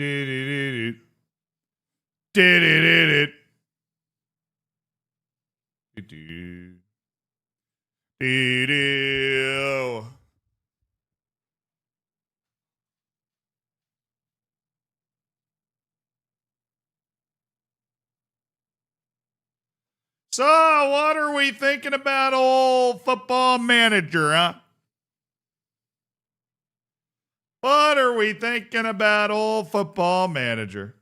Do-do-do-do. Do-do-do-do. Do-do. Do-do. So, what are we thinking about old Football Manager, huh? What are we thinking about old Football Manager?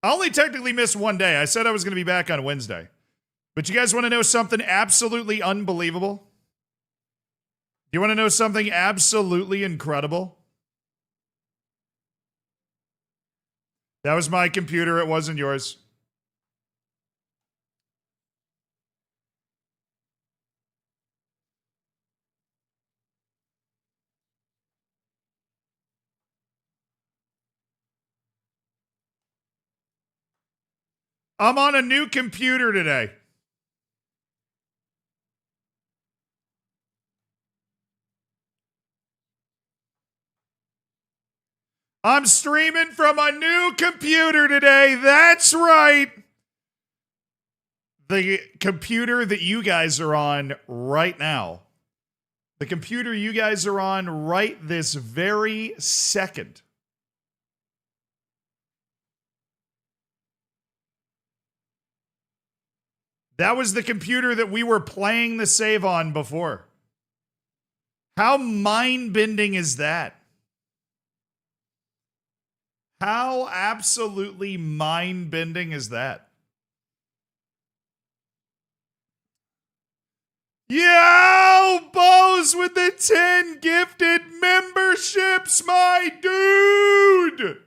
I only technically missed one day. I said I was going to be back on Wednesday. But you guys want to know something absolutely unbelievable? Do you want to know something absolutely incredible? That was my computer. It wasn't yours. I'm on a new computer today. I'm streaming from a new computer today. That's right. The computer that you guys are on right now. The computer you guys are on right this very second. That was the computer that we were playing the save on before. How mind-bending is that? How absolutely mind-bending is that? Yo, Bose with the 10 gifted memberships, my dude!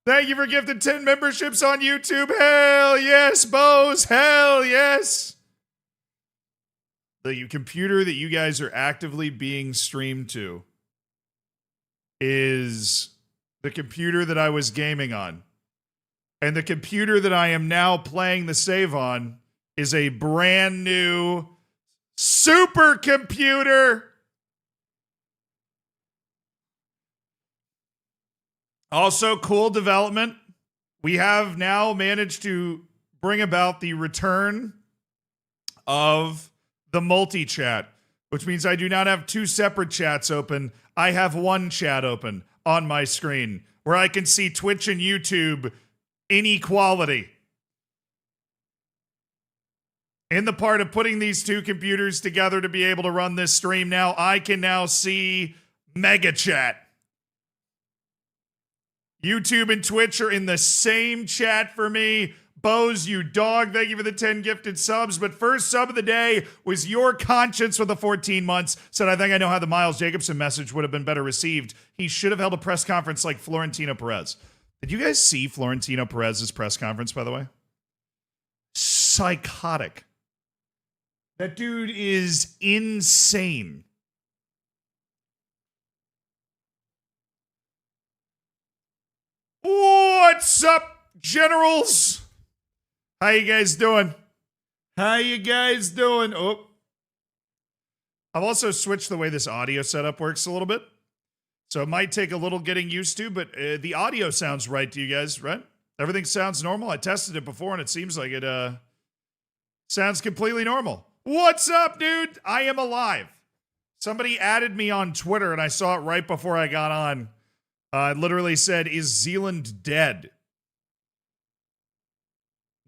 Thank you for gifting 10 memberships on YouTube. Hell yes, Bose. Hell yes. The computer that you guys are actively being streamed to is the computer that I was gaming on. And the computer that I am now playing the save on is a brand new supercomputer. Also, cool development. We have now managed to bring about the return of the multi-chat, which means I do not have two separate chats open. I have one chat open on my screen where I can see Twitch and YouTube in equality. In the part of putting these two computers together to be able to run this stream now, I can now see Mega Chat. YouTube and Twitch are in the same chat for me. Bose, you dog, thank you for the 10 gifted subs. But first sub of the day was Your Conscience with the 14 months. Said, I think I know how the Miles Jacobson message would have been better received. He should have held a press conference like Florentino Perez. Did you guys see Florentino Perez's press conference, by the way? Psychotic. That dude is insane. What's up, generals? How you guys doing? How you guys doing? Oh. I've also switched the way this audio setup works a little bit. So it might take a little getting used to, but the audio sounds right to you guys, right? Everything sounds normal. I tested it before and it seems like it sounds completely normal. What's up, dude? I am alive. Somebody added me on Twitter and I saw it right before I got on. It literally said, is Zealand dead?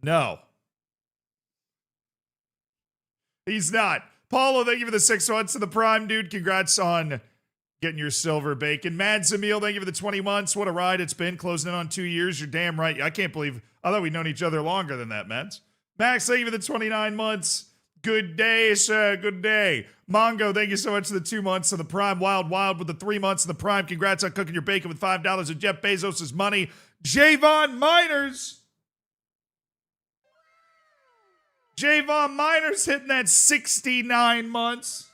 No. He's not. Paulo, thank you for the 6 months to the Prime, dude. Congrats on getting your silver bacon. Mad Zamil, thank you for the 20 months. What a ride it's been. Closing in on 2 years. You're damn right. I can't believe. I thought we'd known each other longer than that, Mads. Max, thank you for the 29 months. Good day, sir. Good day. Mongo, thank you so much for the 2 months of the Prime. Wild with the 3 months of the Prime. Congrats on cooking your bacon with $5 of Jeff Bezos' money. Javon Miners. Javon Miners hitting that 69 months.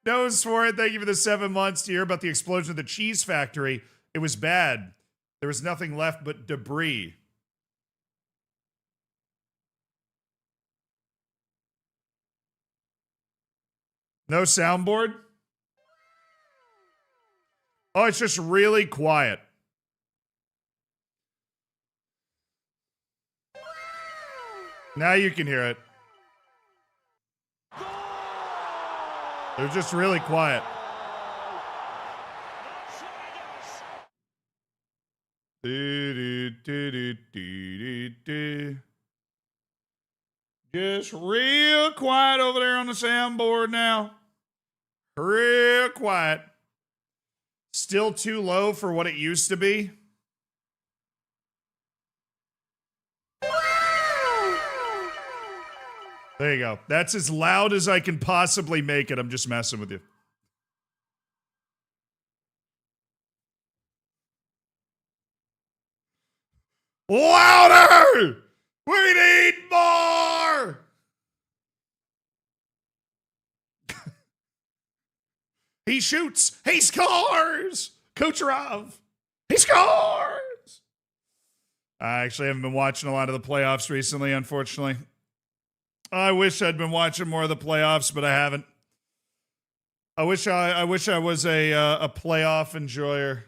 Nose for it. Thank you for the 7 months to hear about the explosion of the cheese factory. It was bad. There was nothing left but debris. No soundboard? Oh, it's just really quiet. Now you can hear it. They're just really quiet. Just real quiet over there on the soundboard now. Real quiet. Still too low for what it used to be. There you go. That's as loud as I can possibly make it. I'm just messing with you. Louder! We need more! He shoots. He scores! Kucherov. He scores! I actually haven't been watching a lot of the playoffs recently, unfortunately. I wish I'd been watching more of the playoffs, but I haven't. I wish I was a playoff enjoyer.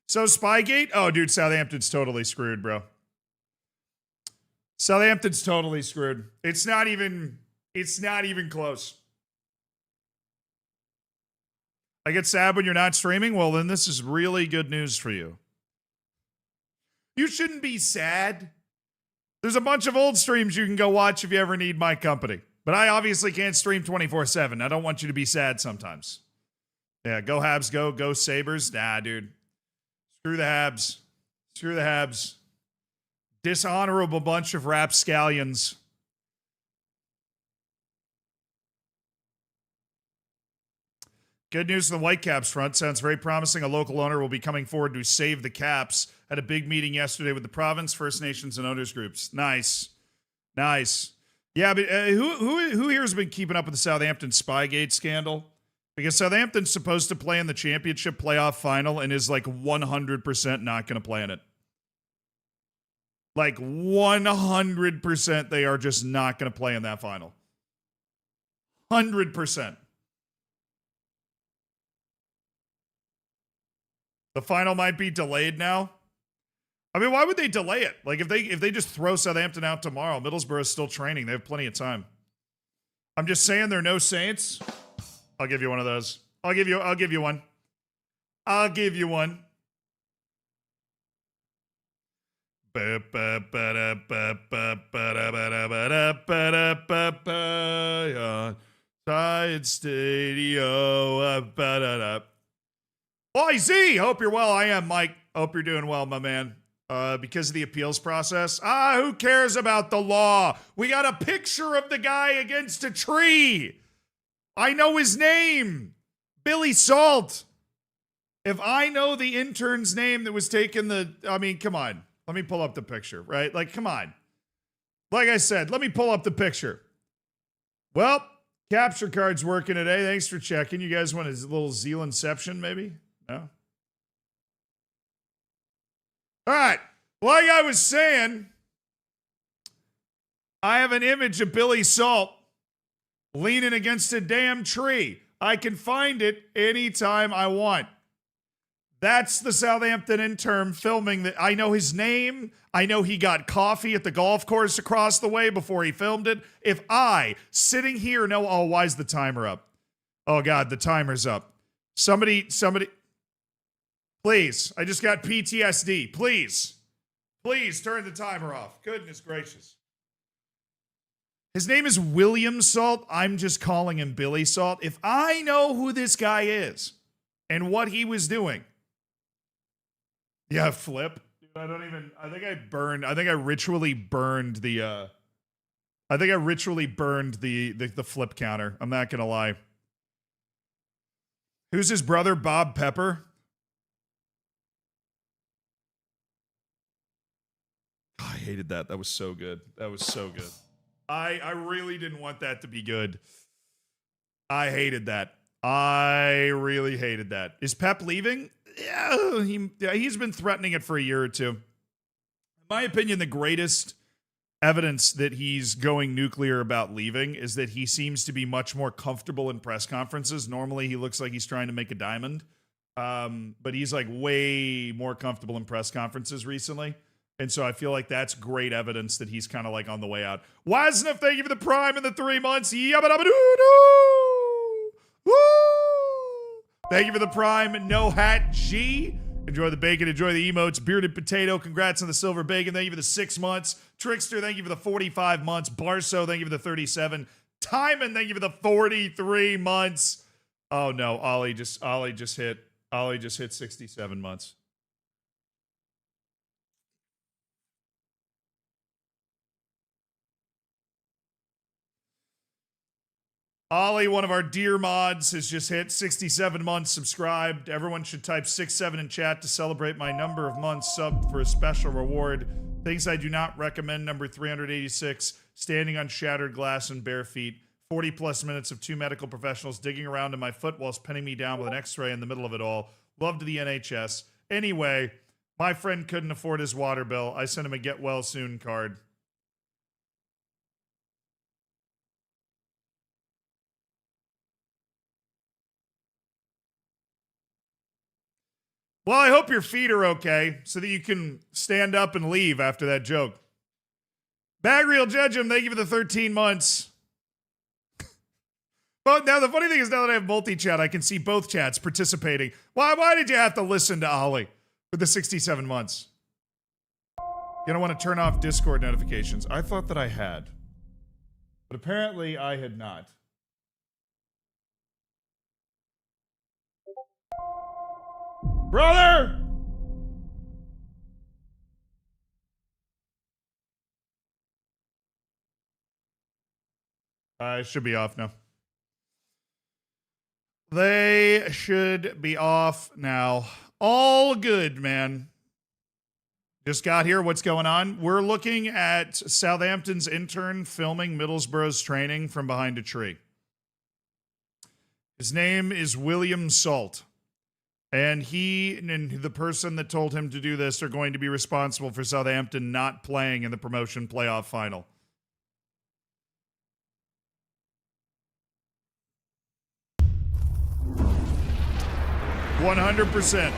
So Spygate? Oh, dude, Southampton's totally screwed, bro. Southampton's totally screwed. It's not even close. I get sad when you're not streaming. Well, then this is really good news for you. You shouldn't be sad. There's a bunch of old streams you can go watch if you ever need my company. But I obviously can't stream 24/7. I don't want you to be sad sometimes. Yeah, go Habs, go Sabres. Nah, dude. Screw the Habs. Screw the Habs. Dishonorable bunch of rapscallions. Good news on the Whitecaps front. Sounds very promising. A local owner will be coming forward to save the Caps. Had a big meeting yesterday with the province, First Nations, and owners groups. Nice. Nice. Yeah, but who here has been keeping up with the Southampton Spygate scandal? Because Southampton's supposed to play in the championship playoff final and is like 100% not going to play in it. Like 100% they are just not going to play in that final. 100%. The final might be delayed now. I mean, why would they delay it? Like if they just throw Southampton out tomorrow, Middlesbrough is still training. They have plenty of time. I'm just saying they're no Saints. I'll give you one of those. I'll give you one. I'll give you one. Side Stadio. Oi, Z! Hope you're well. I am, Mike. Hope you're doing well, my man. Because of the appeals process. Who cares about the law? We got a picture of the guy against a tree. I know his name. Billy Salt. If I know the intern's name that was taken I mean, come on. Let me pull up the picture, right? Like, come on. Like I said, let me pull up the picture. Well, capture card's working today. Thanks for checking. You guys want a little Zealandception, maybe? No? All right. Like I was saying, I have an image of Billy Salt leaning against a damn tree. I can find it anytime I want. That's the Southampton intern filming that. I know his name. I know he got coffee at the golf course across the way before he filmed it. If I, sitting here, know, oh, why is the timer up? Oh, God, the timer's up. Somebody, please. I just got PTSD. Please turn the timer off. Goodness gracious. His name is William Salt. I'm just calling him Billy Salt. If I know who this guy is and what he was doing. Yeah, flip. Dude, I think I ritually burned the flip counter. I'm not going to lie. Who's his brother, Bob Pepper? Oh, I hated that. That was so good. I really didn't want that to be good. I hated that. I really hated that. Is Pep leaving? Yeah, he's been threatening it for a year or two. In my opinion, the greatest evidence that he's going nuclear about leaving is that he seems to be much more comfortable in press conferences. Normally, he looks like he's trying to make a diamond, but he's like way more comfortable in press conferences recently. And so I feel like that's great evidence that he's kind of like on the way out. Wasn't thank you for the prime in the 3 months. Woo! Thank you for the prime. No Hat G. Enjoy the bacon. Enjoy the emotes. Bearded Potato. Congrats on the silver bacon. Thank you for the 6 months. Trickster, thank you for the 45 months. Barso, thank you for the 37. Timon, thank you for the 43 months. Oh no, Ollie just hit 67 months. Ollie, one of our dear mods, has just hit 67 months subscribed. Everyone should type 67 in chat to celebrate my number of months subbed for a special reward. Things I do not recommend, number 386, standing on shattered glass and bare feet. 40 plus minutes of 2 medical professionals digging around in my foot whilst pinning me down with an x-ray in the middle of it all. Love to the NHS. Anyway, my friend couldn't afford his water bill. I sent him a get well soon card. Well, I hope your feet are okay so that you can stand up and leave after that joke. Bagreal Judgem, thank you for the 13 months. But now the funny thing is, now that I have multi-chat, I can see both chats participating. Why did you have to listen to Ollie for the 67 months? You don't want to turn off Discord notifications. I thought that I had. But apparently I had not. Brother! It should be off now. They should be off now. All good, man. Just got here. What's going on? We're looking at Southampton's intern filming Middlesbrough's training from behind a tree. His name is William Salt. And he and the person that told him to do this are going to be responsible for Southampton not playing in the promotion playoff final. $100%.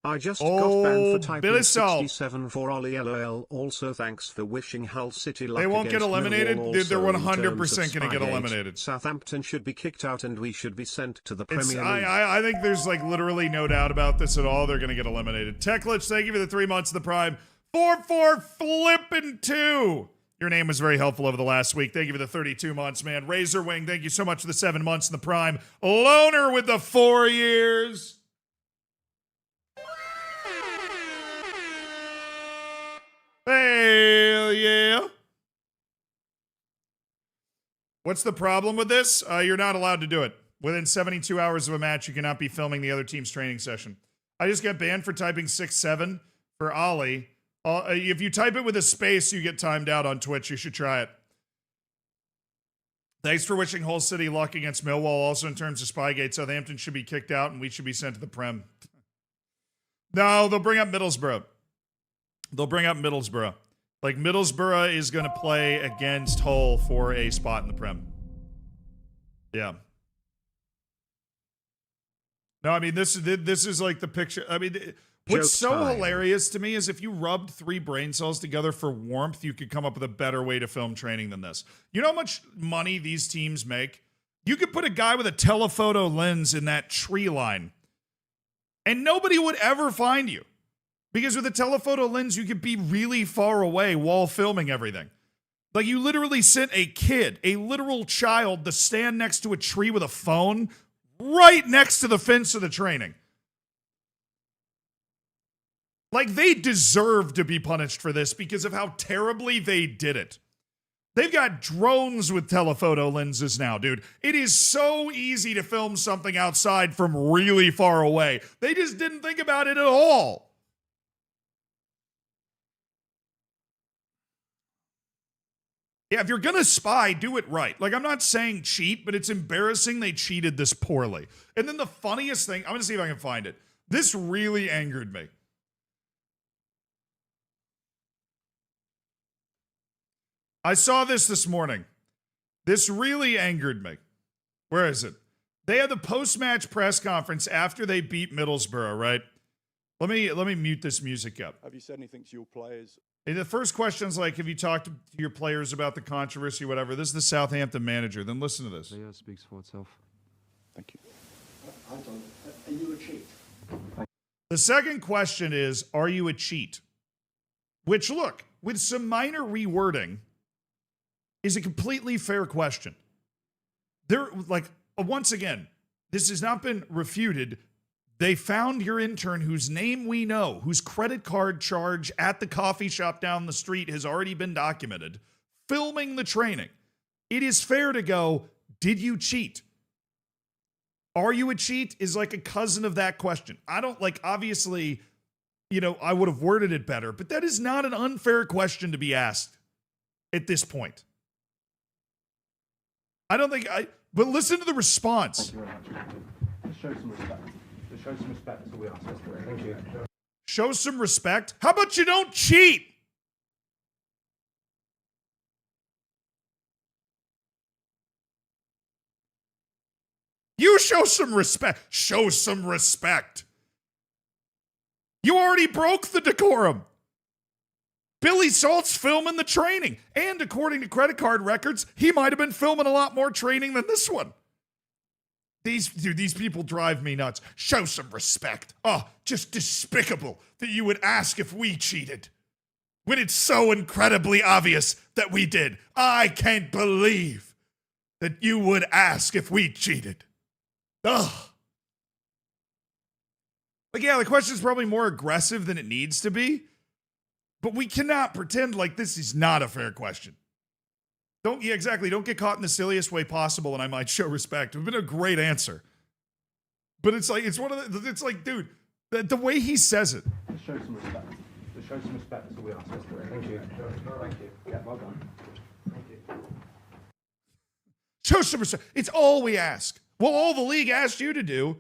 I just got banned for typing Billy Salt. 67 for Ollie LOL. Also thanks for wishing Hull City luck. They won't get eliminated. Millwall. They're Also, 100% going to get eliminated. Southampton should be kicked out and we should be sent to the Premier League. I think there's like literally no doubt about this at all. They're going to get eliminated. Techlich, thank you for the 3 months of the prime. 4-4 flippin' 2. Your name was very helpful over the last week. Thank you for the 32 months, man. Razor Wing, thank you so much for the 7 months in the prime. Loner with the 4 years. Hell yeah. What's the problem with this? You're not allowed to do it. Within 72 hours of a match, you cannot be filming the other team's training session. I just got banned for typing 6-7 for Ollie. If you type it with a space, you get timed out on Twitch. You should try it. Thanks for wishing Hull City luck against Millwall. Also, in terms of Spygate, Southampton should be kicked out and we should be sent to the Prem. No, they'll bring up Middlesbrough. Like, Middlesbrough is going to play against Hull for a spot in the Prem. Yeah. No, I mean, this is like the picture. I mean, what's so hilarious to me is if you rubbed 3 brain cells together for warmth, you could come up with a better way to film training than this. You know how much money these teams make? You could put a guy with a telephoto lens in that tree line, and nobody would ever find you. Because with a telephoto lens, you could be really far away while filming everything. Like, you literally sent a kid, a literal child, to stand next to a tree with a phone right next to the fence of the training. Like, they deserve to be punished for this because of how terribly they did it. They've got drones with telephoto lenses now, dude. It is so easy to film something outside from really far away. They just didn't think about it at all. Yeah, if you're going to spy, do it right. Like, I'm not saying cheat, but it's embarrassing they cheated this poorly. And then the funniest thing, I'm going to see if I can find it. This really angered me. I saw this morning. This really angered me. Where is it? They had the post-match press conference after they beat Middlesbrough, right? Let me mute this music up. Have you said anything to your players? And the first question's like, have you talked to your players about the controversy, whatever? This is the Southampton manager. Then listen to this. Leo speaks for itself. Thank you. I don't. Are you a cheat? The second question is, are you a cheat? Which, look, with some minor rewording, is a completely fair question. Once again, this has not been refuted. They found your intern whose name we know, whose credit card charge at the coffee shop down the street has already been documented, filming the training. It is fair to go, did you cheat? Are you a cheat is like a cousin of that question. I don't obviously, I would have worded it better, but that is not an unfair question to be asked at this point. But listen to the response. Thank you very much. Just show some respect. Just show some respect. That's all we ask. Thank you. Show some respect. How about you don't cheat? You show some respect. Show some respect. You already broke the decorum. Billy Salt's filming the training. And according to credit card records, he might have been filming a lot more training than this one. These people drive me nuts. Show some respect. Oh, just despicable that you would ask if we cheated. When it's so incredibly obvious that we did. I can't believe that you would ask if we cheated. Ugh. The question is probably more aggressive than it needs to be. But we cannot pretend like this is not a fair question. Don't get caught in the silliest way possible and I might show respect. It would have been a great answer. But it's like, dude, the way he says it. Just show some respect. Just show some respect. That's all we ask. Thank you. Thank you. Yeah, well done. Thank you. Show some respect. It's all we ask. Well, all the league asked you to do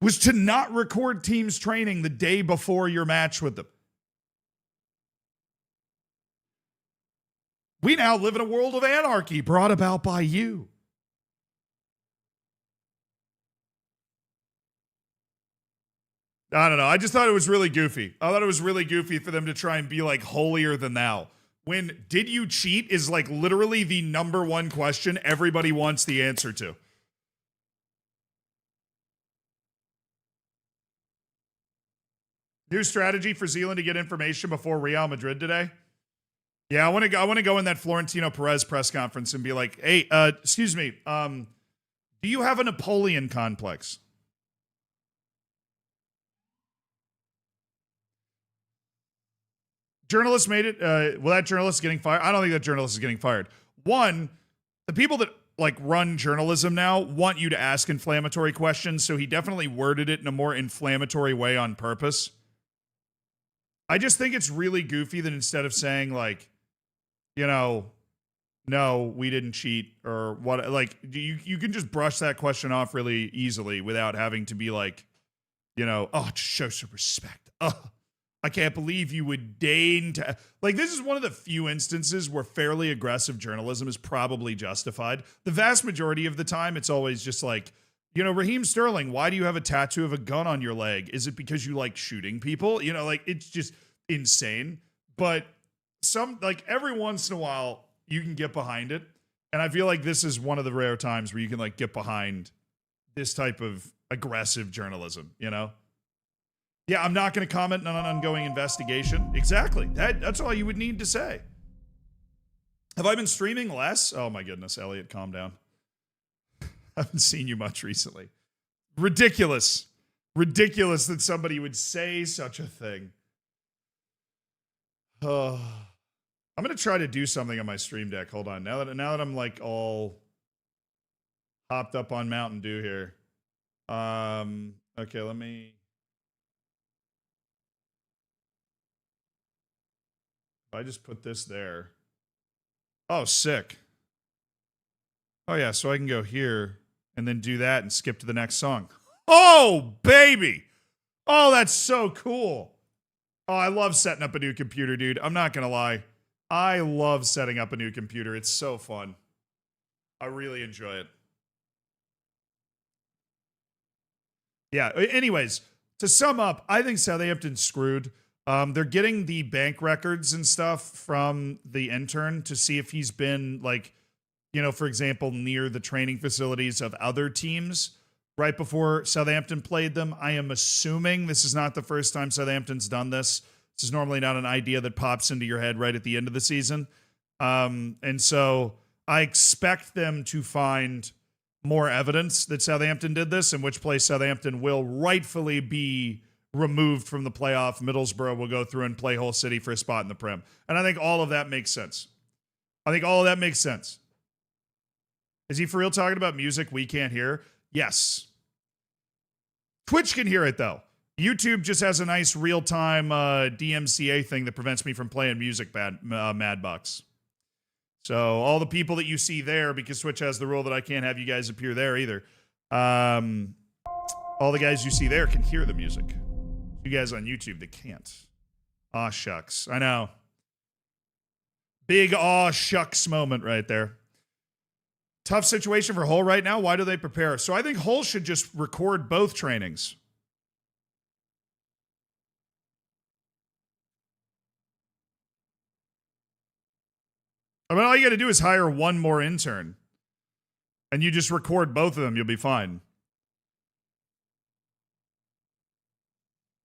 was to not record teams training the day before your match with them. We now live in a world of anarchy brought about by you. I don't know. I just thought it was really goofy. I thought it was really goofy for them to try and be like holier than thou. When did you cheat is like literally the number one question everybody wants the answer to. New strategy for Zealand to get information before Real Madrid today. Yeah, I want to go in that Florentino Perez press conference and be like, "Hey, excuse me, do you have a Napoleon complex?" Journalist made it. Well, that journalist is getting fired. I don't think that journalist is getting fired. One, the people that run journalism now want you to ask inflammatory questions, so he definitely worded it in a more inflammatory way on purpose. I just think it's really goofy that instead of saying no, we didn't cheat or what, you can just brush that question off really easily without having to be just show some respect. I can't believe you would deign to, this is one of the few instances where fairly aggressive journalism is probably justified. The vast majority of the time, it's always just Raheem Sterling, why do you have a tattoo of a gun on your leg? Is it because you like shooting people? It's just insane. But every once in a while, you can get behind it. And I feel like this is one of the rare times where you can get behind this type of aggressive journalism, Yeah, I'm not going to comment on an ongoing investigation. Exactly. That's all you would need to say. Have I been streaming less? Oh my goodness, Elliot, calm down. I haven't seen you much recently. Ridiculous. Ridiculous that somebody would say such a thing. I'm going to try to do something on my stream deck. Hold on. Now that I'm all hopped up on Mountain Dew here. Okay, let me. I just put this there. Oh, sick. Oh yeah, so I can go here and then do that and skip to the next song. Oh, baby. Oh, that's so cool. Oh, I love setting up a new computer, dude. I'm not going to lie. I love setting up a new computer. It's so fun. I really enjoy it. Yeah, anyways, to sum up, I think Southampton's screwed. They're getting the bank records and stuff from the intern to see if he's been, like, you know, for example, near the training facilities of other teams right before Southampton played them. I am assuming this is not the first time Southampton's done this. This is normally not an idea that pops into your head right at the end of the season. And so I expect them to find more evidence that Southampton did this, in which place Southampton will rightfully be removed from the playoff. Middlesbrough will go through and play Hull City for a spot in the Prem. And I think all of that makes sense. I think all of that makes sense. Is he for real talking about music we can't hear? Yes. Twitch can hear it, though. YouTube just has a nice real-time DMCA thing that prevents me from playing music Madbox. So all the people that you see there, because Twitch has the rule that I can't have you guys appear there either. All the guys you see there can hear the music. You guys on YouTube, they can't. Aw, shucks. I know. Big aw, shucks moment right there. Tough situation for Hull right now. Why do they prepare? So I think Hull should just record both trainings. I mean, all you got to do is hire one more intern. And you just record both of them. You'll be fine.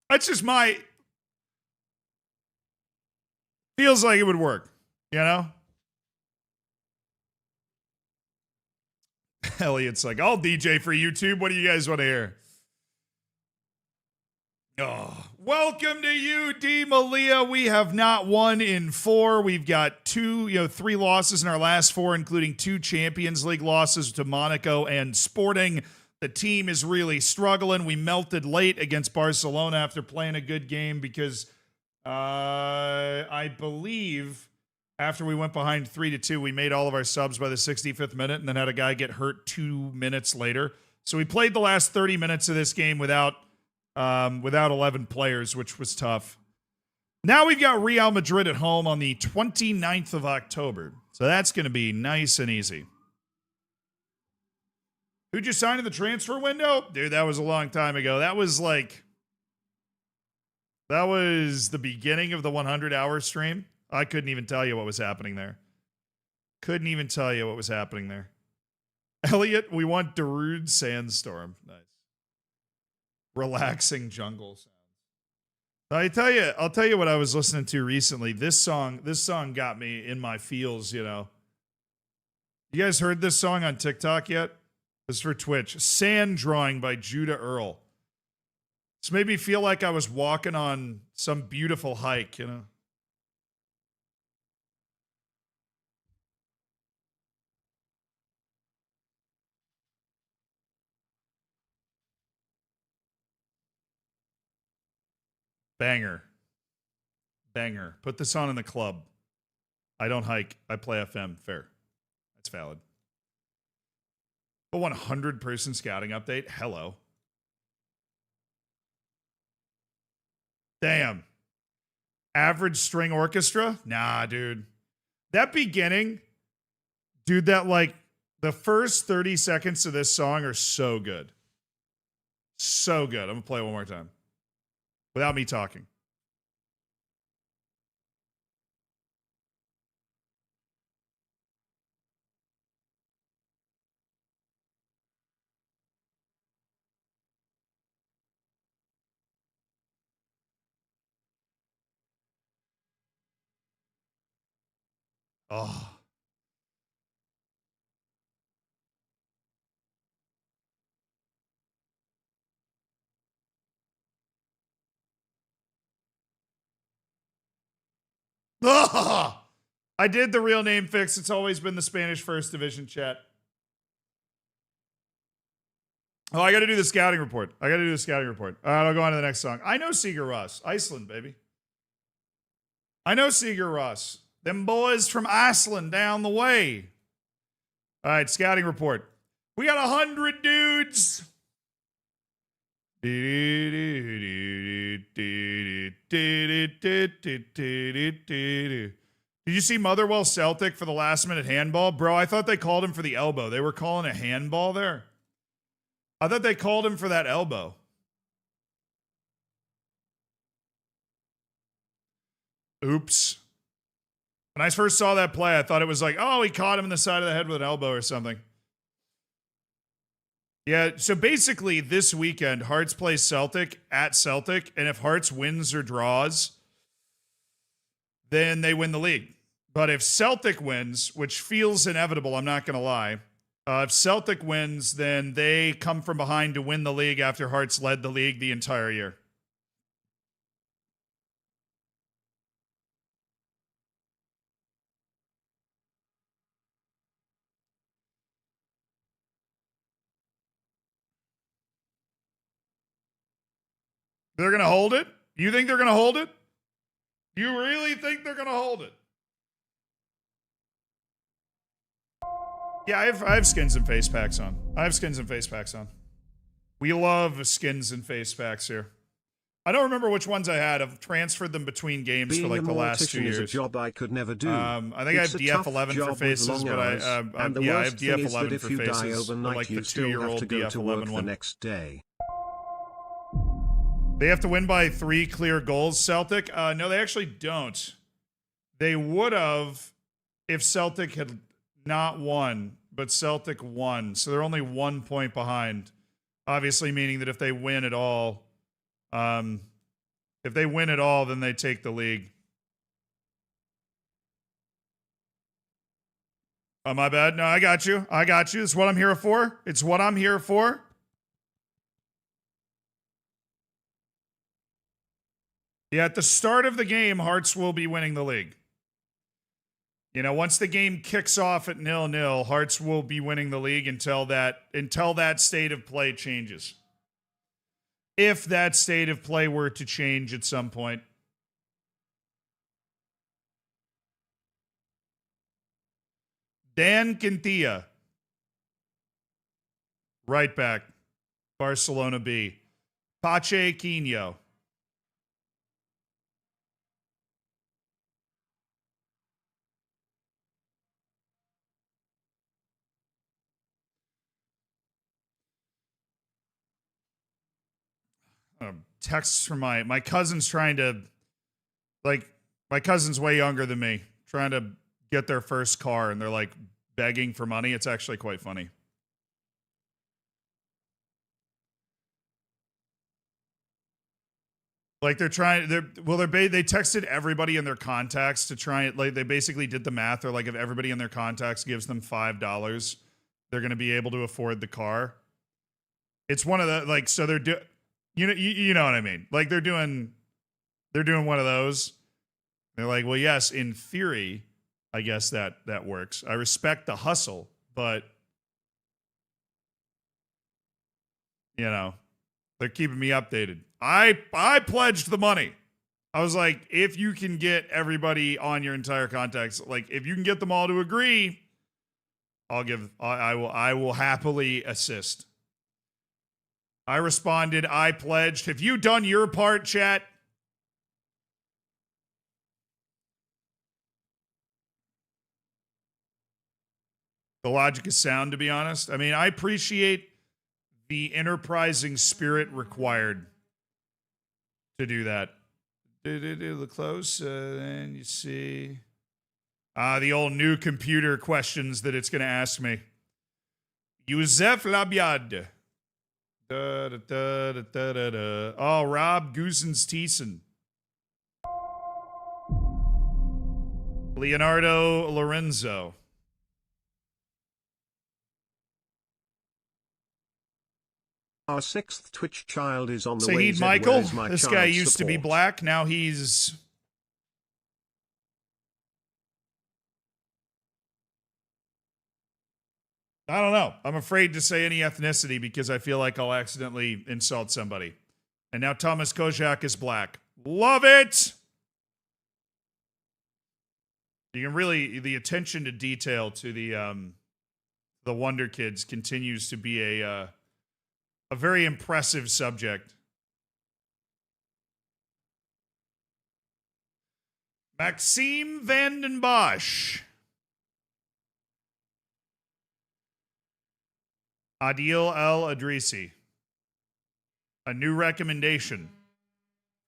That's just my... Feels like it would work. You know? Elliot's like, I'll DJ for YouTube. What do you guys want to hear? Oh, welcome to you, D. Melilla. We have not won in 4. We've got 3 losses in our last 4, including 2 Champions League losses to Monaco and Sporting. The team is really struggling. We melted late against Barcelona after playing a good game because I believe after we went behind 3-2, we made all of our subs by the 65th minute and then had a guy get hurt 2 minutes later. So we played the last 30 minutes of this game without 11 players, which was tough. Now we've got Real Madrid at home on the 29th of October. So that's going to be nice and easy. Who'd you sign in the transfer window? Dude, that was a long time ago. That was the beginning of the 100-hour stream. I couldn't even tell you what was happening there. Elliot, we want Darude Sandstorm. Nice. Relaxing jungle sounds. I'll tell you what I was listening to recently. This song got me in my feels, you know. You guys heard this song on TikTok yet? This is for Twitch. Sand Drawing by Judah Earl. This made me feel like I was walking on some beautiful hike, you know. Banger. Put this on in the club. I don't hike. I play FM. Fair. That's valid. A 100-person scouting update. Hello. Damn. Average string orchestra? Nah, dude. That beginning, dude, the first 30 seconds of this song are so good. So good. I'm going to play it one more time. Without me talking. Oh. Oh. I did the real name fix. It's always been the Spanish First Division chat. Oh, I got to do the scouting report. All right, I'll go on to the next song. I know Sigur Rós. Iceland, baby. I know Sigur Rós. Them boys from Iceland down the way. All right, scouting report. We got 100 dudes. Did you see Motherwell Celtic for the last minute handball? Bro, I thought they called him for the elbow. They were calling a handball there. I thought they called him for that elbow. Oops. When I first saw that play, I thought it was like, oh, he caught him in the side of the head with an elbow or something. Yeah, so basically this weekend, Hearts plays Celtic at Celtic, and if Hearts wins or draws, then they win the league. But if Celtic wins, which feels inevitable, I'm not going to lie, if Celtic wins, then they come from behind to win the league after Hearts led the league the entire year. They're going to hold it? You think they're going to hold it? You really think they're going to hold it? Yeah, I have skins and face packs on. We love skins and face packs here. I don't remember which ones I had. I've transferred them between games for like the last 2 years. Is a job I could never do. I think It's I have DF11 for faces, but I have DF11 for faces. Like the 2-year-old DF11 one. Next day. They have to win by 3 clear goals, Celtic? No, they actually don't. They would have if Celtic had not won, but Celtic won. So they're only 1 point behind. Obviously meaning that if they win at all, then they take the league. Oh, my bad. No, I got you. It's what I'm here for. Yeah, at the start of the game, Hearts will be winning the league. You know, once the game kicks off at 0-0, Hearts will be winning the league until that state of play changes. If that state of play were to change at some point. Dan Quintilla. Right back. Barcelona B. Pache Quino. Texts from my cousin's trying to, like, my cousin's way younger than me, trying to get their first car, and they're like begging for money. It's actually quite funny. Like they texted everybody in their contacts to try it. Like they basically did the math. They're like, if everybody in their contacts gives them $5, they're going to be able to afford the car. It's one of the, like, so they're you know what I mean? Like they're doing one of those. They're like, well, yes, in theory, I guess that works. I respect the hustle, but you know, they're keeping me updated. I pledged the money. I was like, if you can get everybody on your entire contacts, like if you can get them all to agree, I will happily assist. I responded, I pledged. Have you done your part, chat? The logic is sound, to be honest. I mean, I appreciate the enterprising spirit required to do that. Look close, and you see the old new computer questions that it's going to ask me. Youssef Labiad. Oh, Rob Goosens Thiessen. Leonardo Lorenzo. Our 6th Twitch child is on the way. Saeed Michael. This guy used to be black. Now he's... I don't know. I'm afraid to say any ethnicity because I feel like I'll accidentally insult somebody. And now Thomas Kozak is black. Love it! You can really... The attention to detail to the Wonder Kids continues to be a very impressive subject. Maxime Van den Bosch. Adil El Adrisi. A new recommendation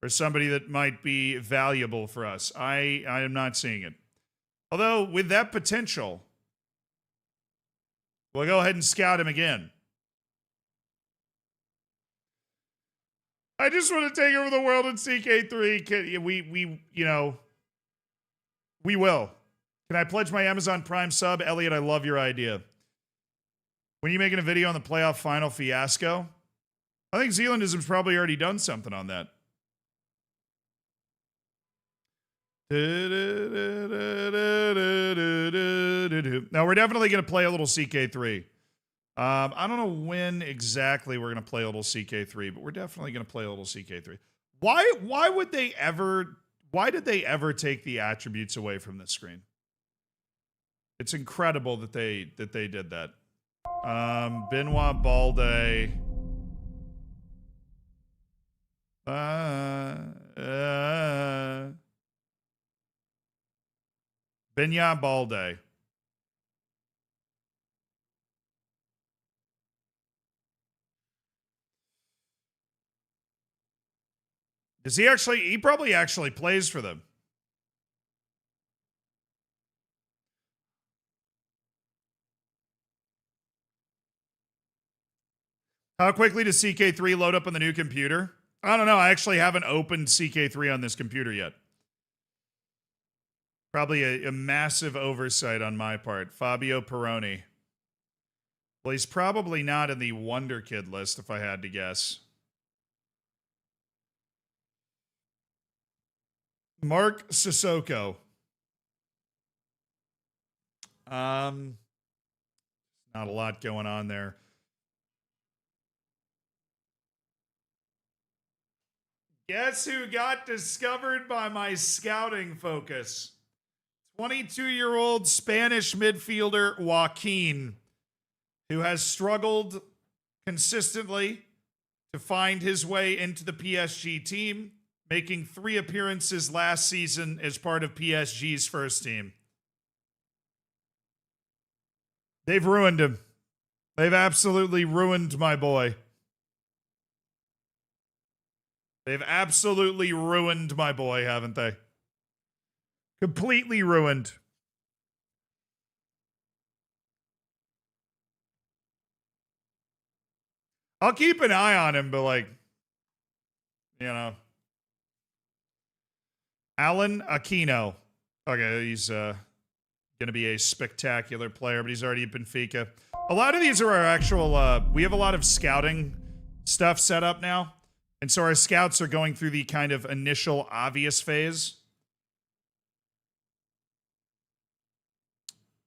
for somebody that might be valuable for us. I am not seeing it. Although, with that potential, we'll go ahead and scout him again. I just want to take over the world in CK3. We will. Can I pledge my Amazon Prime sub? Elliot, I love your idea. When are you making a video on the playoff final fiasco? I think Zealandism's probably already done something on that. Now, we're definitely going to play a little CK3. I don't know when exactly we're going to play a little CK3, but we're definitely going to play a little CK3. Why did they ever take the attributes away from this screen? It's incredible that they did that. Benoit Balde. Benoit Balde. Does he actually? He probably actually plays for them. How quickly does CK3 load up on the new computer? I don't know. I actually haven't opened CK3 on this computer yet. Probably a massive oversight on my part. Fabio Peroni. Well, he's probably not in the Wonder Kid list, if I had to guess. Mark Sissoko. Not a lot going on there. Guess who got discovered by my scouting focus? 22-year-old Spanish midfielder Joaquin, who has struggled consistently to find his way into the PSG team, making 3 appearances last season as part of PSG's first team. They've ruined him. They've absolutely ruined my boy. They've absolutely ruined my boy, haven't they? Completely ruined. I'll keep an eye on him, but Alan Aquino. Okay, he's going to be a spectacular player, but he's already at Benfica. A lot of these are our actual, we have a lot of scouting stuff set up now. And so our scouts are going through the kind of initial obvious phase.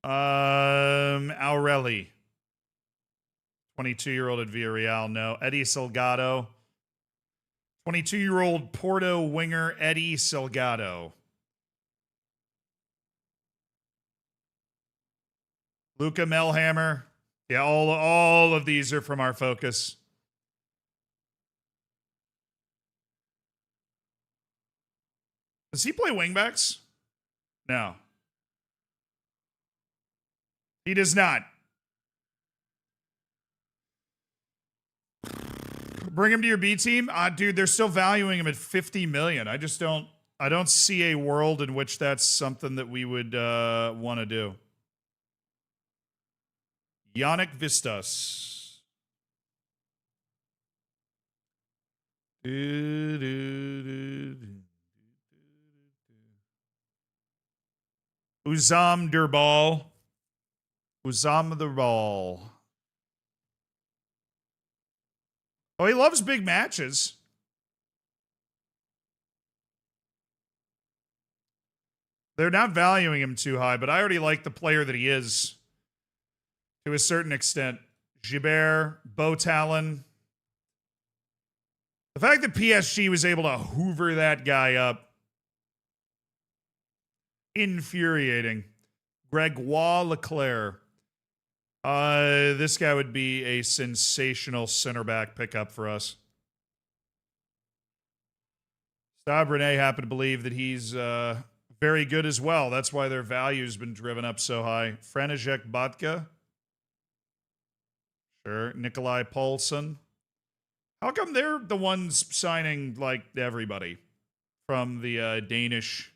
Aureli. 22-year-old at Villarreal, no. Eddie Salgado. 22-year-old Porto winger Eddie Salgado. Luca Melhammer. Yeah, all of these are from our focus. Does he play wingbacks? No. He does not. Bring him to your B team? Dude, they're still valuing him at $50 million. I don't see a world in which that's something that we would want to do. Yannick Vistas. Uzam Durbal. Uzam Durbal. Oh, he loves big matches. They're not valuing him too high, but I already like the player that he is to a certain extent. Gibert, Botalin. The fact that PSG was able to hoover that guy up. Infuriating. Gregoire Leclerc. This guy would be a sensational center back pickup for us. Stade Rennais happen to believe that he's very good as well. That's why their value's been driven up so high. František Batka. Sure. Nikolai Paulson. How come they're the ones signing, like, everybody from the Danish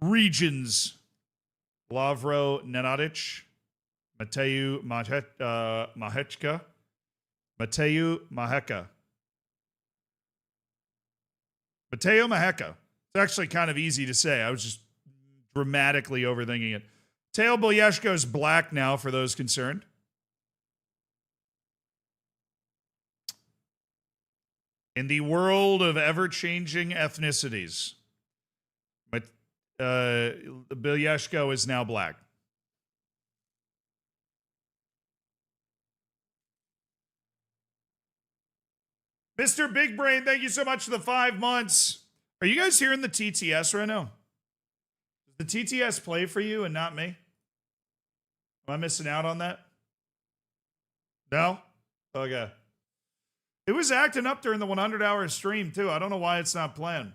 regions? Lavro Nenadic. Mateu Mahechka. Mateu Maheka. Mateo Maheka. It's actually kind of easy to say. I was just dramatically overthinking it. Teo Boyeshko is black now, for those concerned. In the world of ever-changing ethnicities, Boyeshko is now black. Mr. Big Brain, thank you so much for the 5 months. Are you guys hearing the TTS right now? Does the TTS play for you and not me? Am I missing out on that? No? Okay. It was acting up during the 100-hour stream, too. I don't know why it's not playing.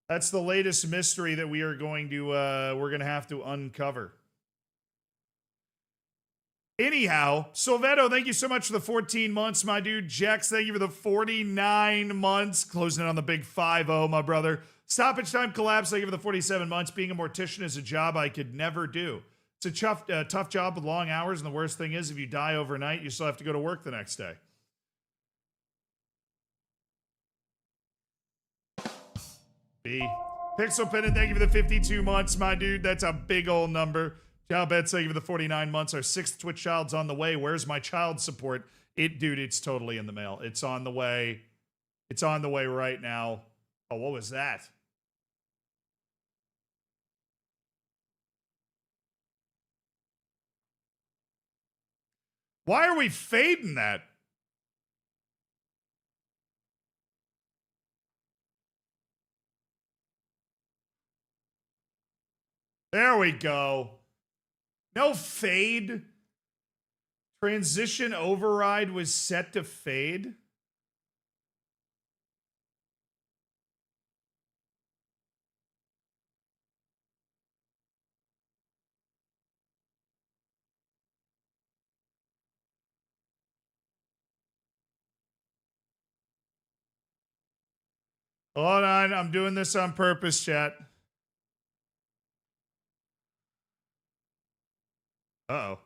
That's the latest mystery that we are going to, we're going to have to uncover. Anyhow, Silvetto, thank you so much for the 14 months, my dude. Jex, thank you for the 49 months. Closing in on the big 5-0, my brother. Stoppage Time Collapse, thank you for the 47 months. Being a mortician is a job I could never do. It's a tough job with long hours, and the worst thing is if you die overnight, you still have to go to work the next day. B. Pixel Pennant, thank you for the 52 months, my dude. That's a big old number. Ciao, Bet, thank you for the 49 months. Our 6th Twitch child's on the way. Where's my child support? Dude, it's totally in the mail. It's on the way. It's on the way right now. Oh, what was that? Why are we fading that? There we go. No fade. Transition override was set to fade. Hold on, I'm doing this on purpose, chat. Uh-oh.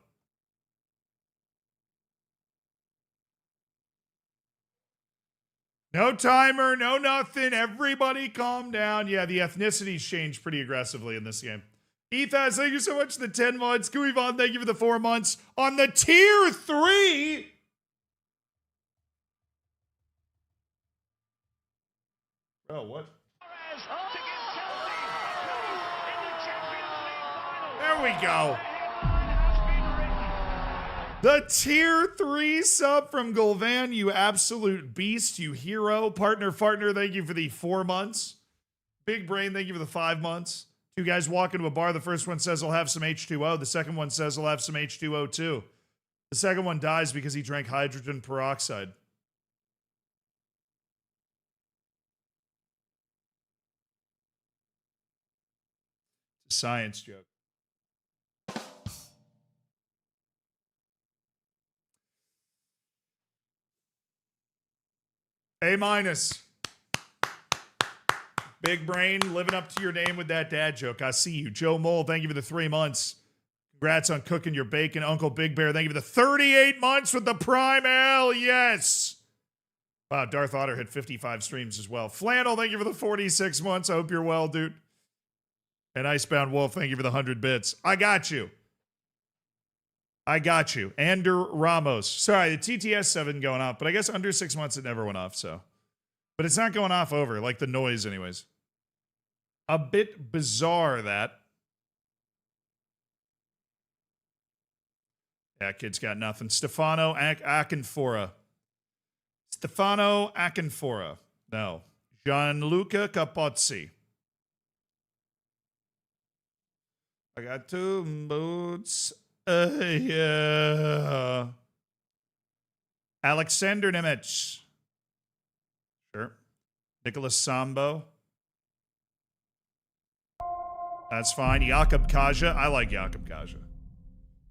No timer, no nothing. Everybody calm down. Yeah, the ethnicities changed pretty aggressively in this game. Ethas, thank you so much for the 10 months. Kuivon, thank you for the 4 months. On the tier 3... Oh, what? There we go. The tier 3 sub from Golvan, you absolute beast, you hero. Partner, thank you for the 4 months. Big Brain, thank you for the 5 months. 2 guys walk into a bar. The first one says, I'll have some H2O. The second one says, I'll have some H2O too. The second one dies because he drank hydrogen peroxide. It's a science joke. A minus. Big Brain, living up to your name with that dad joke. I see you. Joe Mole, thank you for the 3 months. Congrats on cooking your bacon. Uncle Big Bear, thank you for the 38 months with the Prime L. Yes. Wow, Darth Otter hit 55 streams as well. Flannel, thank you for the 46 months. I hope you're well, dude. And Icebound Wolf, thank you for the 100 bits. I got you. Ander Ramos. Sorry, the TTS 7 going off, but I guess under 6 months it never went off, so. But it's not going off over, like the noise anyways. A bit bizarre, that. Yeah, kid's got nothing. Stefano Akinfora. No. Gianluca Capozzi. I got 2 boots. Yeah. Alexander Nemec. Sure. Nicholas Sambo. That's fine. Jakub Kaja. I like Jakub Kaja.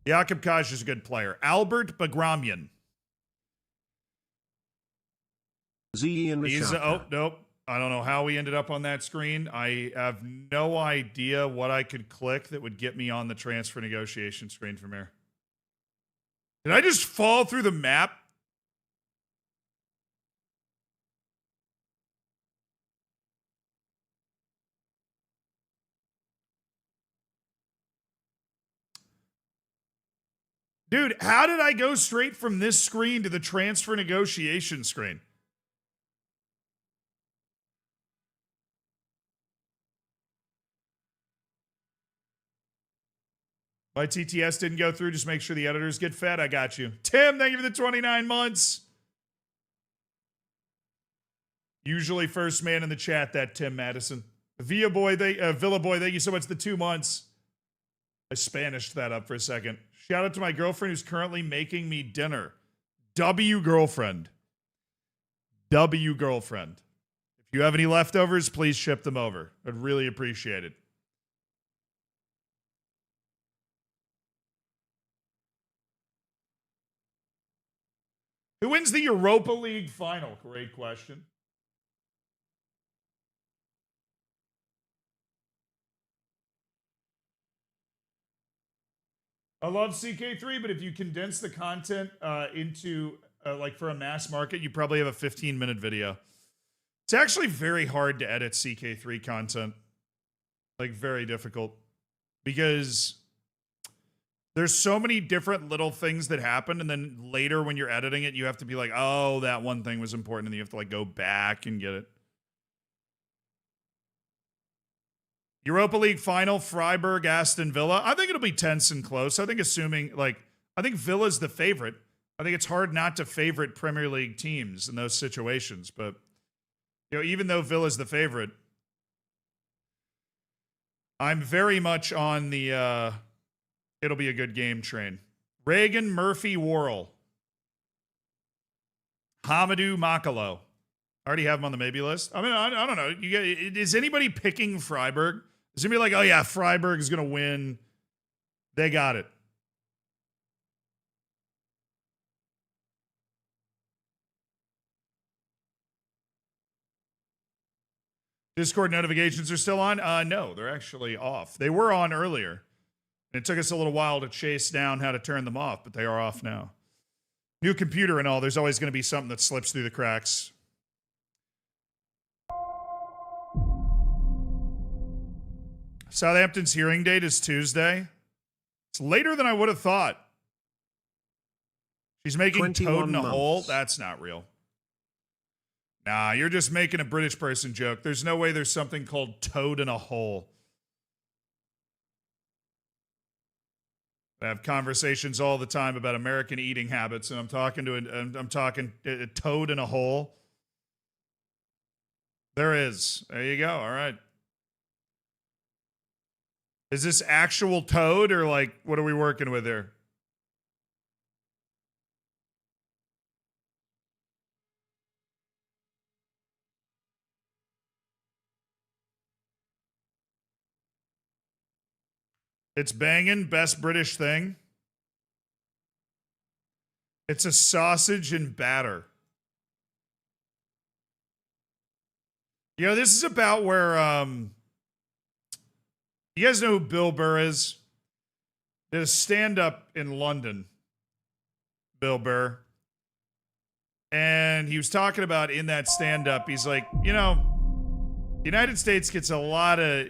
Jakub Kaja is a good player. Albert Bagramian. Oh, nope. I don't know how we ended up on that screen. I have no idea what I could click that would get me on the transfer negotiation screen from here. Did I just fall through the map? Dude, how did I go straight from this screen to the transfer negotiation screen? My TTS didn't go through. Just make sure the editors get fed. I got you. Tim, thank you for the 29 months. Usually first man in the chat, that Tim Madison. Villa Boy, thank you so much. The 2 months. I Spanished that up for a second. Shout out to my girlfriend who's currently making me dinner. W girlfriend. W girlfriend. If you have any leftovers, please ship them over. I'd really appreciate it. Who wins the Europa League final? Great question. I love CK3, but if you condense the content into, like for a mass market, you probably have a 15-minute video. It's actually very hard to edit CK3 content. Like, very difficult. Because there's so many different little things that happen, and then later when you're editing it, you have to be like, oh, that one thing was important, and you have to like go back and get it. Europa League final, Freiburg, Aston Villa. I think it'll be tense and close. I think I think Villa's the favorite. I think it's hard not to favorite Premier League teams in those situations. But, you know, even though Villa's the favorite, I'm very much on the it'll be a good game train. Reagan, Murphy, Worrell. Hamadou Makalo. I already have him on the maybe list. I mean, I don't know. Is anybody picking Freiburg? Is anybody like, oh yeah, Freiburg is going to win? They got it. Discord notifications are still on? No, they're actually off. They were on earlier. It took us a little while to chase down how to turn them off, but they are off now. New computer and all, there's always going to be something that slips through the cracks. Southampton's hearing date is Tuesday. It's later than I would have thought. She's making toad in a hole. That's not real. Nah, you're just making a British person joke. There's no way there's something called toad in a hole. I have conversations all the time about American eating habits, and I'm talking a toad in a hole. There is. There you go. All right. Is this actual toad, or like, what are we working with here? It's banging. Best British thing. It's a sausage and batter. You know, this is about where, you guys know who Bill Burr is? Did a stand-up in London, Bill Burr. And he was talking about in that stand-up, he's like, you know, the United States gets a lot of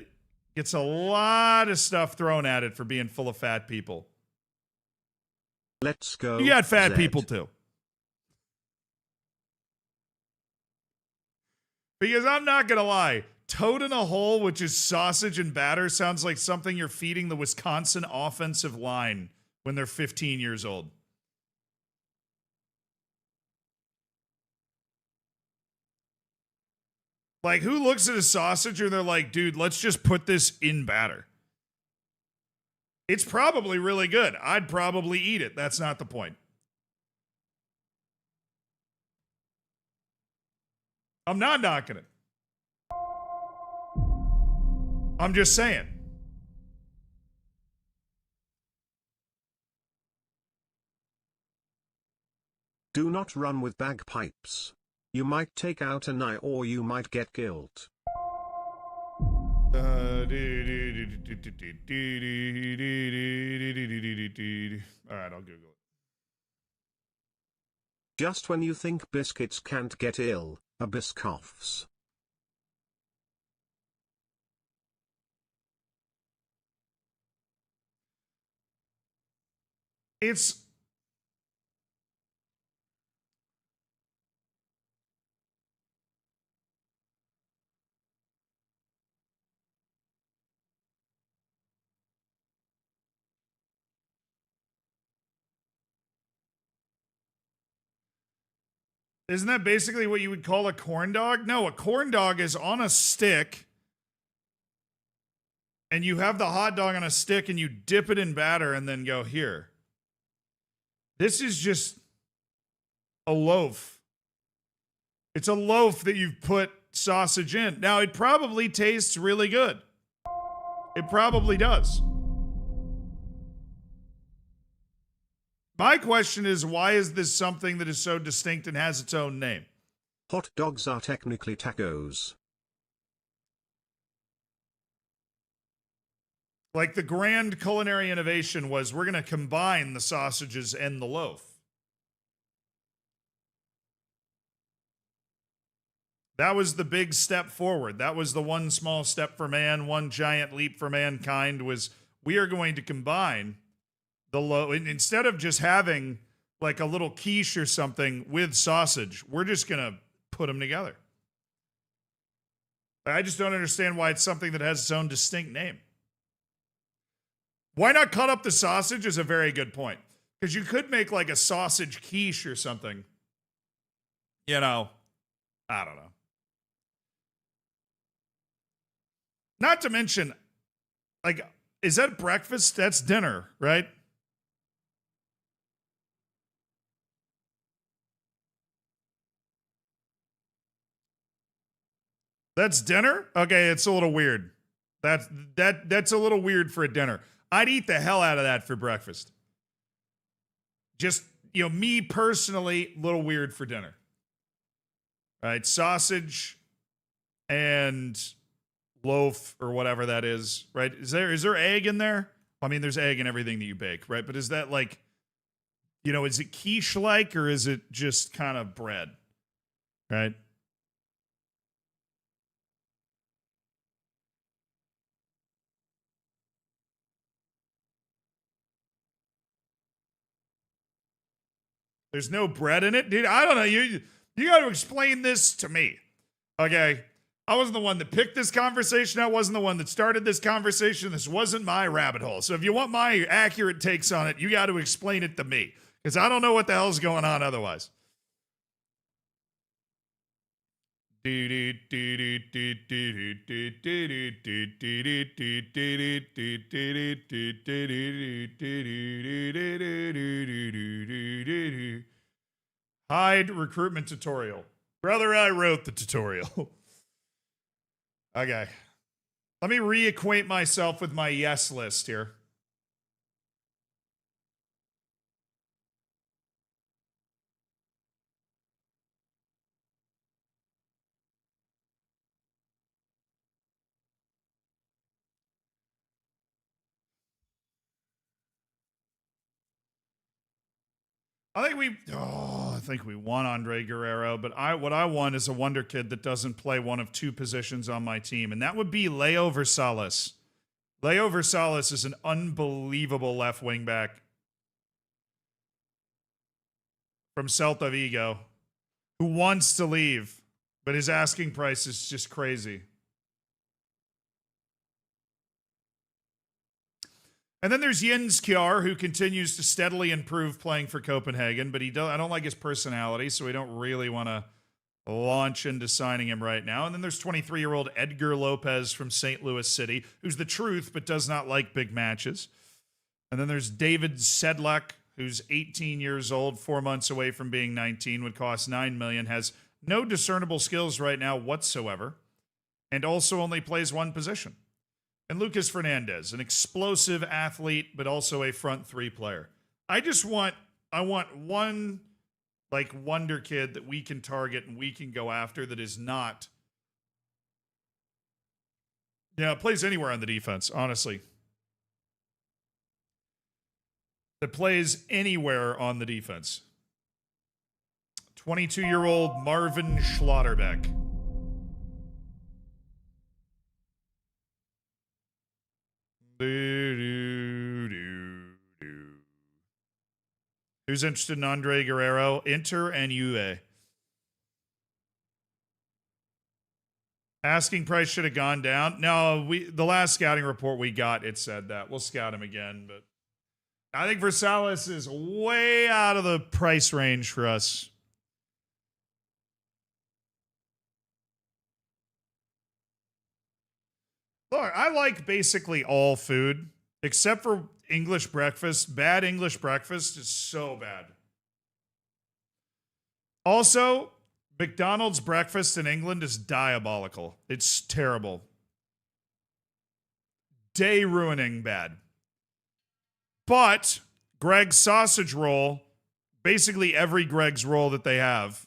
stuff thrown at it for being full of fat people. Let's go. You got fat Zed. people too. Because I'm not going to lie, toad in a hole, which is sausage and batter, sounds like something you're feeding the Wisconsin offensive line when they're 15 years old. Like, who looks at a sausage and they're like, dude, let's just put this in batter? It's probably really good. I'd probably eat it. That's not the point. I'm not knocking it. I'm just saying. Do not run with bagpipes. You might take out an eye or you might get killed. Alright, I'll Google it. Just when you think biscuits can't get ill, a biscoffs. It's isn't that basically what you would call a corn dog? No, a corn dog is on a stick, and you have the hot dog on a stick, and you dip it in batter, and then go here. This is just a loaf. It's a loaf that you've put sausage in. Now, it probably tastes really good. It probably does. My question is, why is this something that is so distinct and has its own name? Hot dogs are technically tacos. Like the grand culinary innovation was, we're going to combine the sausages and the loaf. That was the big step forward. That was the one small step for man, one giant leap for mankind, was we are going to combine the loaf. Instead of just having like a little quiche or something with sausage, we're just going to put them together. I just don't understand why it's something that has its own distinct name. Why not cut up the sausage is a very good point. Because you could make like a sausage quiche or something. You know, I don't know. Not to mention, like, is that breakfast? That's dinner, right? That's dinner? Okay, it's a little weird. That's a little weird for a dinner. I'd eat the hell out of that for breakfast. Just, you know, me personally, a little weird for dinner. Right? Sausage and loaf or whatever that is, right? Is there egg in there? I mean, there's egg in everything that you bake, right? But is that like, you know, is it quiche-like or is it just kind of bread, right? There's no bread in it? Dude, I don't know. You got to explain this to me, okay? I wasn't the one that picked this conversation. I wasn't the one that started this conversation. This wasn't my rabbit hole. So if you want my accurate takes on it, you got to explain it to me, because I don't know what the hell's going on otherwise. Hide recruitment tutorial. Brother, I wrote the tutorial. Okay. Let me reacquaint myself with my yes list here. I think we won Andre Guerrero, but what I want is a wonder kid that doesn't play one of two positions on my team, and that would be Leo Versalis. Leo Versalis is an unbelievable left wing back from Celta Vigo who wants to leave, but his asking price is just crazy. And then there's Jens Kjær, who continues to steadily improve playing for Copenhagen, but I don't like his personality, so we don't really want to launch into signing him right now. And then there's 23-year-old Edgar Lopez from St. Louis City, who's the truth but does not like big matches. And then there's David Sedlak, who's 18 years old, 4 months away from being 19, would cost $9 million, has no discernible skills right now whatsoever, and also only plays one position. And Lucas Fernandez, an explosive athlete, but also a front three player. I want one like wonder kid that we can target and we can go after that is not. Yeah, plays anywhere on the defense, honestly. That plays anywhere on the defense. 22-year-old Marvin Schlotterbeck. Who's interested in Andre Guerrero? Inter and Juve. Asking price should have gone down. No, the last scouting report we got, it said that. We'll scout him again, but I think Versailles is way out of the price range for us. Look, I like basically all food, except for English breakfast. Bad English breakfast is so bad. Also, McDonald's breakfast in England is diabolical. It's terrible. Day ruining bad. But Greg's sausage roll, basically every Greg's roll that they have,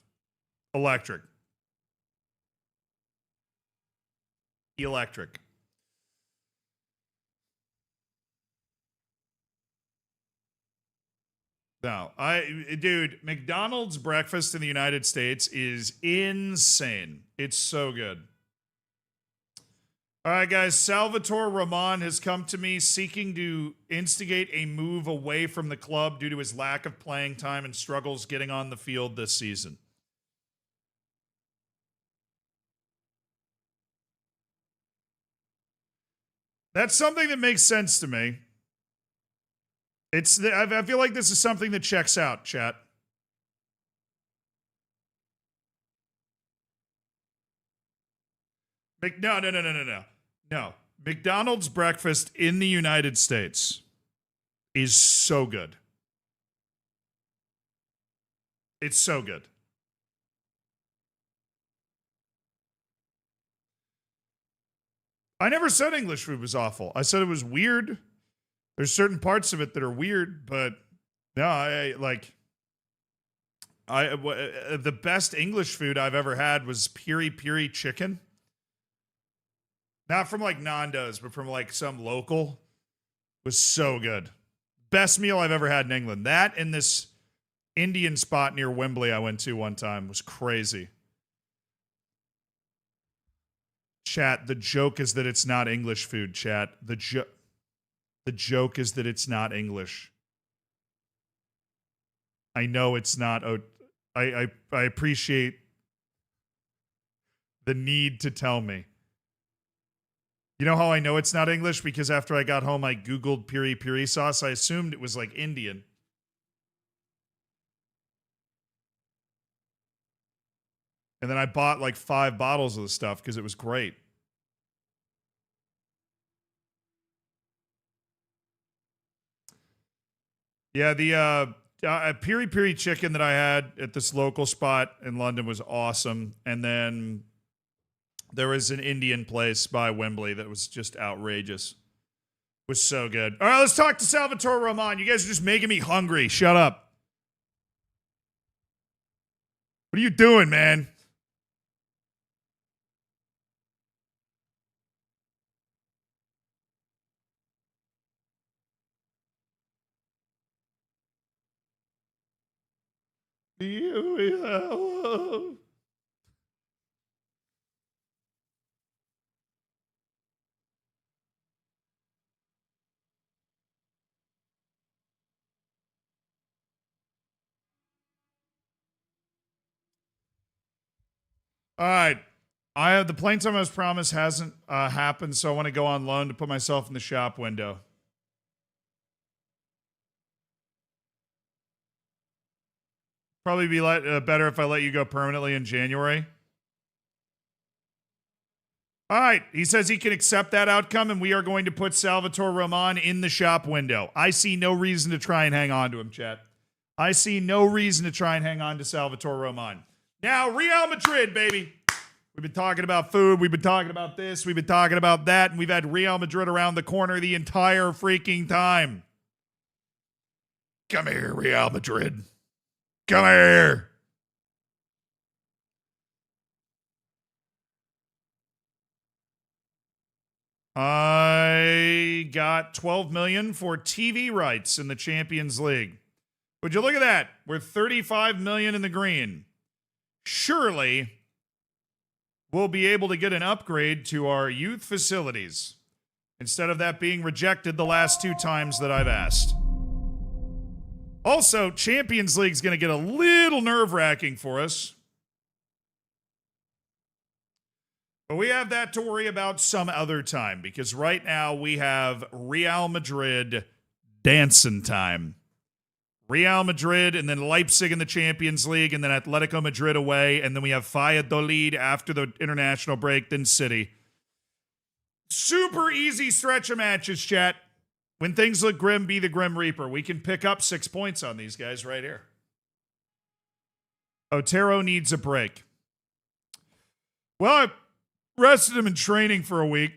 electric. Electric. No, dude, McDonald's breakfast in the United States is insane. It's so good. All right, guys, Salvatore Roman has come to me seeking to instigate a move away from the club due to his lack of playing time and struggles getting on the field this season. That's something that makes sense to me. I feel like this is something that checks out, chat. No. McDonald's breakfast in the United States is so good. It's so good. I never said English food was awful. I said it was weird. There's certain parts of it that are weird, but no, the best English food I've ever had was piri piri chicken. Not from like Nando's, but from like some local. It was so good. Best meal I've ever had in England. That and this Indian spot near Wembley I went to one time was crazy. Chat, the joke is that it's not English food, chat. The joke is that it's not English. I know it's not. I appreciate the need to tell me. You know how I know it's not English? Because after I got home, I Googled piri piri sauce. I assumed it was like Indian. And then I bought like 5 bottles of the stuff because it was great. Yeah, the piri piri chicken that I had at this local spot in London was awesome. And then there was an Indian place by Wembley that was just outrageous. It was so good. All right, let's talk to Salvatore Roman. You guys are just making me hungry. Shut up. What are you doing, man? All right. I have the playing time I was promised hasn't happened, so I want to go on loan to put myself in the shop window. Probably be better if I let you go permanently in January. All right. He says he can accept that outcome, and we are going to put Salvatore Roman in the shop window. I see no reason to try and hang on to him, chat. I see no reason to try and hang on to Salvatore Roman. Now, Real Madrid, baby. We've been talking about food. We've been talking about this. We've been talking about that. And we've had Real Madrid around the corner the entire freaking time. Come here, Real Madrid. Come here. I got 12 million for TV rights in the Champions League. Would you look at that? We're 35 million in the green. Surely we'll be able to get an upgrade to our youth facilities instead of that being rejected the last 2 times that I've asked. Also, Champions League's going to get a little nerve-wracking for us. But we have that to worry about some other time, because right now we have Real Madrid dancing time. Real Madrid and then Leipzig in the Champions League and then Atletico Madrid away, and then we have Valladolid after the international break, then City. Super easy stretch of matches, chat. When things look grim, be the Grim Reaper. We can pick up 6 points on these guys right here. Otero needs a break. Well, I rested him in training for a week.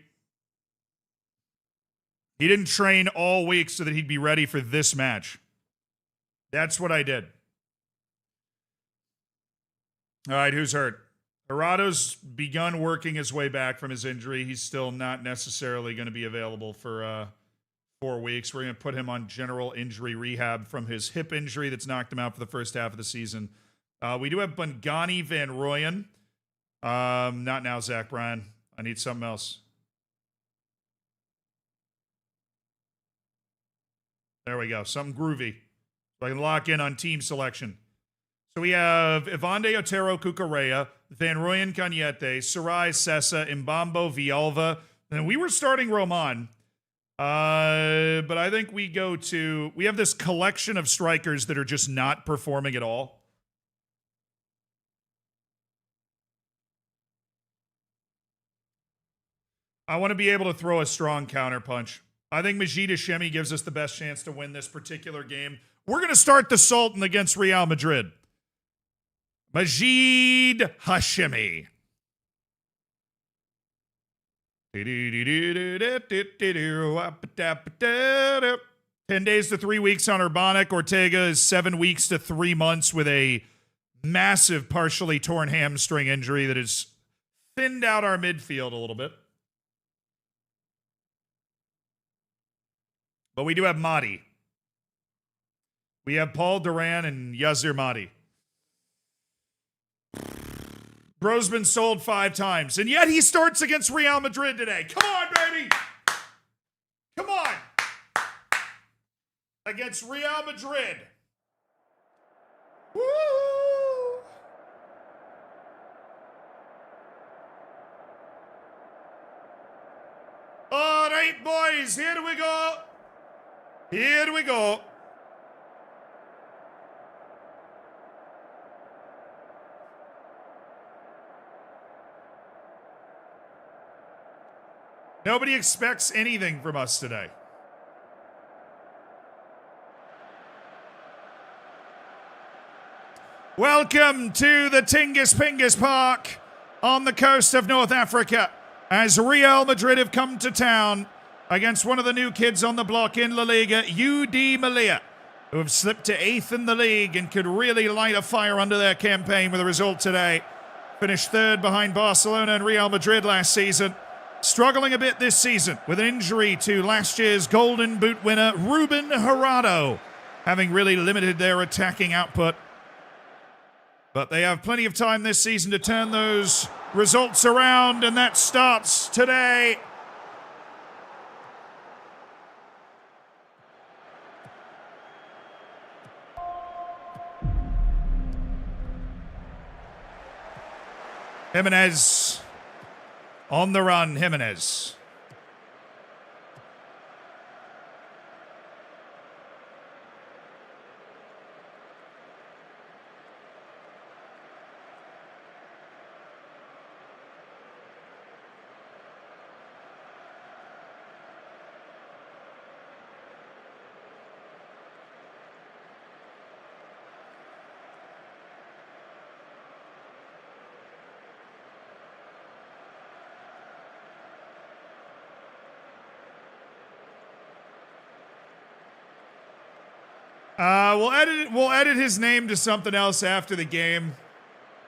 He didn't train all week so that he'd be ready for this match. That's what I did. All right, who's hurt? Gerardo's begun working his way back from his injury. He's still not necessarily going to be available for 4 weeks. We're going to put him on general injury rehab from his hip injury that's knocked him out for the first half of the season. We do have Bungani Van Rooyen. Not now, Zach Bryan. I need something else. There we go. Something groovy. So I can lock in on team selection. So we have Ivande Otero Cucurella, Van Rooyen Cañete, Sarai Sessa, Mbambo Villalba. And we were starting Roman. But I think we have this collection of strikers that are just not performing at all. I want to be able to throw a strong counterpunch. I think Majid Hashemi gives us the best chance to win this particular game. We're going to start the Sultan against Real Madrid. Majid Hashemi. 10 days to 3 weeks on Urbanic. Ortega is 7 weeks to 3 months with a massive partially torn hamstring injury that has thinned out our midfield a little bit. But we do have Mahdi. We have Paul Duran and Yazir Mahdi. Bro's been sold 5 times, and yet he starts against Real Madrid today. Come on, baby! Come on! Against Real Madrid. Woo! All right, boys, here we go. Here we go. Nobody expects anything from us today. Welcome to the Tingus Pingus Park on the coast of North Africa as Real Madrid have come to town against one of the new kids on the block in La Liga, UD Melilla, who have slipped to 8th in the league and could really light a fire under their campaign with a result today. Finished 3rd behind Barcelona and Real Madrid last season. Struggling a bit this season with an injury to last year's Golden Boot winner, Ruben Gerardo, having really limited their attacking output. But they have plenty of time this season to turn those results around, and that starts today. Jimenez on the run, Jimenez. We'll edit his name to something else after the game.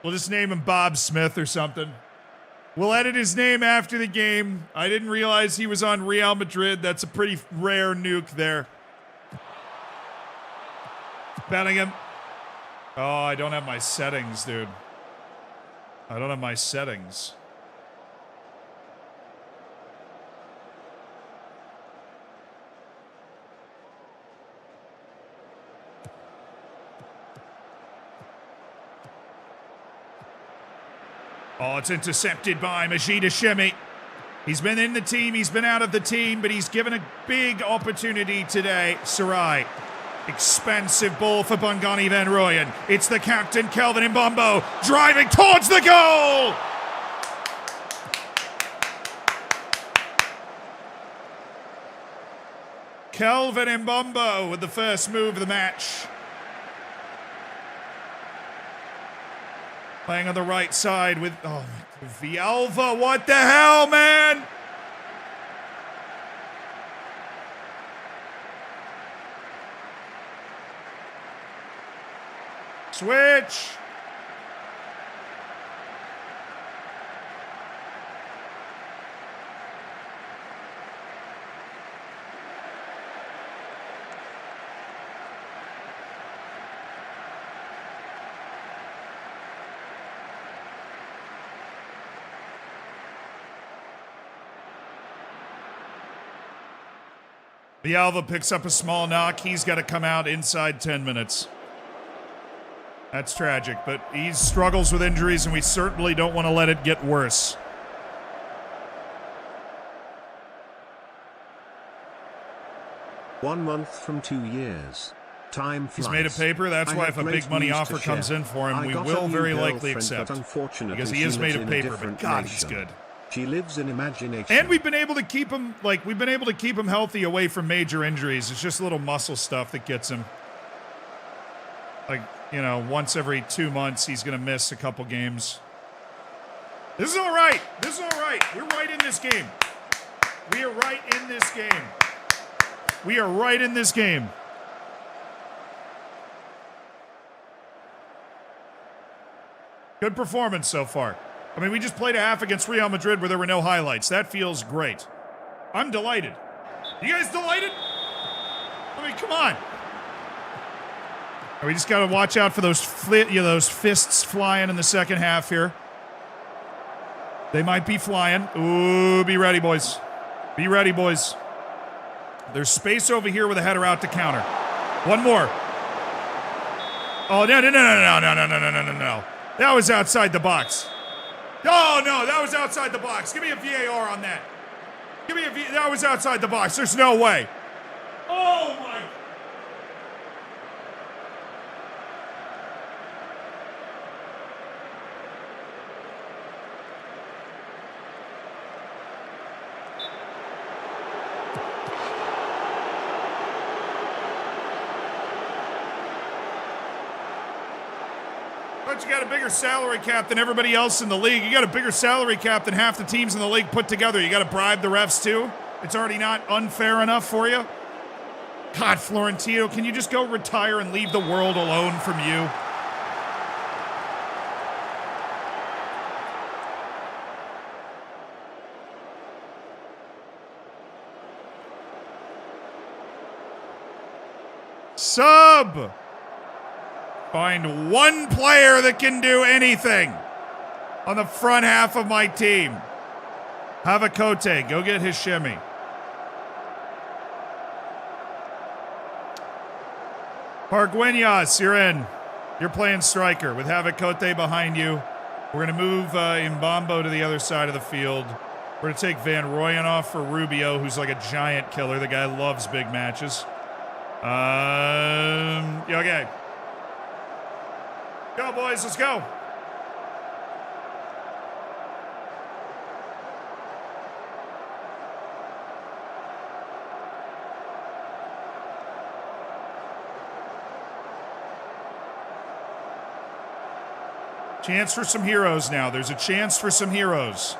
We'll just name him Bob Smith or something. We'll edit his name after the game. I didn't realize he was on Real Madrid. That's a pretty rare nuke there. Bellingham. Oh, I don't have my settings, dude. I don't have my settings. Oh, it's intercepted by Majid Hashemi. He's been in the team, he's been out of the team, but he's given a big opportunity today. Sarai. Expensive ball for Bongani Van Rooyen. It's the captain, Kelvin Mbombo, driving towards the goal! Kelvin Mbombo with the first move of the match. Playing on the right side with, oh, Villalba, what the hell, man? Switch. Villalba picks up a small knock. He's got to come out inside 10 minutes. That's tragic, but he struggles with injuries, and we certainly don't want to let it get worse. One month from 2 years. Time flies. He's made a paper. That's why if a big money offer comes in for him, we will very likely accept. Because he is made a paper, but God, he's good. She lives in imagination. And we've been able to keep him, healthy away from major injuries. It's just little muscle stuff that gets him. Like, you know, once every 2 months, he's going to miss a couple games. This is all right. This is all right. We're right in this game. We are right in this game. We are right in this game. Good performance so far. I mean, we just played a half against Real Madrid where there were no highlights. That feels great. I'm delighted. You guys delighted? I mean, come on. We just got to watch out for those fists flying in the second half here. They might be flying. Ooh, be ready, boys. Be ready, boys. There's space over here with a header out to counter. One more. Oh, no. That was outside the box. Oh, no, that was outside the box. Give me a VAR on that. That was outside the box. There's no way. Oh, my. But you got a bigger salary cap than everybody else in the league. You got a bigger salary cap than half the teams in the league put together. You got to bribe the refs too? It's already not unfair enough for you? God, Florentino, can you just go retire and leave the world alone from you? Sub! Find one player that can do anything on the front half of my team. Havakote, go get Hashemi. Pargueñas, you're in. You're playing striker with Havakote behind you. We're going to move Mbombo to the other side of the field. We're going to take Van Rooyen off for Rubio, who's like a giant killer. The guy loves big matches. Yeah, okay. Go, boys, let's go. Chance for some heroes now. There's a chance for some heroes.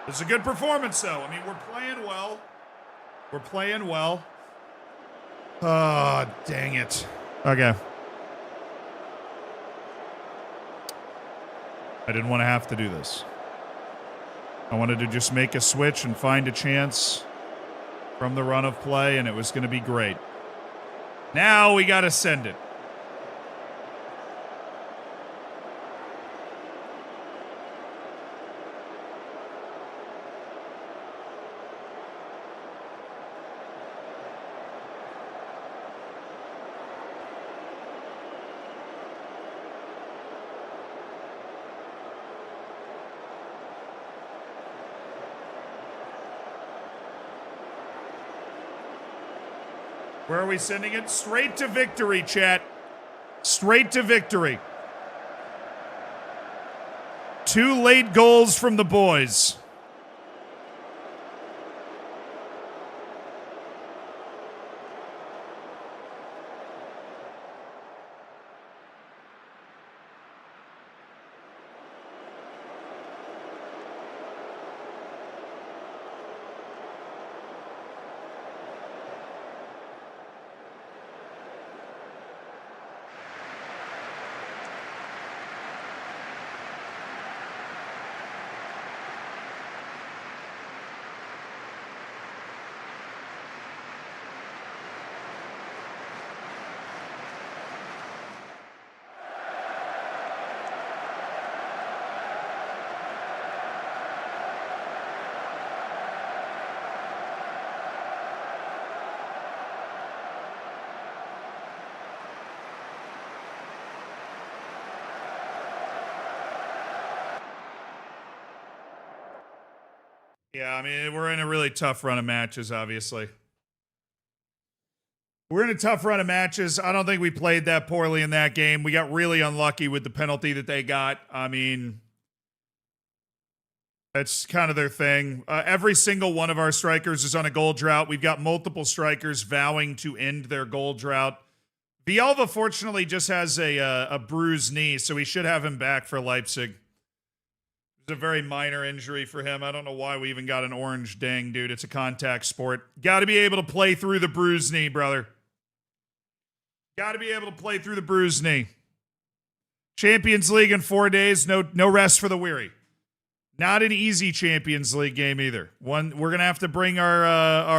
It's a good performance, though. I mean, we're playing well. We're playing well. Oh, dang it. Okay. I didn't want to have to do this. I wanted to just make a switch and find a chance from the run of play, and it was going to be great. Now we got to send it. Where are we sending it? Straight to victory, chat. Straight to victory. 2 late goals from the boys. Yeah, I mean, we're in a really tough run of matches, obviously. We're in a tough run of matches. I don't think we played that poorly in that game. We got really unlucky with the penalty that they got. I mean, that's kind of their thing. Every single one of our strikers is on a goal drought. We've got multiple strikers vowing to end their goal drought. Villalba, fortunately, just has a bruised knee, so we should have him back for Leipzig. It's a very minor injury for him. I don't know why we even got an orange dang, dude. It's a contact sport. Got to be able to play through the bruised knee, brother. Got to be able to play through the bruised knee. Champions League in 4 days. No rest for the weary. Not an easy Champions League game either. We're gonna have to bring our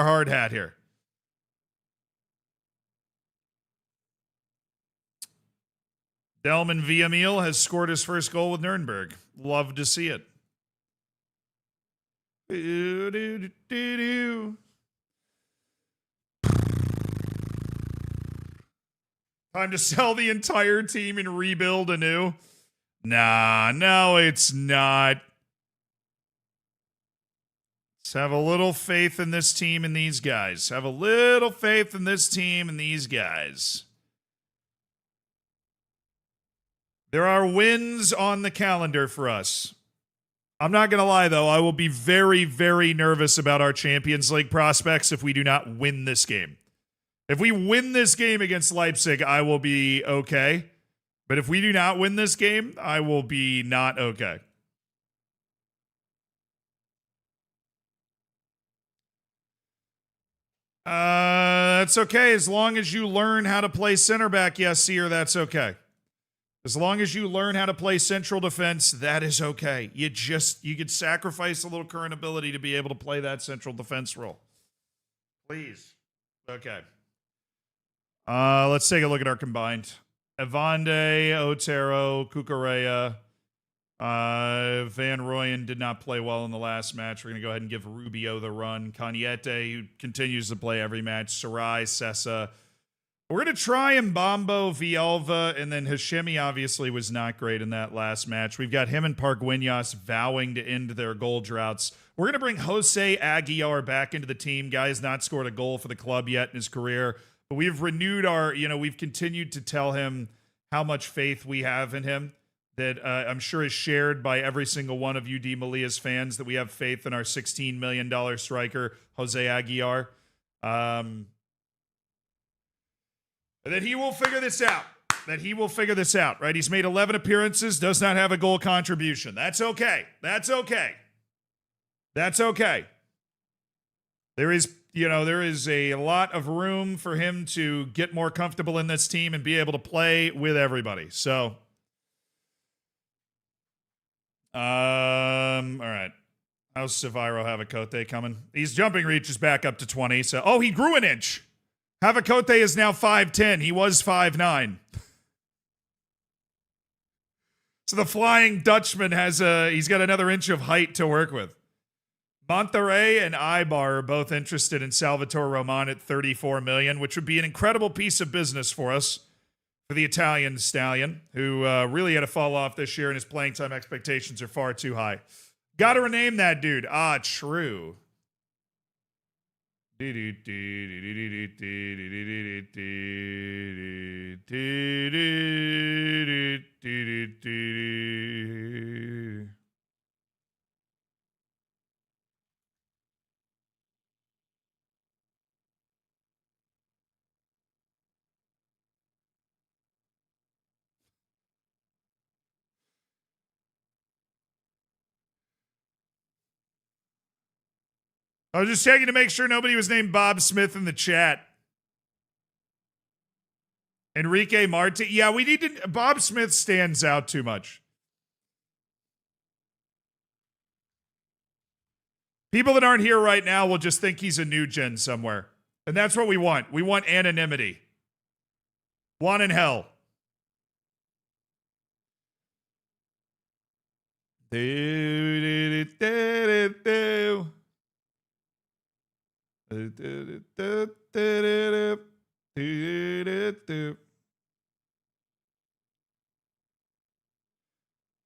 hard hat here. Delman Villamil has scored his first goal with Nuremberg. Love to see it. Time to sell the entire team and rebuild anew. Nah, no, it's not. Let's have a little faith in this team and these guys. Have a little faith in this team and these guys. There are wins on the calendar for us. I'm not going to lie, though. I will be very, very nervous about our Champions League prospects if we do not win this game. If we win this game against Leipzig, I will be okay. But if we do not win this game, I will be not okay. That's okay. As long as you learn how to play center back, yes, Seer, that's okay. As long as you learn how to play central defense, that is okay. You could sacrifice a little current ability to be able to play that central defense role. Please. Okay. Let's take a look at our combined. Evande, Otero, Cucurella, Van Rooyen did not play well in the last match. We're going to go ahead and give Rubio the run. Cañete, who continues to play every match. Sarai, Sessa. We're going to try Mbambo, Villalba, and then Hashemi obviously was not great in that last match. We've got him and Parguinas vowing to end their goal droughts. We're going to bring Jose Aguilar back into the team. Guy has not scored a goal for the club yet in his career. But we've renewed we've continued to tell him how much faith we have in him. That I'm sure is shared by every single one of you D. Melilla's fans, that we have faith in our $16 million striker, Jose Aguilar. That he will figure this out. Right? He's made 11 appearances, does not have a goal contribution. That's okay. There is, you know, there is a lot of room for him to get more comfortable in this team and be able to play with everybody. So, all right. How's Seviro Havakote coming? His jumping reach is back up to 20. So, oh, he grew an inch. Havakote is now 5'10". He was 5'9". So the Flying Dutchman he's got another inch of height to work with. Monterrey and Ibar are both interested in Salvatore Roman at $34 million, which would be an incredible piece of business for us, for the Italian stallion, who really had to fall off this year, and his playing time expectations are far too high. Got to rename that dude. Ah, true. I was just checking to make sure nobody was named Bob Smith in the chat. Enrique Martin. Yeah, we need to. Bob Smith stands out too much. People that aren't here right now will just think he's a new gen somewhere. And that's what we want. We want anonymity. One in hell.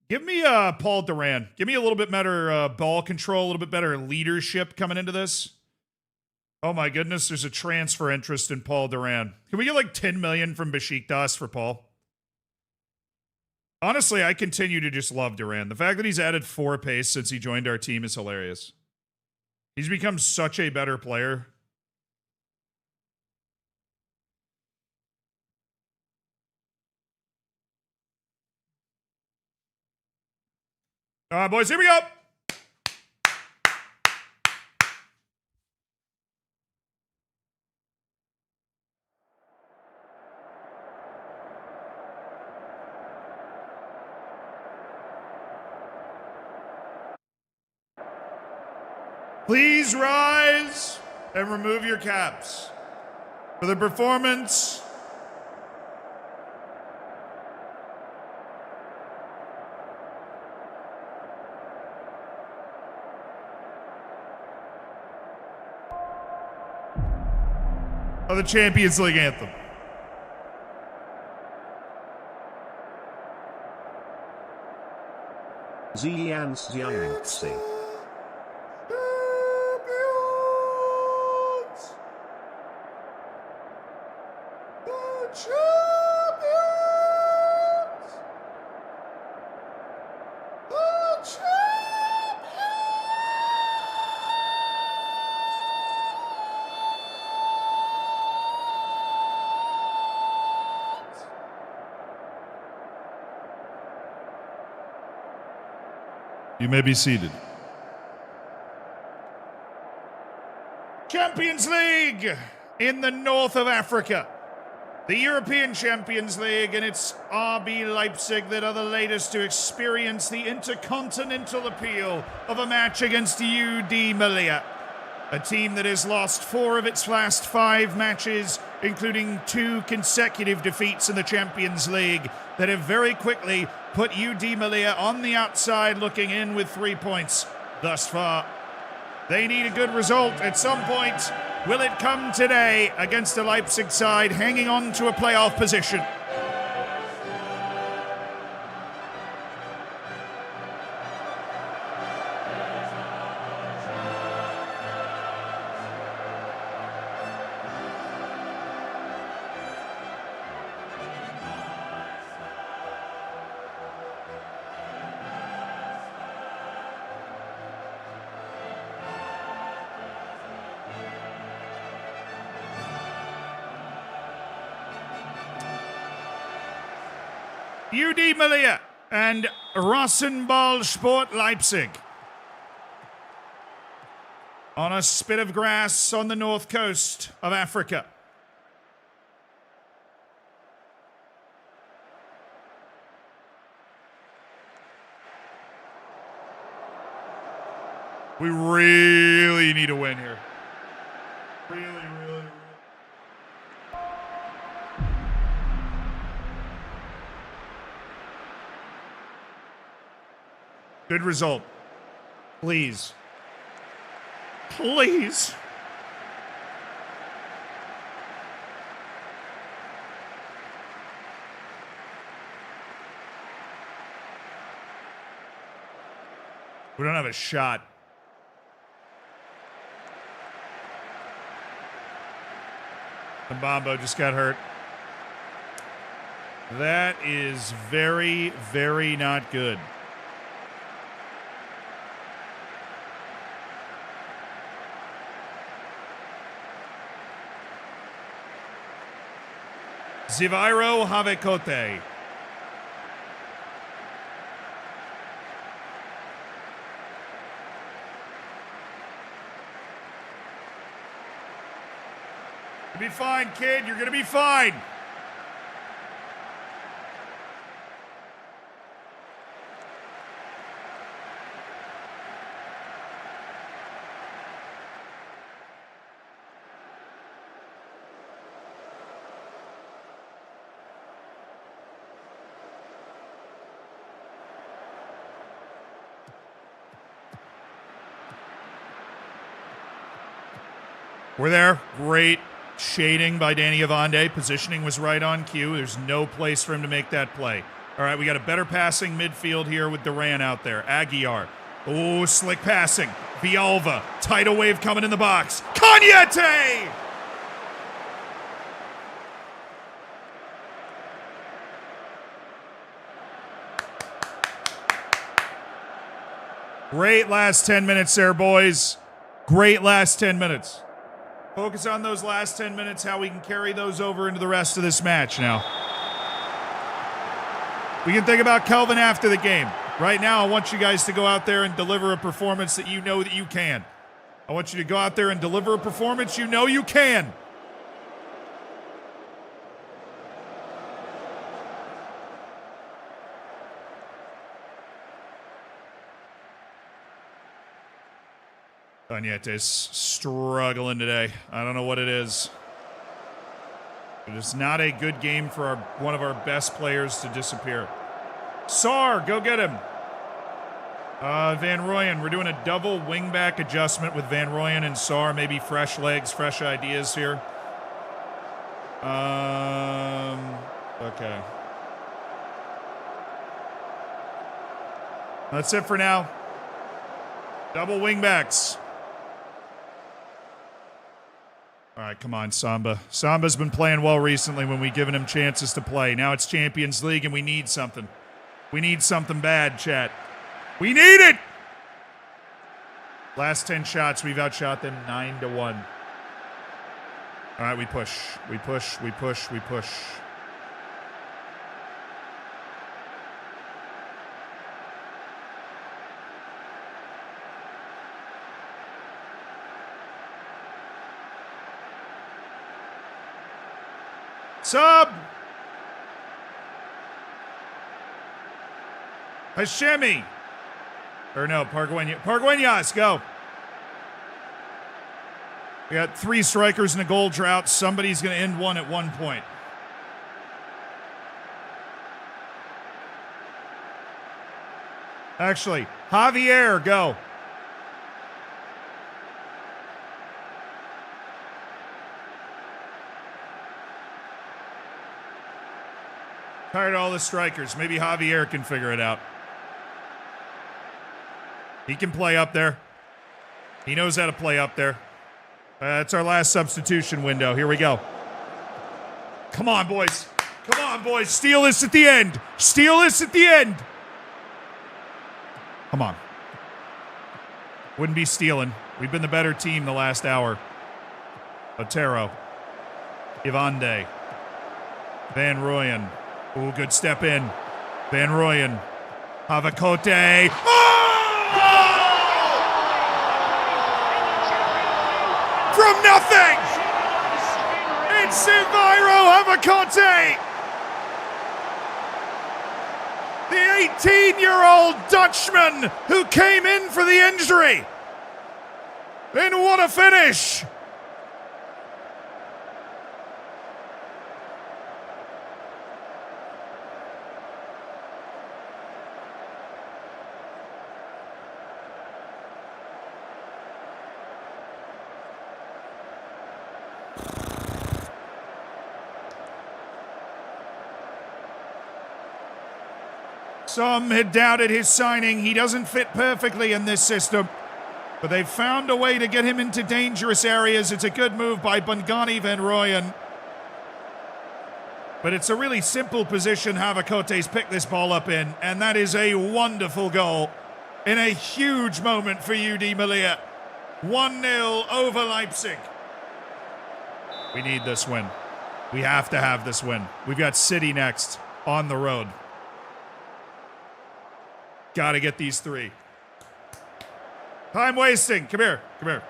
Give me Paul Duran. Give me a little bit better ball control, a little bit better leadership coming into this. Oh my goodness, there's a transfer interest in Paul Duran. Can we get like 10 million from Besiktas for Paul? Honestly, I continue to just love Duran. The fact that he's added 4 pace since he joined our team is hilarious. He's become such a better player. All right, boys, here we go. Please rise and remove your caps for the performance of the Champions League anthem. Zians Ziansi. You may be seated. Champions League in the north of Africa. The European Champions League, and it's RB Leipzig that are the latest to experience the intercontinental appeal of a match against UD Melilla, a team that has lost 4 of its last 5 matches, including 2 consecutive defeats in the Champions League that have very quickly put UD Melilla on the outside looking in with 3 points thus far. They need a good result at some point. Will it come today against the Leipzig side hanging on to a playoff position? UD Melilla and Rasenball Sport Leipzig on a spit of grass on the north coast of Africa. We really need a win here. Really, really, really. Good result. Please. Please. We don't have a shot. Mbambo just got hurt. That is very, very not good. Zivairo Havekote. You'll be fine, kid. You're going to be fine. We're there. Great shading by Danny Avande. Positioning was right on cue. There's no place for him to make that play. All right, we got a better passing midfield here with Duran out there. Aguiar. Oh, slick passing. Villalba. Tidal wave coming in the box. Cañete! Great last 10 minutes there, boys. Great last 10 minutes. Focus on those last 10 minutes, how we can carry those over into the rest of this match now. We can think about Kelvin after the game. Right now, I want you guys to go out there and deliver a performance that you know that you can. I want you to go out there and deliver a performance you know you can. Cañete's struggling today. I don't know what it is. It is not a good game for one of our best players to disappear. Sar, go get him. Van Rooyen, we're doing a double wingback adjustment with Van Rooyen and Sar. Maybe fresh legs, fresh ideas here. Okay. That's it for now. Double wingbacks. All right, come on, Samba. Samba's been playing well recently when we've given him chances to play. Now it's Champions League, and we need something. We need something bad, chat. We need it! Last 10 shots, we've outshot them 9-1. All right, we push. We push, we push, we push. Sub! Hashemi! Or no, Pargueñas, go. We got 3 strikers in a goal drought. Somebody's going to end one at one point. Actually, Javier, go. Tired of all the strikers. Maybe Javier can figure it out. He can play up there. He knows how to play up there. It's our last substitution window. Here we go. Come on, boys. Come on, boys. Steal this at the end. Steal this at the end. Come on. Wouldn't be stealing. We've been the better team the last hour. Otero. Ivande. Van Rooyen. Ooh, good step in. Van Rooyen. Havekote. Oh! from nothing! It's Silviro Havacote! The 18-year-old Dutchman who came in for the injury. And what a finish! Some had doubted his signing. He doesn't fit perfectly in this system. But they've found a way to get him into dangerous areas. It's a good move by Bongani van Rooyen. But it's a really simple position Havacote's picked this ball up in. And that is a wonderful goal in a huge moment for UD Melilla. 1-0 over Leipzig. We need this win. We have to have this win. We've got City next on the road. Got to get these 3. Time wasting. Come here. Come here.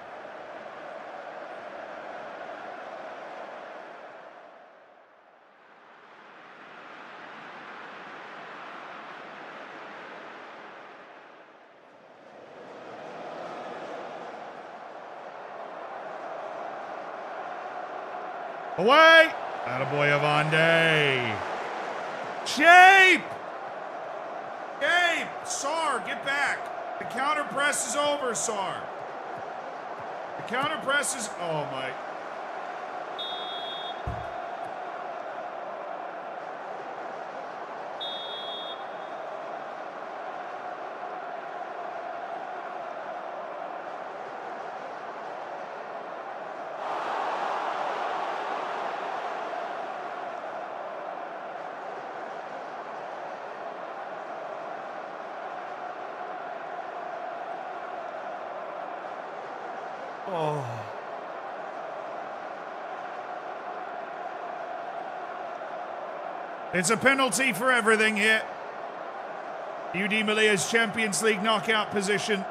Away. Attaboy Avande. Shape. Gabe, Sar, get back. The counter press is over, Sar. The counter press is... Oh, my... Oh. It's a penalty for everything here. UD Melilla's Champions League knockout position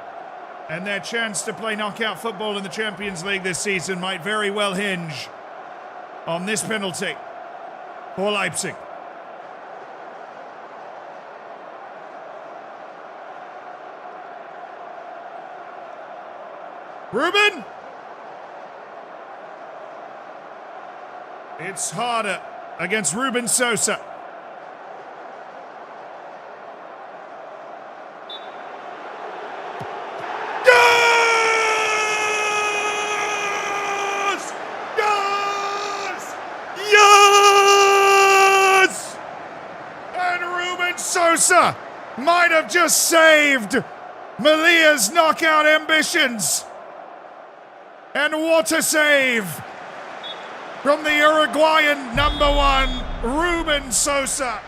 and their chance to play knockout football in the Champions League this season might very well hinge on this penalty for Leipzig. Ruben! It's harder against Ruben Sosa. Yes! Yes! Yes! And Ruben Sosa might have just saved Melilla's knockout ambitions. And what a save from the Uruguayan number 1, Ruben Sosa.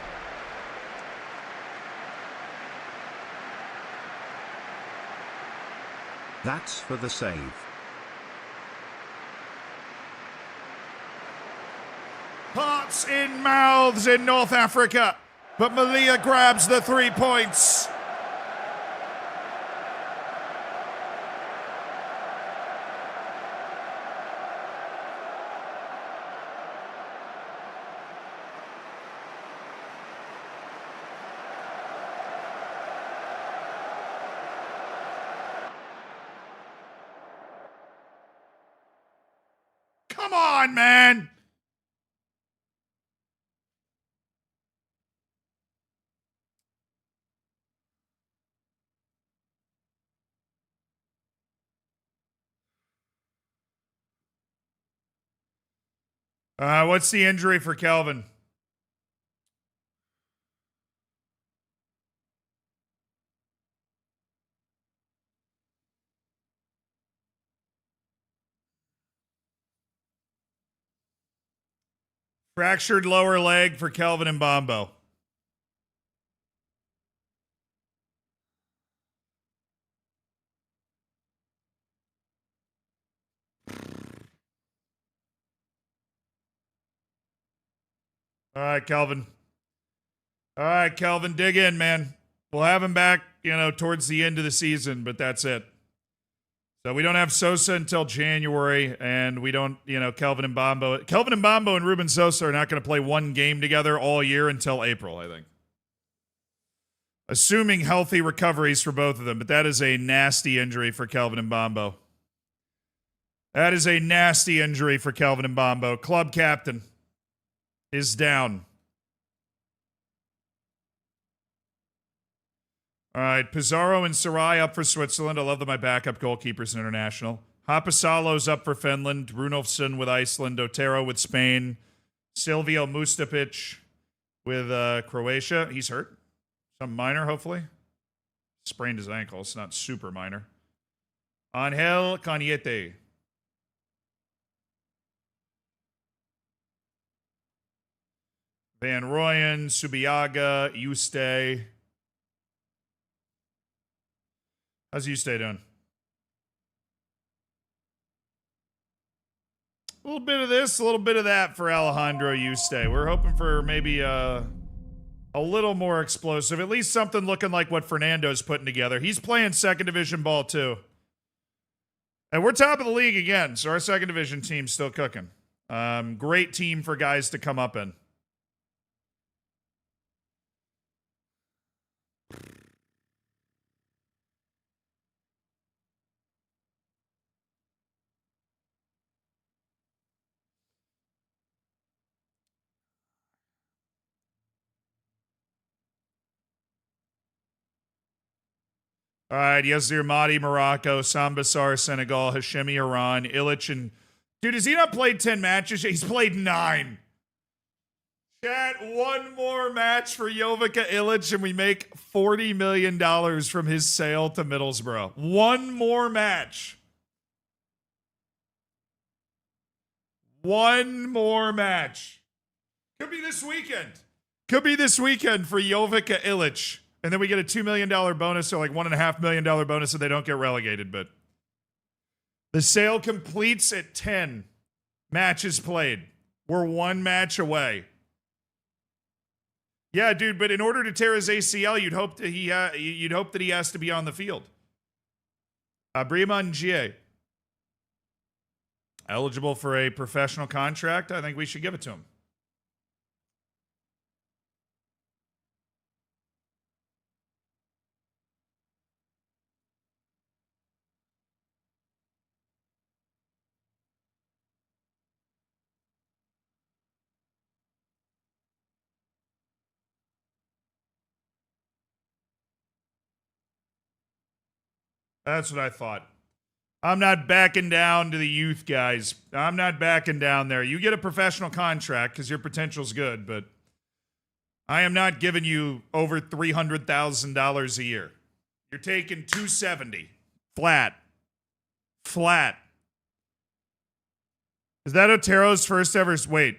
That's for the save. Hearts in mouths in North Africa, but Melilla grabs the 3 points. Come on, man! What's the injury for Kelvin? Fractured lower leg for Kelvin and Bombo. All right, Kelvin. All right, Kelvin, dig in, man. We'll have him back, towards the end of the season, but that's it. So we don't have Sosa until January, and we don't, Kelvin and Bombo and Ruben Sosa are not going to play one game together all year until April, I think. Assuming healthy recoveries for both of them, but that is a nasty injury for Kelvin and Bombo. That is a nasty injury for Kelvin and Bombo. Club captain is down. All right, Pizarro and Sarai up for Switzerland. I love that my backup goalkeeper's international. Hapasalo's up for Finland. Runolfsson with Iceland. Otero with Spain. Silvio Mustapic with Croatia. He's hurt. Some minor, hopefully. Sprained his ankle. It's not super minor. Angel Cañete. Van Rooyen, Subiaga, Yuste. How's Yuste doing? A little bit of this, a little bit of that for Alejandro Yuste. We're hoping for maybe a little more explosive. At least something looking like what Fernando's putting together. He's playing second division ball too. And we're top of the league again, so our second division team's still cooking. Great team for guys to come up in. All right, Yazir Mahdi, Morocco, Sambasar, Senegal, Hashemi, Iran, Illich, and... Dude, has he not played 10 matches? He's played 9. Chat, one more match for Jovica Illich, and we make $40 million from his sale to Middlesbrough. One more match. One more match. Could be this weekend. Could be this weekend for Jovica Illich. And then we get a $2 million bonus or like $1.5 million bonus if they don't get relegated. But the sale completes at 10 matches played. We're one match away. Yeah, dude, but in order to tear his ACL, you'd hope that he has to be on the field. Briman Gie. Eligible for a professional contract? I think we should give it to him. That's what I thought. I'm not backing down to the youth guys. I'm not backing down there. You get a professional contract because your potential's good, but I am not giving you over $300,000 a year. You're taking $270 flat. Flat. Is that Otero's first ever? Wait.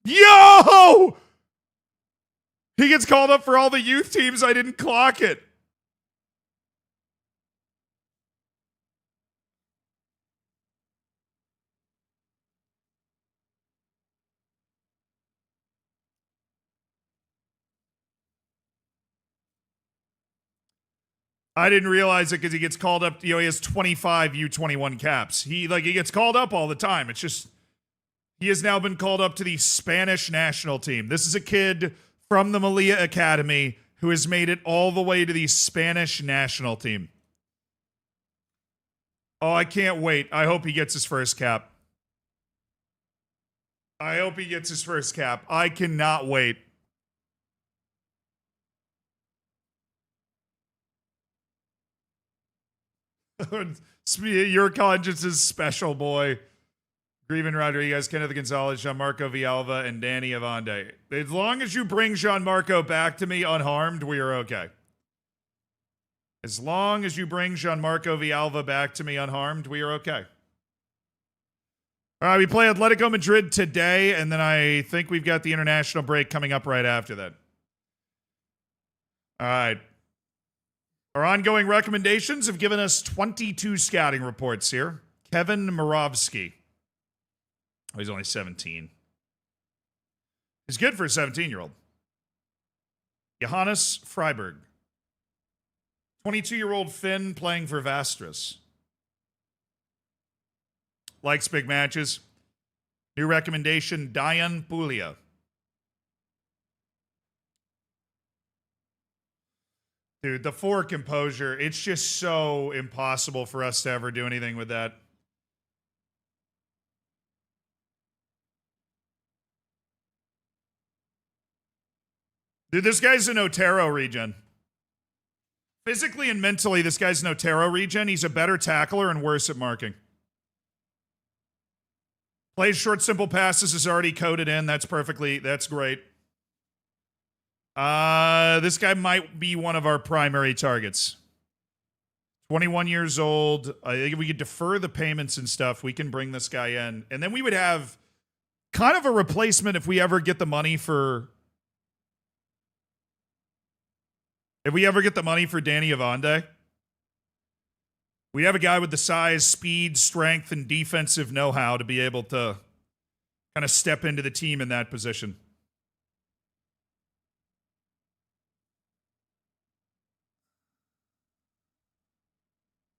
Yo! He gets called up for all the youth teams. I didn't clock it. I didn't realize it because he gets called up. He has 25 U21 caps. He gets called up all the time. It's just he has now been called up to the Spanish national team. This is a kid from the Melilla Academy who has made it all the way to the Spanish national team. Oh, I can't wait. I hope he gets his first cap. I hope he gets his first cap. I cannot wait. Your conscience is special, boy. Grieven Rodriguez, Kenneth Gonzalez, Gianmarco Villalba, and Danny Avande. As long as you bring Gianmarco back to me unharmed, we are okay. As long as you bring Gianmarco Villalba back to me unharmed, we are okay. All right, we play Atletico Madrid today, and then I think we've got the international break coming up right after that. All right. Our ongoing recommendations have given us 22 scouting reports here. Kevin Moravsky. Oh, he's only 17. He's good for a 17-year-old. Johannes Freiberg. 22-year-old Finn playing for Vastris. Likes big matches. New recommendation, Dayan Pulia. Dude, the 4 composure, it's just so impossible for us to ever do anything with that. Dude, this guy's an Otero regen. Physically and mentally, this guy's an Otero regen. He's a better tackler and worse at marking. Plays short, simple passes, is already coded in. That's great. This guy might be one of our primary targets. 21 years old. I think if we could defer the payments and stuff, we can bring this guy in. And then we would have kind of a replacement if we ever get the money for... If we ever get the money for Danny Avande, we have a guy with the size, speed, strength, and defensive know-how to be able to kind of step into the team in that position.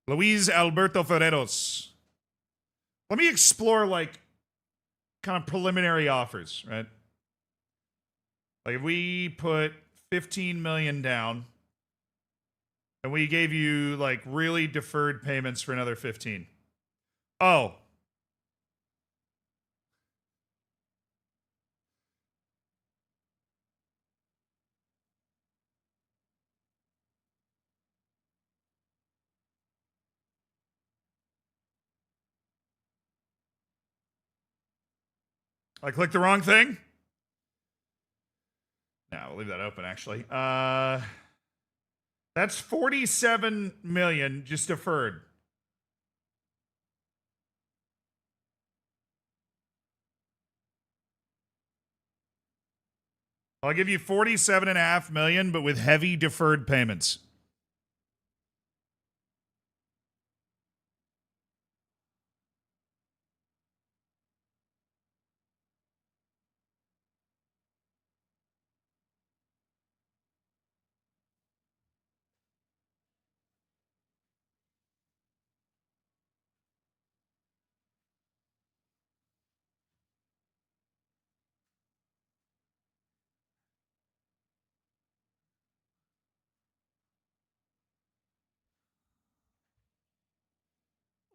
Luis Alberto Ferreros. Let me explore, like, kind of preliminary offers, right? Like, if we put 15 million down, and we gave you, like, really deferred payments for another 15. Oh. I clicked the wrong thing? No, we'll leave that open, actually. That's 47 million just deferred. I'll give you 47.5 million, but with heavy deferred payments.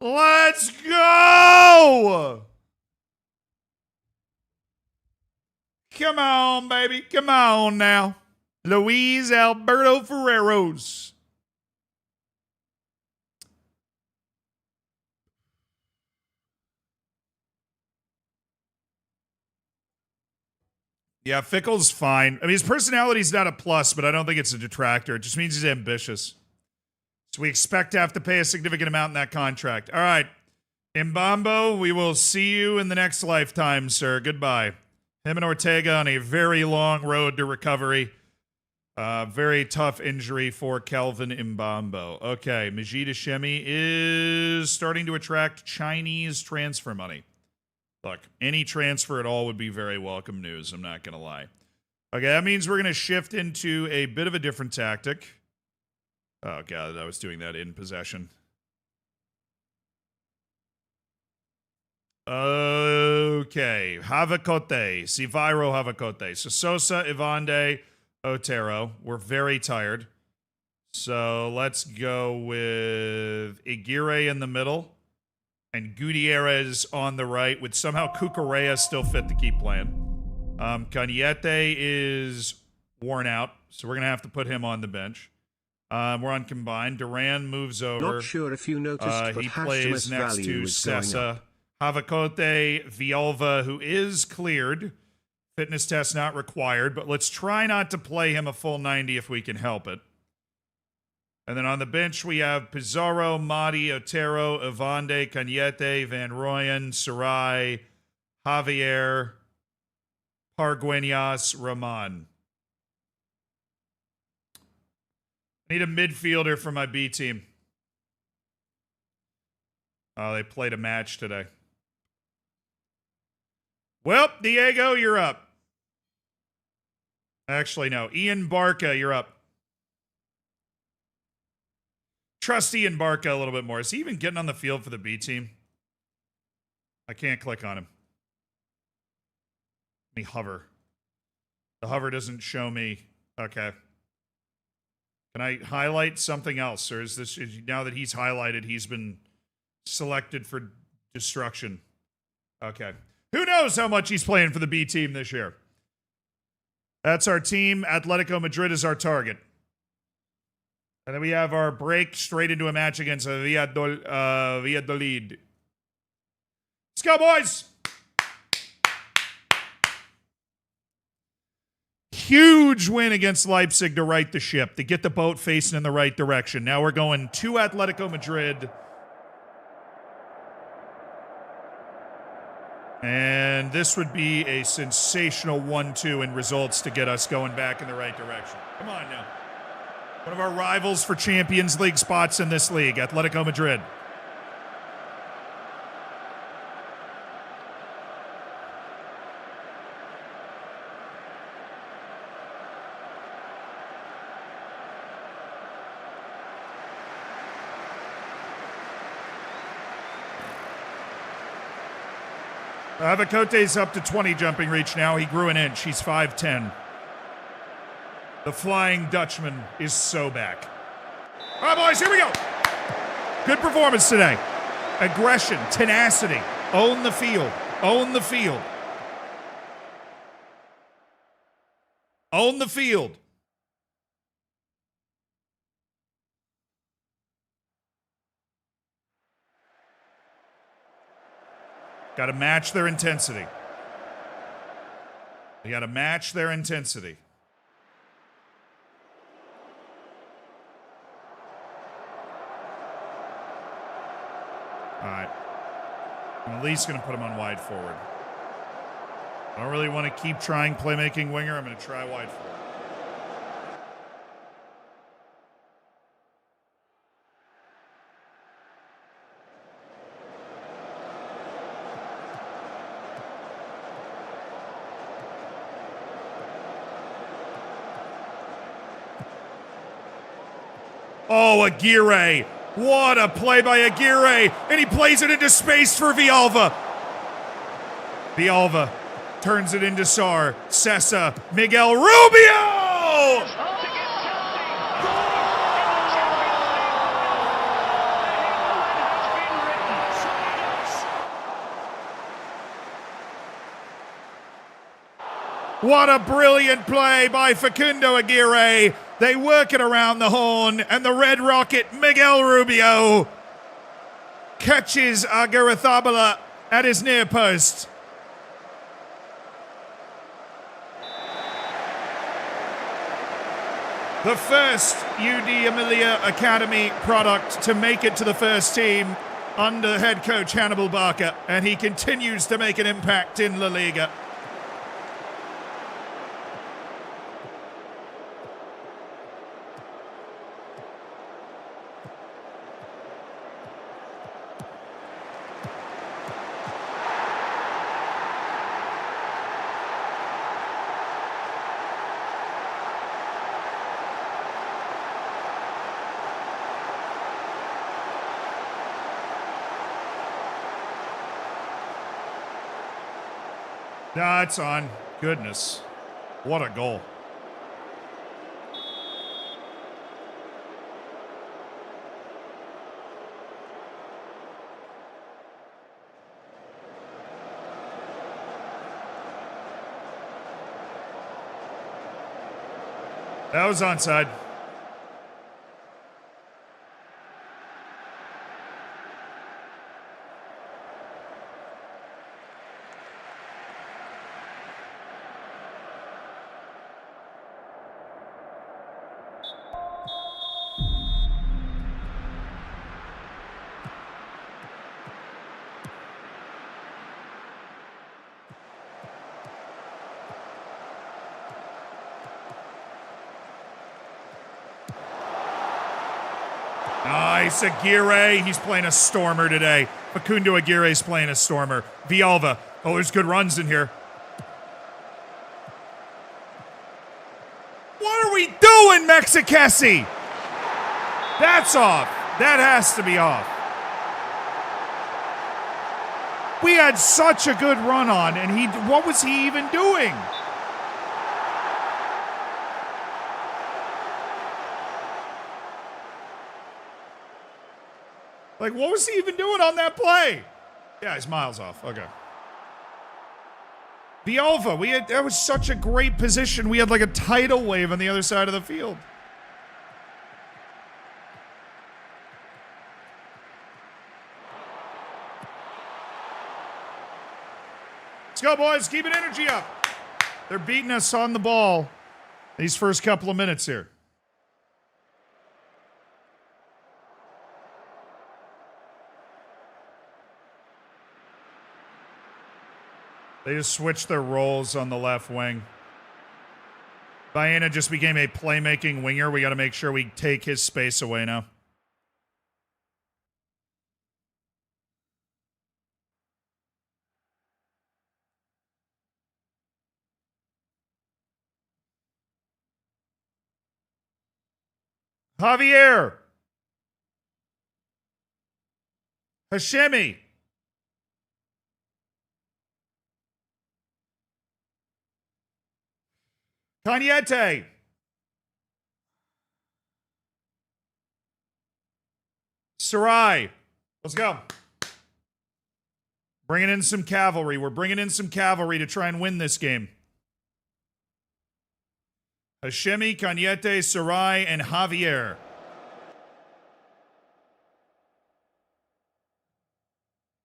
Let's go! Come on, baby. Come on now. Luis Alberto Ferreros. Yeah, Fickle's fine. I mean, his personality's not a plus, but I don't think it's a detractor. It just means he's ambitious. So we expect to have to pay a significant amount in that contract. All right. Mbambo, we will see you in the next lifetime, sir. Goodbye. Him and Ortega on a very long road to recovery. Very tough injury for Kelvin Mbambo. Okay, Majid Hashemi is starting to attract Chinese transfer money. Look, any transfer at all would be very welcome news, I'm not going to lie. Okay, that means we're going to shift into a bit of a different tactic. Oh, God, I was doing that in possession. Okay, Havakote, Sivairo Havakote. So Sosa, Ivande, Otero. We're very tired. So let's go with Aguirre in the middle and Gutierrez on the right with somehow Cucurella still fit to keep playing. Cañete is worn out, so we're going to have to put him on the bench. We're on combined. Duran moves over. Not sure if you noticed, but he plays next to Sessa. Havakote Vialva, who is cleared. Fitness test not required, but let's try not to play him a full 90 if we can help it. And then on the bench, we have Pizarro, Madi, Otero, Ivande, Cañete, Van Royen, Sarai, Javier, Pargueñas, Rahman. I need a midfielder for my B team. Oh, they played a match today. Well, Diego, you're up. Actually, no. Ian Barca, you're up. Trust Ian Barca a little bit more. Is he even getting on the field for the B team? I can't click on him. Let me hover. The hover doesn't show me. Okay. Can I highlight something else? Or is this, now that he's highlighted, he's been selected for destruction? Okay. Who knows how much he's playing for the B team this year? That's our team. Atletico Madrid is our target. And then we have our break straight into a match against Valladolid. Let's go, boys! Huge win against Leipzig to right the ship, to get the boat facing in the right direction. Now we're going to Atletico Madrid. And this would be a sensational 1-2 in results to get us going back in the right direction. Come on now. One of our rivals for Champions League spots in this league, Atletico Madrid. Avacote's up to 20 jumping reach now. He grew an inch. He's 5'10". The Flying Dutchman is so back. All right, boys, here we go. Good performance today. Aggression, tenacity. Own the field. Own the field. Own the field. Got to match their intensity. You got to match their intensity. All right. I'm at least going to put him on wide forward. I don't really want to keep trying playmaking winger. I'm going to try wide forward. Oh, Aguirre. What a play by Aguirre. And he plays it into space for Villalba. Villalba turns it into Sar. Sessa. Miguel Rubio! What a brilliant play by Facundo Aguirre. They work it around the horn, and the Red Rocket, Miguel Rubio, catches Aguirre-Zabala at his near post. The first UD Melilla Academy product to make it to the first team under head coach Hannibal Barca, and he continues to make an impact in La Liga. That's on. Goodness. What a goal. That was onside. Nice, Aguirre. He's playing a stormer today. Facundo Aguirre's playing a stormer. Villalba. Oh, there's good runs in here. doing, Mexicesi? That's off. That has to be off. We had such a good run on, and what was he even doing? Like, what was he even doing on that play? Yeah, he's miles off. Okay. Viova, that was such a great position. We had like a tidal wave on the other side of the field. Let's go, boys. Keeping energy up. They're beating us on the ball these first couple of minutes here. They just switched their roles on the left wing. Baena just became a playmaking winger. We got to make sure we take his space away now. Javier. Hashemi. Cañete. Sarai. Let's go. Bringing in some cavalry. We're bringing in some cavalry to try and win this game. Hashemi, Cañete, Sarai, and Javier.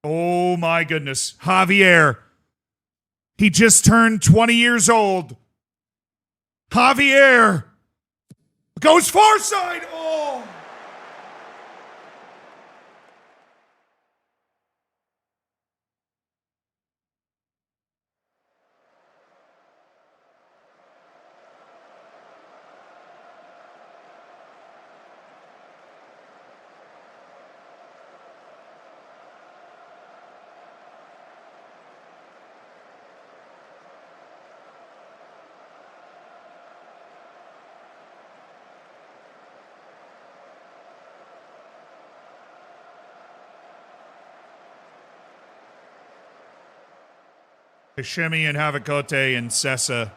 Oh my goodness. Javier. He just turned 20 years old. Javier goes far side. Oh. Hashemi and Havakote and Sessa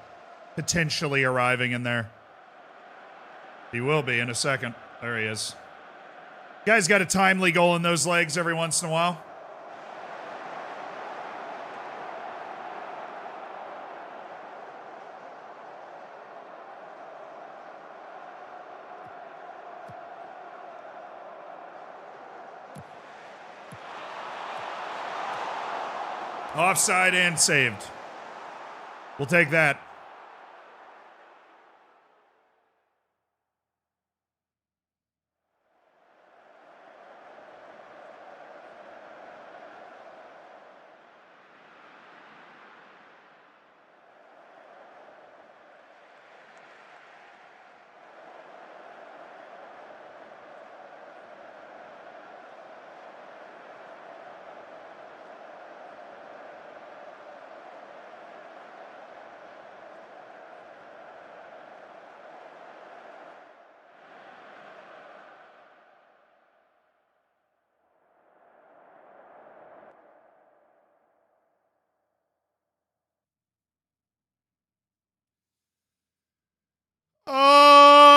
potentially arriving in there. He will be in a second. There he is. Guy's got a timely goal in those legs every once in a while. Offside and saved. We'll take that. Ah!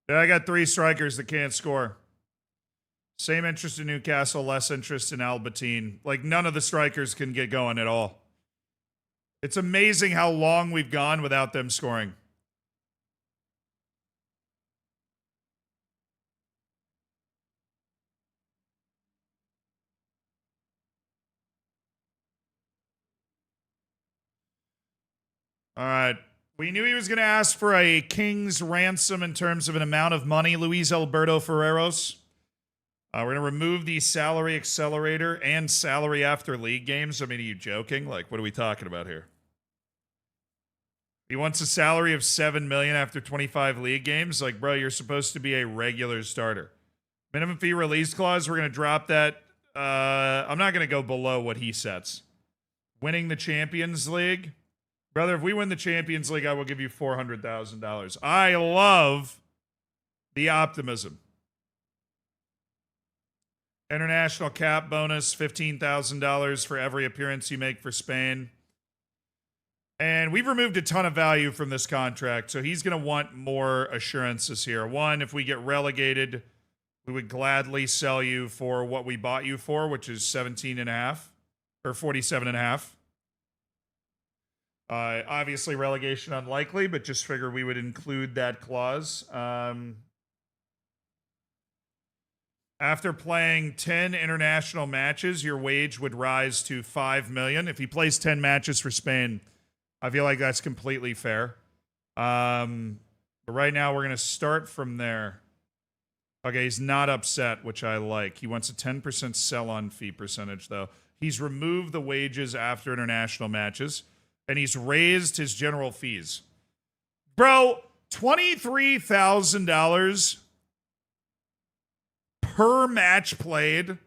Yeah, I got 3 strikers that can't score. Same interest in Newcastle, less interest in Albertine. Like, none of the strikers can get going at all. It's amazing how long we've gone without them scoring. All right. We knew he was going to ask for a king's ransom in terms of an amount of money, Luis Alberto Ferreros. We're going to remove the salary accelerator and salary after league games. I mean, are you joking? Like, what are we talking about here? He wants a salary of $7 million after 25 league games. Like, bro, you're supposed to be a regular starter. Minimum fee release clause, we're going to drop that. I'm not going to go below what he sets. Winning the Champions League. Brother, if we win the Champions League, I will give you $400,000. I love the optimism. International cap bonus, $15,000 for every appearance you make for Spain. And we've removed a ton of value from this contract, so he's going to want more assurances here. One, if we get relegated, we would gladly sell you for what we bought you for, which is 17.5 or 47.5. Obviously, relegation unlikely, but just figure we would include that clause. After playing 10 international matches, your wage would rise to $5 million. If he plays 10 matches for Spain, I feel like that's completely fair. But right now, we're going to start from there. Okay, he's not upset, which I like. He wants a 10% sell-on fee percentage, though. He's removed the wages after international matches, and he's raised his general fees. Bro, $23,000 per match played.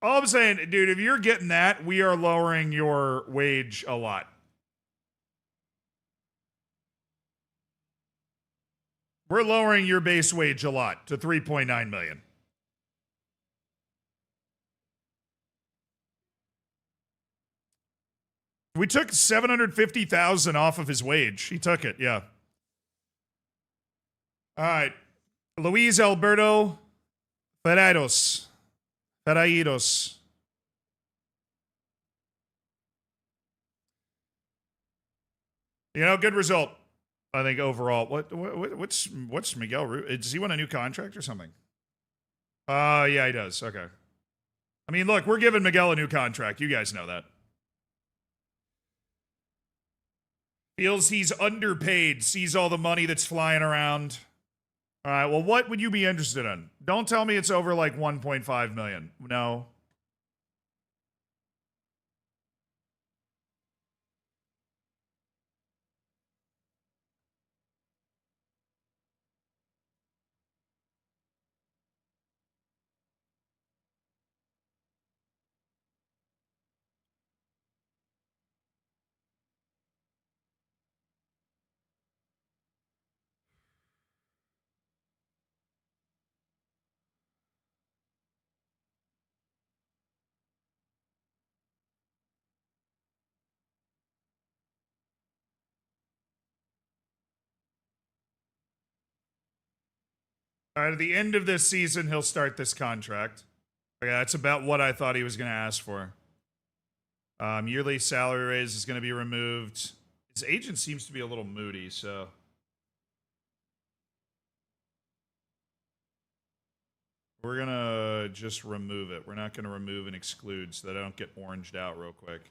All I'm saying, dude, if you're getting that, we are lowering your wage a lot. We're lowering your base wage a lot to $3.9 million. We took $750,000 off of his wage. He took it, yeah. All right. Luis Alberto Ferreiros. Ferreiros. You know, good result. I think overall. What's Miguel? Does he want a new contract or something? Yeah, he does. Okay. I mean, look, we're giving Miguel a new contract. You guys know that. Feels he's underpaid. Sees all the money that's flying around. All right. Well, what would you be interested in? Don't tell me it's over like 1.5 million. No. All right, at the end of this season, he'll start this contract. Okay, that's about what I thought he was going to ask for. Yearly salary raise is going to be removed. His agent seems to be a little moody, so... we're going to just remove it. We're not going to remove and exclude so that I don't get oranged out real quick.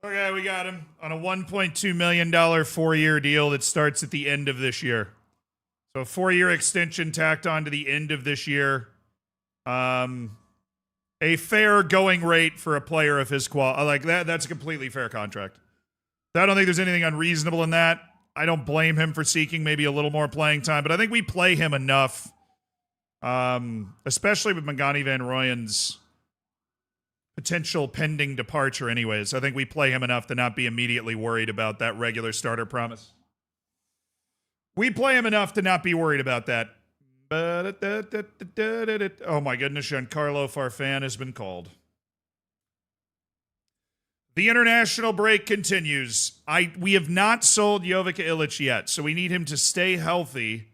Okay, we got him on a $1.2 million 4-year deal that starts at the end of this year. So a 4-year extension tacked on to the end of this year. A fair going rate for a player of his quality. Like that. That's a completely fair contract. I don't think there's anything unreasonable in that. I don't blame him for seeking maybe a little more playing time, but I think we play him enough, especially with Magani Van Rooyen's potential pending departure anyways. I think we play him enough to not be immediately worried about that regular starter promise. We play him enough to not be worried about that. Oh my goodness, Giancarlo Farfan has been called. The international break continues. We have not sold Jovica Illich yet, so we need him to stay healthy.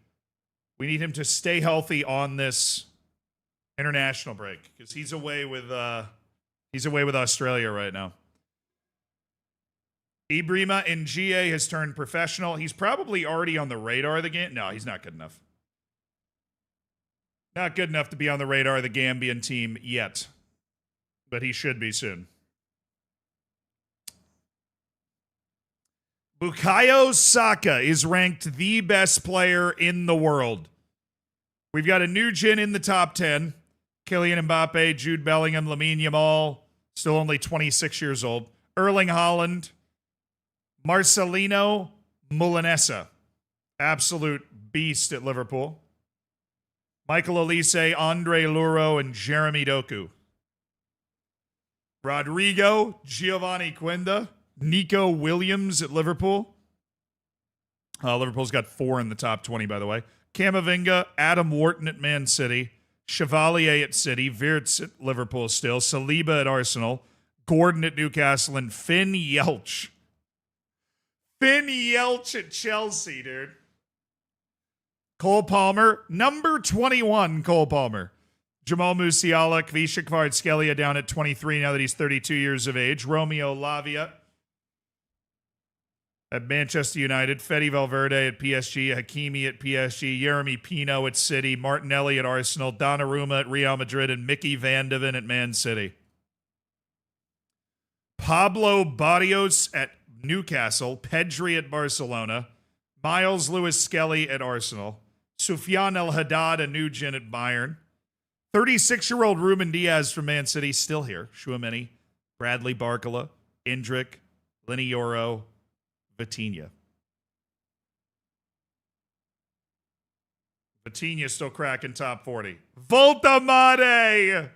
We need him to stay healthy on this international break because he's away with Australia right now. Ibrima N'Jie has turned professional. He's probably already on the radar of the game. No, he's not good enough. Not good enough to be on the radar of the Gambian team yet. but he should be soon. Bukayo Saka is ranked the best player in the world. We've got a Nugent in the top 10. Kylian Mbappe, Jude Bellingham, Lamine Yamal, still only 26 years old. Erling Haaland, Marcelino Molinesa, absolute beast at Liverpool. Michael Olise, Andre Luro, and Jeremy Doku. Rodrigo, Giovanni Quinda, Nico Williams at Liverpool. Liverpool's got 4 in the top 20, by the way. Camavinga, Adam Wharton at Man City, Chevalier at City, Wirtz at Liverpool still, Saliba at Arsenal, Gordon at Newcastle, and Finn Yelch. Finn Yelch at Chelsea, dude. Cole Palmer, number 21, Cole Palmer. Jamal Musiala, Kvisha Kvaratskhelia down at 23 now that he's 32 years of age. Romeo Lavia at Manchester United. Fede Valverde at PSG. Hakimi at PSG. Jeremy Pino at City. Martinelli at Arsenal. Donnarumma at Real Madrid. And Mickey Van de Ven at Man City. Pablo Barrios at Newcastle. Pedri at Barcelona. Miles Lewis-Skelly at Arsenal. Sufyan El Haddad and Nugent at Bayern. 36-year-old Ruben Diaz from Man City, still here. Chouameni, Bradley Barcola, Indrick, Lenny Yoro, Vitinha. Vitinha still cracking top 40. Voltamade!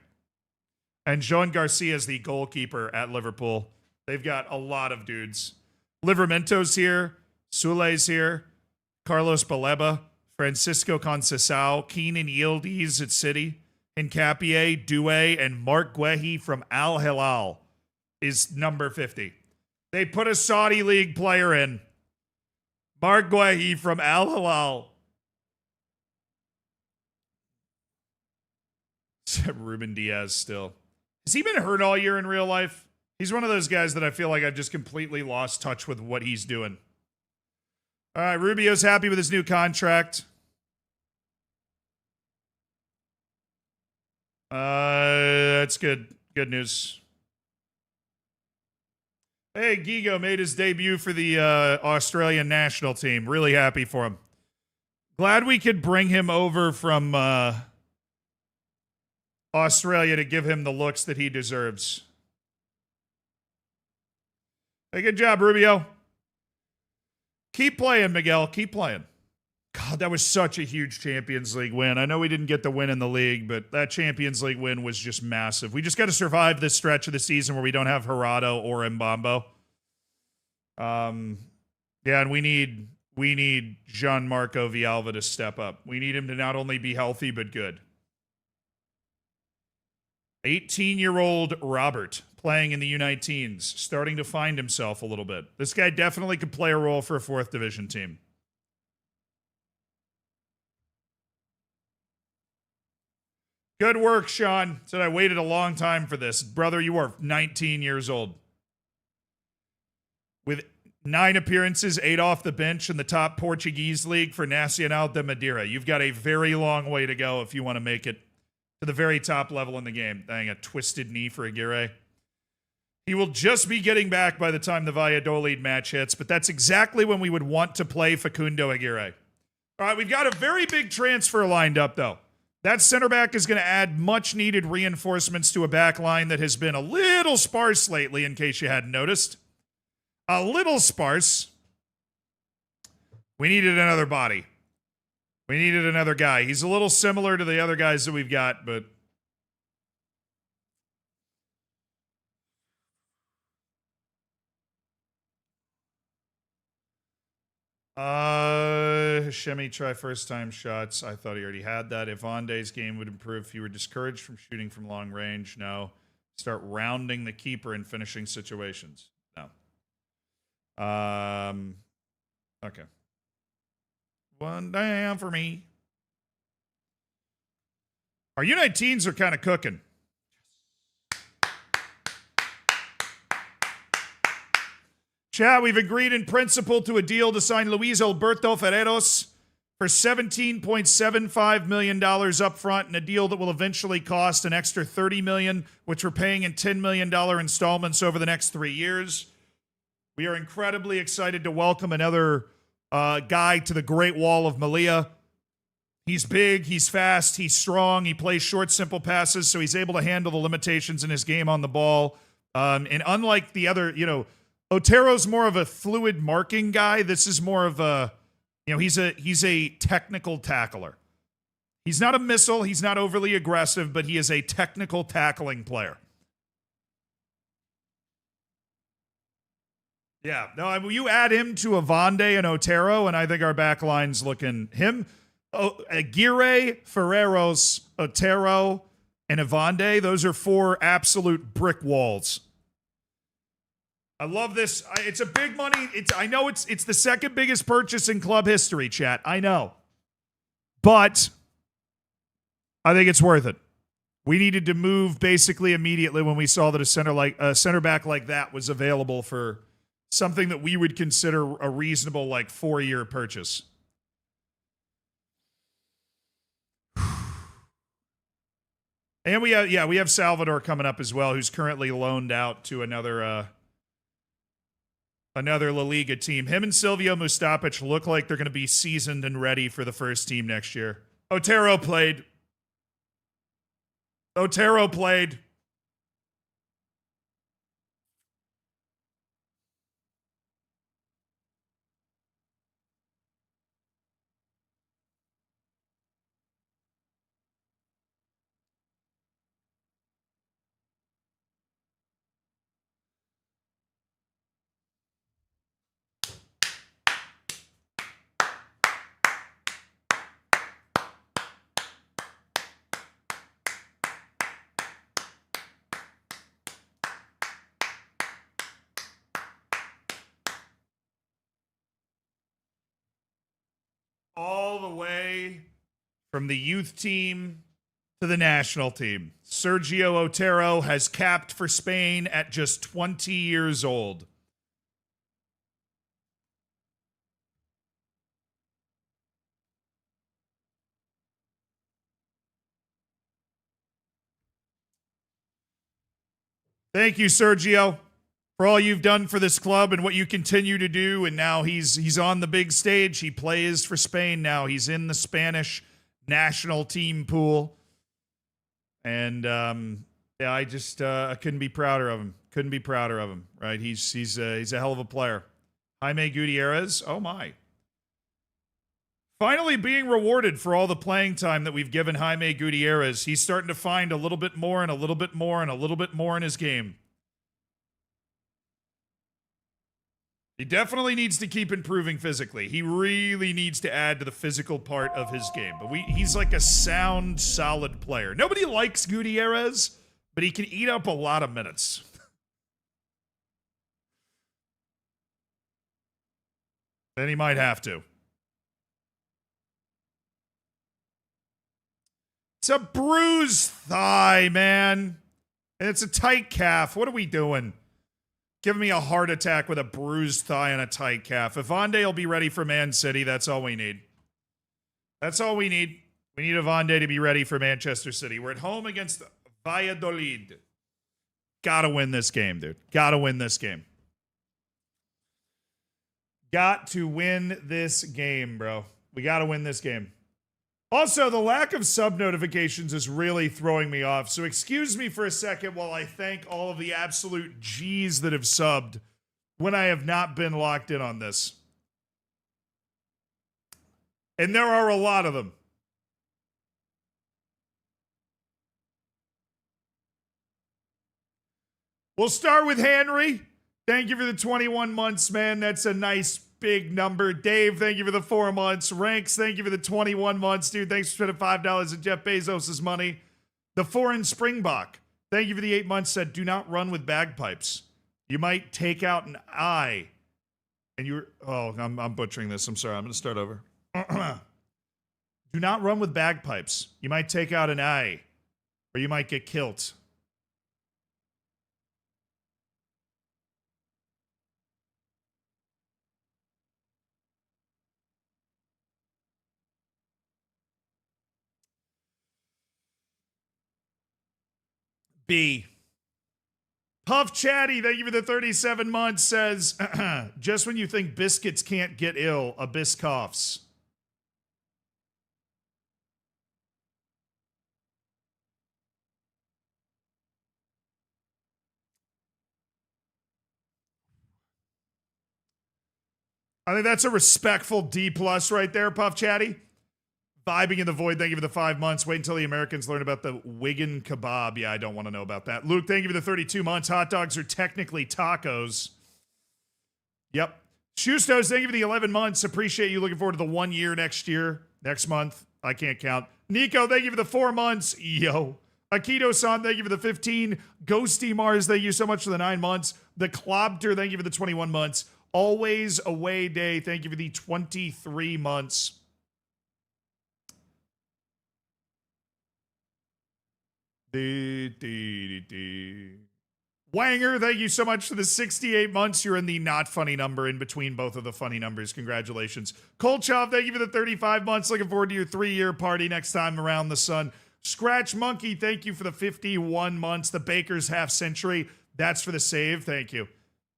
And Joan Garcia is the goalkeeper at Liverpool. They've got a lot of dudes. Livermento's here. Sule's here. Carlos Baleba. Francisco Conceição. Keenan Yildiz at City. Hincapié, Doué, and Mark Guehi from Al Hilal is number 50. They put a Saudi League player in. Mark Guehi from Al Hilal. Ruben Diaz still. Has he been hurt all year in real life? He's one of those guys that I feel like I've just completely lost touch with what he's doing. All right, Rubio's happy with his new contract. That's good. Good news. Hey, Gigo made his debut for the Australian national team. Really happy for him. Glad we could bring him over from Australia to give him the looks that he deserves. Hey, good job, Rubio. Keep playing, Miguel. Keep playing. God, that was such a huge Champions League win. I know we didn't get the win in the league, but that Champions League win was just massive. We just got to survive this stretch of the season where we don't have Gerardo or Mbambo. Yeah, and we need Gianmarco Villalba to step up. We need him to not only be healthy, but good. 18-year-old Robert playing in the U19s, starting to find himself a little bit. This guy definitely could play a role for a 4th division team. Good work, Sean. Said I waited a long time for this. Brother, you are 19 years old. With 9 appearances, 8 off the bench in the top Portuguese league for Nacional de Madeira. You've got a very long way to go if you want to make it to the very top level in the game. Dang, a twisted knee for Aguirre. He will just be getting back by the time the Valladolid match hits, but that's exactly when we would want to play Facundo Aguirre. All right, we've got a very big transfer lined up, though. That center back is going to add much-needed reinforcements to a back line that has been a little sparse lately, in case you hadn't noticed. A little sparse. We needed another body. We needed another guy. He's a little similar to the other guys that we've got, but... Hashemi try first-time shots. I thought he already had that. If Vonde's game would improve if he were discouraged from shooting from long range. No. Start rounding the keeper in finishing situations. No. Okay. One down for me. Our U19s are kind of cooking. Chat, we've agreed in principle to a deal to sign Luis Alberto Ferreros for $17.75 million up front in a deal that will eventually cost an extra $30 million, which we're paying in $10 million installments over the next 3 years. We are incredibly excited to welcome another guy to the Great Wall of Melilla. He's big, he's fast, he's strong, he plays short, simple passes, so he's able to handle the limitations in his game on the ball. And unlike the other, Otero's more of a fluid marking guy. This is more of a, he's a technical tackler. He's not a missile, he's not overly aggressive, but he is a technical tackling player. Yeah, no, you add him to Avande and Otero, and I think our back line's looking Aguirre, Ferreros, Otero, and Avande. Those are 4 absolute brick walls. I love this. It's a big money. I know it's the second biggest purchase in club history, chat. I know. But I think it's worth it. We needed to move basically immediately when we saw that a center back like that was available for something that we would consider a reasonable 4-year purchase. And we have Salvador coming up as well, who's currently loaned out to another La Liga team. Him and Silvio Mustapic look like they're going to be seasoned and ready for the first team next year. Otero played. All the way from the youth team to the national team. Sergio Otero has capped for Spain at just 20 years old. Thank you, Sergio, for all you've done for this club and what you continue to do. And now he's on the big stage. He plays for Spain now. He's in the Spanish national team pool. And I just I couldn't be prouder of him. Right? He's a hell of a player. Jaime Gutierrez. Oh my. Finally being rewarded for all the playing time that we've given Jaime Gutierrez. He's starting to find a little bit more and a little bit more and a little bit more in his game. He definitely needs to keep improving physically. He really needs to add to the physical part of his game. But he's like a sound, solid player. Nobody likes Gutierrez, but he can eat up a lot of minutes. Then he might have to. It's a bruised thigh, man. And it's a tight calf. What are we doing? Giving me a heart attack with a bruised thigh and a tight calf. If Avande will be ready for Man City, that's all we need. That's all we need. We need Avande to be ready for Manchester City. We're at home against Valladolid. Gotta win this game, dude. Gotta win this game. Got to win this game, bro. We gotta win this game. Also, the lack of sub notifications is really throwing me off. So excuse me for a second while I thank all of the absolute G's that have subbed when I have not been locked in on this. And there are a lot of them. We'll start with Henry. Thank you for the 21 months, man. That's a nice big number. Dave, thank you for the 4 months. Ranks, thank you for the 21 months, dude. Thanks for spending $5 of Jeff Bezos' money. The foreign Springbok, thank you for the 8 months. Said, do not run with bagpipes. You might take out an eye. And you're, I'm butchering this. I'm sorry. I'm going to start over. Do not run with bagpipes. You might take out an eye, or you might get killed. B. Puff Chatty, thank you for the 37 months, says, just when you think biscuits can't get ill, a bis coughs. I think that's a respectful D plus right there, Puff Chatty. Vibing in the void, thank you for the 5 months. Wait until the Americans learn about the Wigan kebab. Yeah, I don't want to know about that. Luke, thank you for the 32 months. Hot dogs are technically tacos. Yep. Shustos, thank you for the 11 months. Appreciate you. Looking forward to the 1 year next month. I can't count. Nico, thank you for the 4 months. Yo. Akito-san, thank you for the 15. Ghosty Mars, thank you so much for the 9 months. The Klobter, thank you for the 21 months. Always Away Day, thank you for the 23 months. Wanger, thank you so much for the 68 months. You're in the not funny number in between both of the funny numbers. Congratulations. Kolchov, thank you for the 35 months. Looking forward to your 3-year party next time around the sun. Scratch Monkey, thank you for the 51 months. The Baker's half century, that's for the save. Thank you.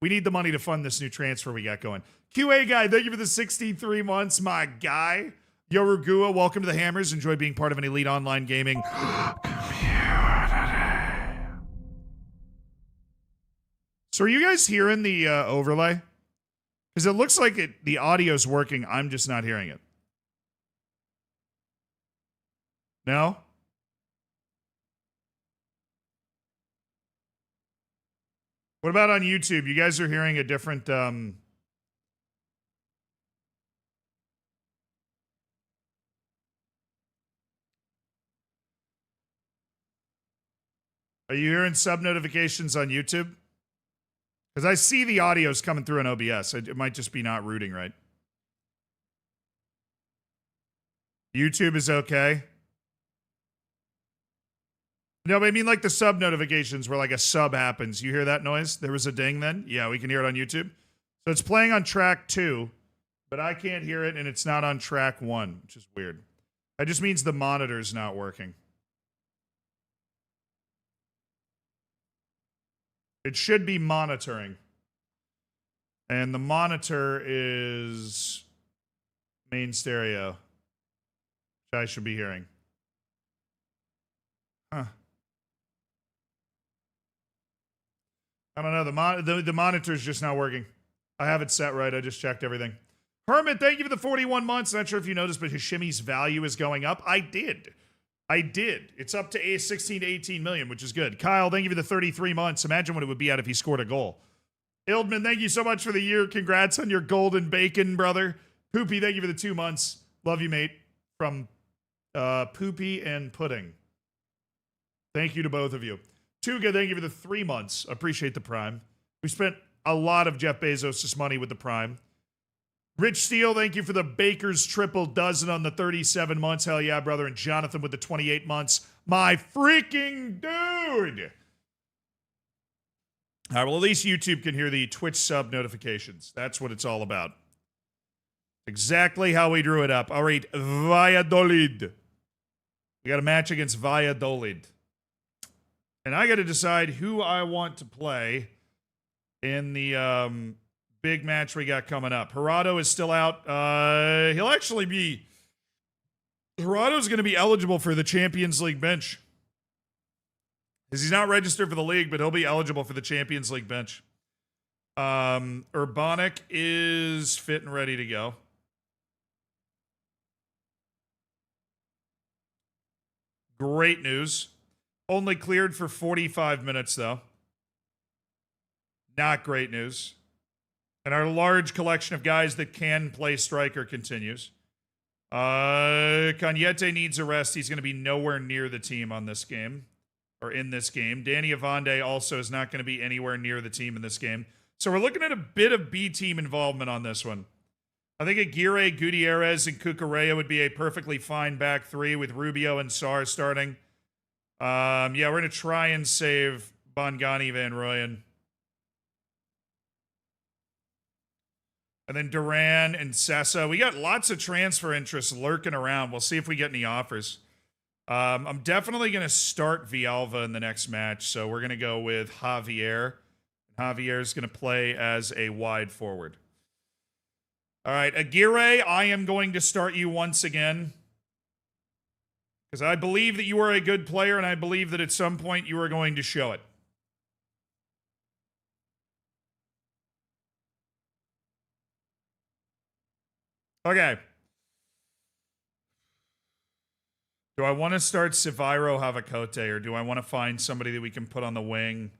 We need the money to fund this new transfer we got going. QA Guy, thank you for the 63 months. My guy. Yorugua, welcome to the Hammers. Enjoy being part of an elite online gaming So are you guys hearing the overlay? Because it looks like the audio's working. I'm just not hearing it. No? What about on YouTube? You guys are hearing a different... Are you hearing sub notifications on YouTube? Because I see the audio's coming through on OBS. It might just be not routing right. YouTube is okay. No, but I mean like the sub notifications where like a sub happens. You hear that noise? There was a ding then? Yeah, we can hear it on YouTube. So it's playing on track 2, but I can't hear it and it's not on track 1, which is weird. That just means the monitor's not working. It should be monitoring. And the monitor is main stereo, which I should be hearing. Huh. I don't know. The monitor's just not working. I have it set right. I just checked everything. Hermit, thank you for the 41 months. Not sure if you noticed, but Hashimi's value is going up. I did. It's up to 16 to 18 million, which is good. Kyle, thank you for the 33 months. Imagine what it would be at if he scored a goal. Ildman, thank you so much for the year. Congrats on your golden bacon, brother. Poopy, thank you for the 2 months. Love you, mate. From Poopy and Pudding. Thank you to both of you. Tuga, thank you for the 3 months. Appreciate the Prime. We spent a lot of Jeff Bezos' money with the Prime. Rich Steele, thank you for the Baker's triple dozen on the 37 months. Hell yeah, brother. And Jonathan with the 28 months. My freaking dude. All right, well, at least YouTube can hear the Twitch sub notifications. That's what it's all about. Exactly how we drew it up. All right, Valladolid. We got a match against Valladolid. And I got to decide who I want to play in the big match we got coming up. Gerardo is still out. He'll actually be... Gerardo's going to be eligible for the Champions League bench. Because he's not registered for the league, but he'll be eligible for the Champions League bench. Urbanic is fit and ready to go. Great news. Only cleared for 45 minutes, though. Not great news. And our large collection of guys that can play striker continues. Cañete needs a rest. He's going to be nowhere near the team on this game. Or in this game. Danny Avande also is not going to be anywhere near the team in this game. So we're looking at a bit of B-team involvement on this one. I think Aguirre, Gutierrez, and Cucurella would be a perfectly fine back three with Rubio and Sarr starting. Yeah, we're going to try and save Bongani Van Rooyen. And then Duran and Sessa. We got lots of transfer interest lurking around. We'll see if we get any offers. I'm definitely going to start Villalba in the next match, so we're going to go with Javier. Javier's going to play as a wide forward. All right, Aguirre, I am going to start you once again. Because I believe that you are a good player, and I believe that at some point you are going to show it. Okay. Do I want to start Seviro Havacote, or do I want to find somebody that we can put on the wing?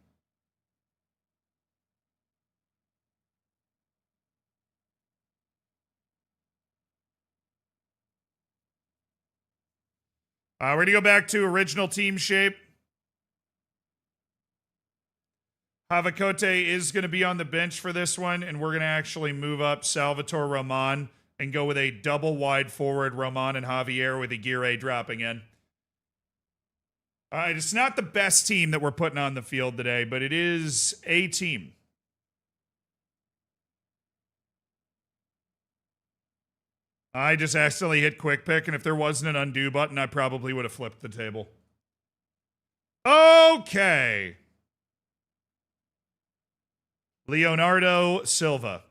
We're going to go back to original team shape. Havacote is going to be on the bench for this one, and we're going to actually move up Salvatore Roman and go with a double wide forward, Roman and Javier, with Aguirre dropping in. All right, it's not the best team that we're putting on the field today, but it is a team. I just accidentally hit quick pick, and if there wasn't an undo button, I probably would have flipped the table. Okay. Leonardo Silva.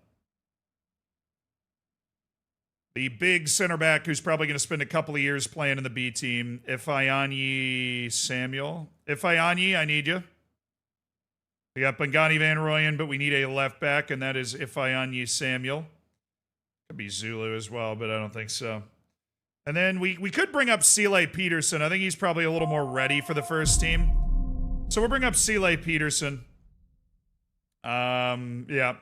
The big center back who's probably going to spend a couple of years playing in the B team. Ifeanyi Samuel. Ifeanyi, I need you. We got Bangani Van Rooyen, but we need a left back, and that is Ifeanyi Samuel. Could be Zulu as well, but I don't think so. And then we could bring up Sile Peterson. I think he's probably a little more ready for the first team. So we'll bring up Sile Peterson. Yeah.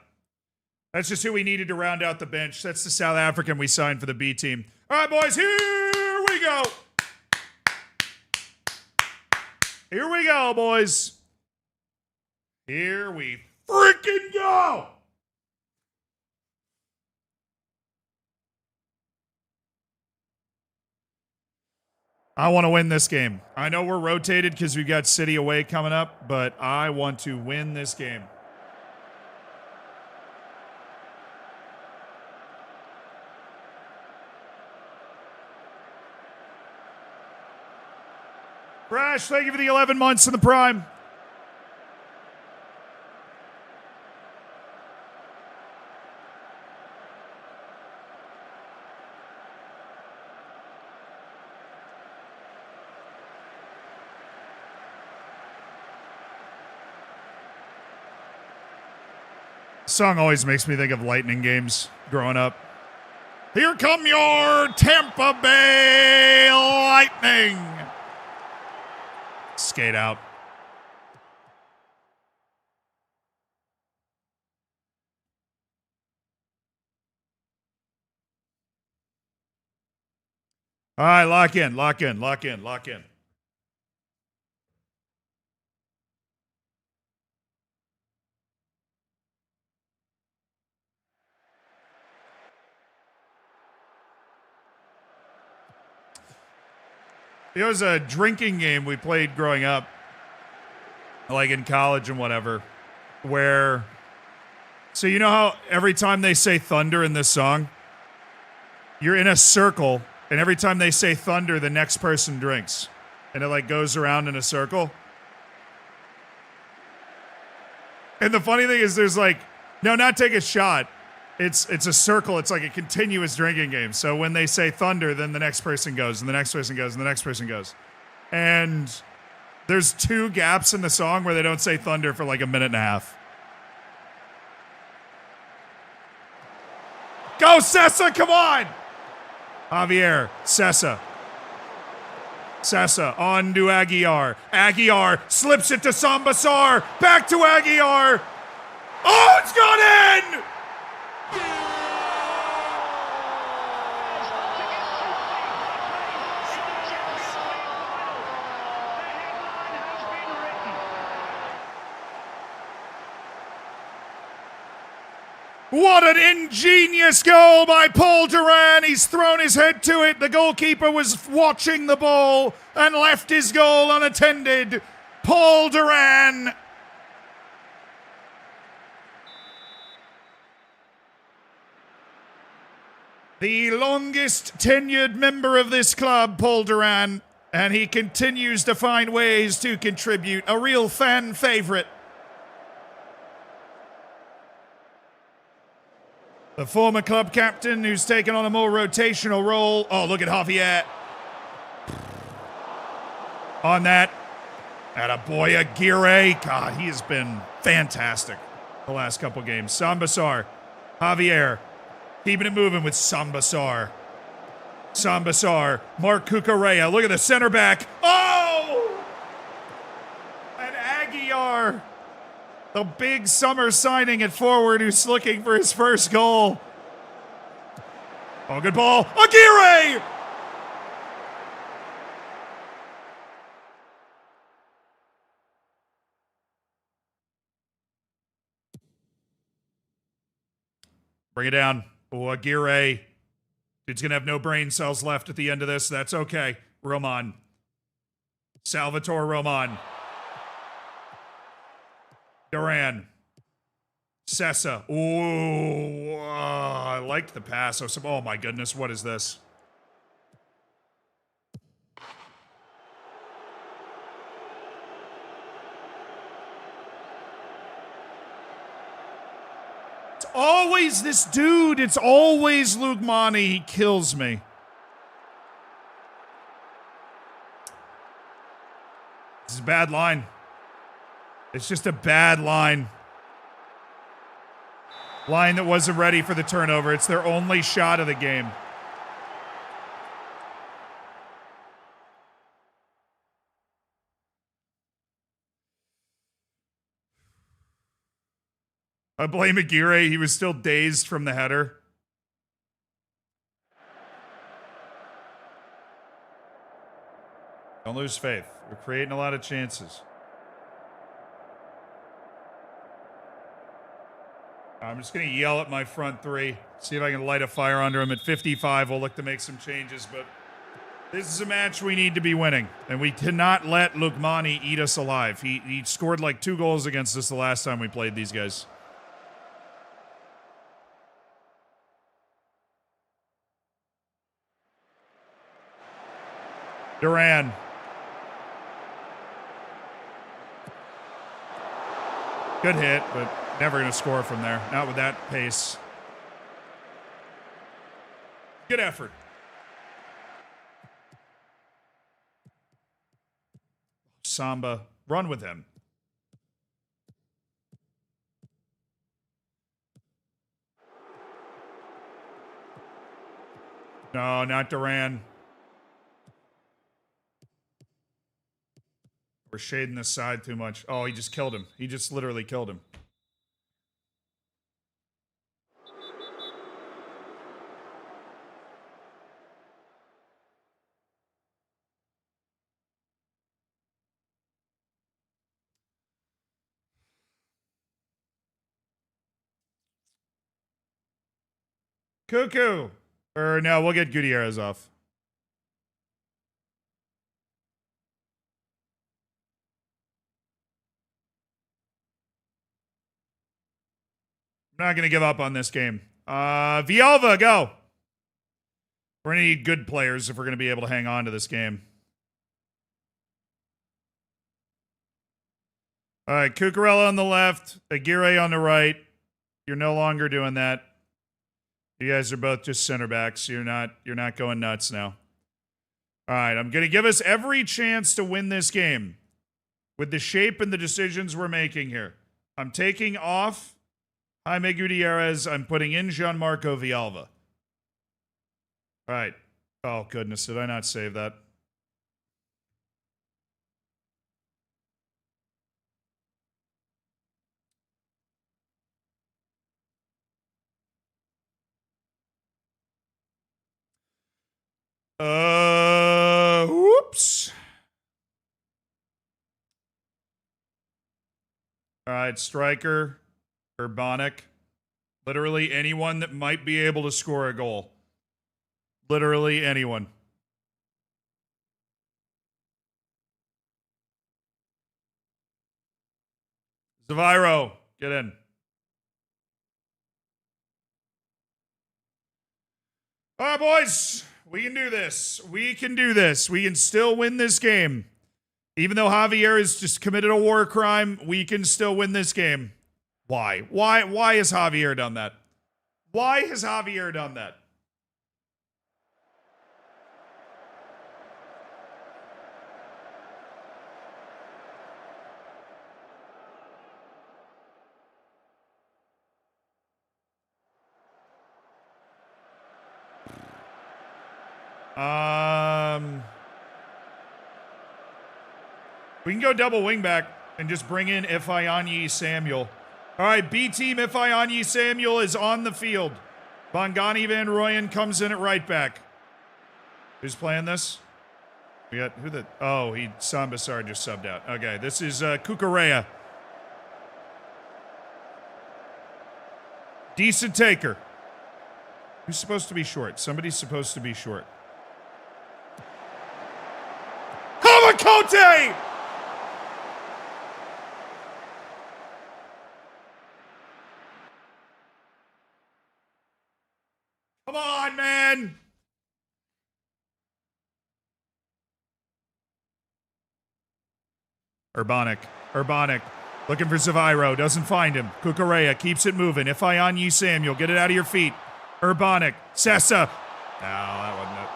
That's just who we needed to round out the bench. That's the South African we signed for the B team. All right, boys, here we go. Here we go, boys. Here we freaking go. I want to win this game. I know we're rotated because we've got City away coming up, but I want to win this game. Crash, thank you for the 11 months in the prime. Song always makes me think of Lightning games growing up. Here come your Tampa Bay Lightning. Skate out. All right, lock in, lock in, lock in, lock in. It was a drinking game we played growing up, like in college and whatever, where, so you know how every time they say thunder in this song, you're in a circle, and every time they say thunder, the next person drinks, and it like goes around in a circle. And the funny thing is there's like, no, not take a shot. It's a circle. It's like a continuous drinking game. So when they say thunder, then the next person goes, and the next person goes, and the next person goes. And there's 2 gaps in the song where they don't say thunder for like a minute and a half. Go, Sessa, come on! Javier, Sessa. Sessa on to Aguiar. Aguiar slips it to Sambassar. Back to Aguiar. Oh, it's gone in! What an ingenious goal by Paul Duran. He's thrown his head to it. The goalkeeper was watching the ball and left his goal unattended. Paul Duran. The longest tenured member of this club, Paul Duran, And he continues to find ways to contribute. A real fan favorite. The former club captain who's taken on a more rotational role. Oh, look at Javier. On that. Attaboy Aguirre. God, he has been fantastic the last couple games. Sambasar. Javier. Keeping it moving with Sambasar. Sambasar. Mark Cucurella. Look at the center back. Oh! And Aguiar. The big summer signing at forward who's looking for his first goal. Oh, good ball. Aguirre! Bring it down. Oh, Aguirre. Dude's going to have no brain cells left at the end of this. That's okay. Roman. Salvatore Roman. Duran. Sessa. Ooh. I liked the pass. Oh, my goodness. What is this? It's always this dude. It's always Lugmani. He kills me. This is a bad line. It's just a bad line. Line that wasn't ready for the turnover. It's their only shot of the game. I blame Aguirre. He was still dazed from the header. Don't lose faith. We're creating a lot of chances. I'm just going to yell at my front three. See if I can light a fire under him. At 55, we'll look to make some changes. But this is a match we need to be winning. And we cannot let Lugmani eat us alive. He scored like 2 goals against us the last time we played these guys. Duran. Good hit, but never going to score from there. Not with that pace. Good effort. Samba. Run with him. No, not Duran. We're shading this side too much. Oh, he just killed him. He just literally killed him. Cuckoo. Or no, we'll get Gutierrez off. I'm not going to give up on this game. Villalba, go. We're going to need good players if we're going to be able to hang on to this game. All right, Cucurella on the left, Aguirre on the right. You're no longer doing that. You guys are both just center backs. You're not going nuts now. All right, I'm going to give us every chance to win this game with the shape and the decisions we're making here. I'm taking off Jaime Gutierrez. I'm putting in Gianmarco Villalba. All right. Oh, goodness. Did I not save that? Whoops. All right, striker, Urbanic. Literally anyone that might be able to score a goal. Literally anyone. Zaviro, get in. All right, boys. We can do this. We can do this. We can still win this game. Even though Javier has just committed a war crime, we can still win this game. Why? Why has Javier done that? Why has Javier done that? We can go double wingback and just bring in Ifeanyi Samuel. All right, B team Ifeanyi Samuel is on the field. Bongani Van Rooyen comes in at right back. Who's playing this? We got who the? Oh, Sambasar just subbed out. Okay, this is Cucurella. Decent taker. Who's supposed to be short? Somebody's supposed to be short. Hamakote! Come on, man! Urbanic. Looking for Zaviro. Doesn't find him. Cucurella keeps it moving. Ifeanyi Samuel. Get it out of your feet. Urbanic. Sessa. No, that wasn't it.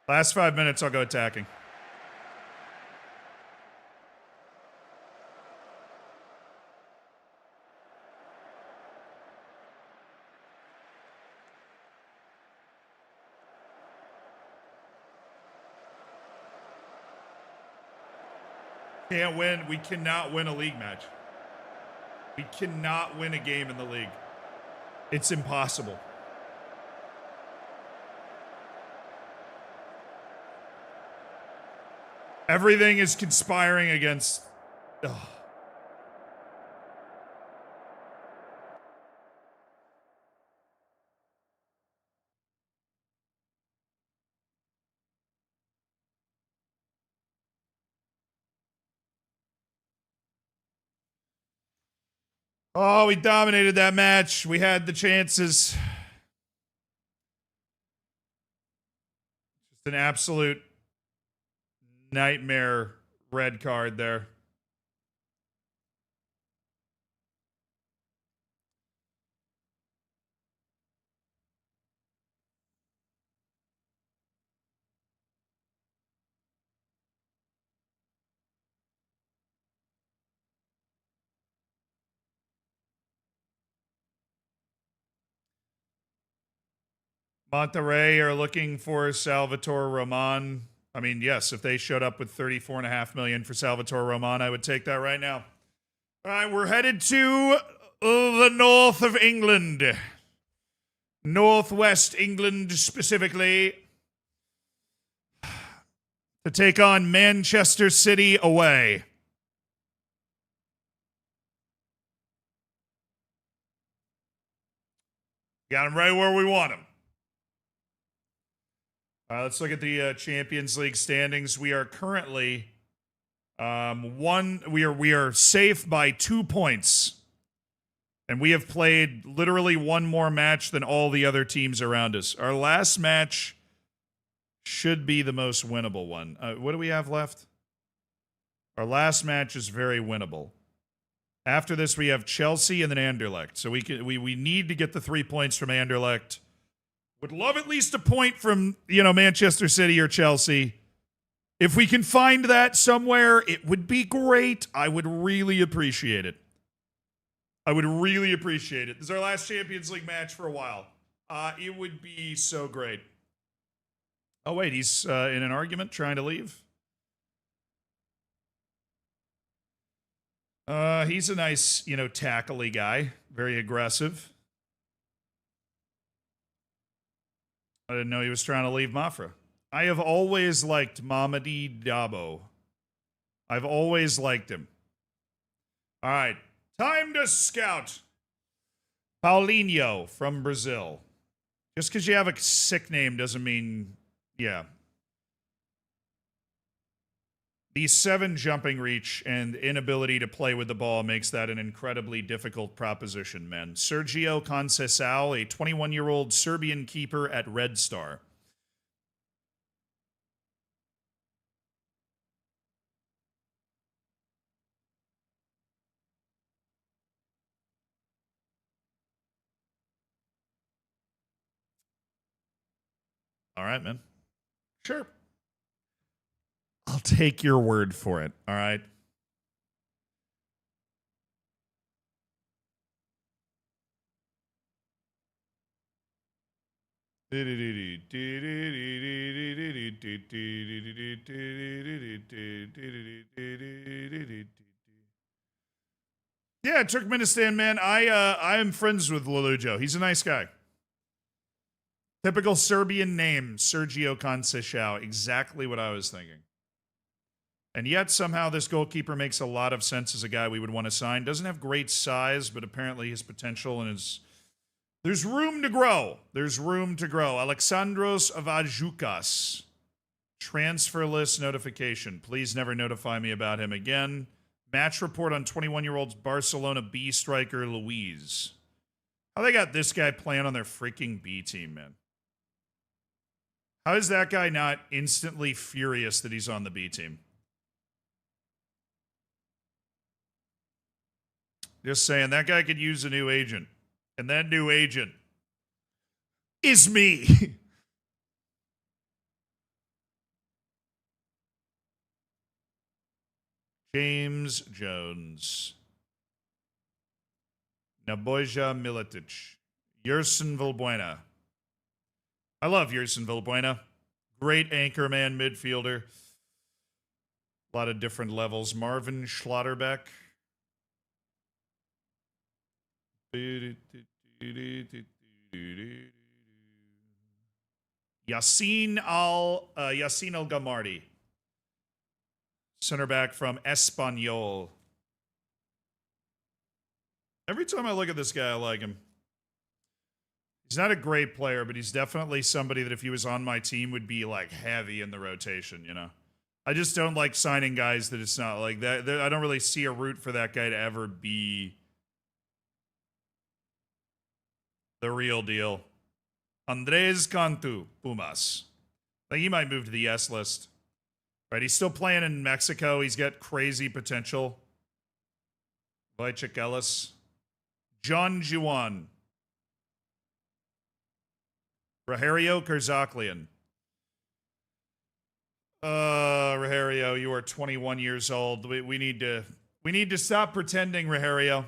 Last 5 minutes, I'll go attacking. Can't win. We cannot win a league match. We cannot win a game in the league. It's impossible. Everything is conspiring against... Ugh. Oh, we dominated that match. We had the chances. Just an absolute nightmare red card there. Monterrey are looking for Salvatore Roman. I mean, yes, if they showed up with $34.5 million for Salvatore Roman, I would take that right now. All right, we're headed to the north of England. Northwest England, specifically, to take on Manchester City away. Got them right where we want them. Let's look at the Champions League standings. We are currently we are safe by 2 points. And we have played literally one more match than all the other teams around us. Our last match should be the most winnable one. What do we have left? Our last match is very winnable. After this, we have Chelsea and then Anderlecht. So we need to get the 3 points from Anderlecht. Would love at least a point from, Manchester City or Chelsea. If we can find that somewhere, it would be great. I would really appreciate it. This is our last Champions League match for a while. It would be so great. Oh, wait, he's in an argument trying to leave? He's a nice, tackly guy. Very aggressive. I didn't know he was trying to leave Mafra. I have always liked Mamadi Dabo. I've always liked him. All right. Time to scout. Paulinho from Brazil. Just because you have a sick name doesn't mean, yeah. The 7 jumping reach and inability to play with the ball makes that an incredibly difficult proposition, man. Sergio Conceição, a 21-year-old Serbian keeper at Red Star. All right, man. Sure. I'll take your word for it. All right. Yeah, Turkmenistan, man. I am friends with Lelujo. He's a nice guy. Typical Serbian name, Sergio Conceição. Exactly what I was thinking. And yet, somehow, this goalkeeper makes a lot of sense as a guy we would want to sign. Doesn't have great size, but apparently his potential and his... There's room to grow. There's room to grow. Alexandros Avajukas. Transfer list notification. Please never notify me about him again. Match report on 21-year-old Barcelona B striker Luis. How they got this guy playing on their freaking B team, man? How is that guy not instantly furious that he's on the B team? Just saying, that guy could use a new agent. And that new agent is me. James Jones. Nebojša Miletic. Yerson Valbuena. I love Yerson Valbuena. Great anchorman midfielder. A lot of different levels. Marvin Schlotterbeck. Yassin Al-Gamardi. Center back from Espanyol. Every time I look at this guy, I like him. He's not a great player, but he's definitely somebody that if he was on my team would be like heavy in the rotation, you know? I just don't like signing guys that it's not like that. I don't really see a route for that guy to ever be the real deal. Andres Cantu, Pumas. I think he might move to the S list. Right, he's still playing in Mexico. He's got crazy potential. Wojciech Ellis. John Juan. Rogerio Karzaklian. Rogerio, you are 21 years old. We need to stop pretending, Rogerio.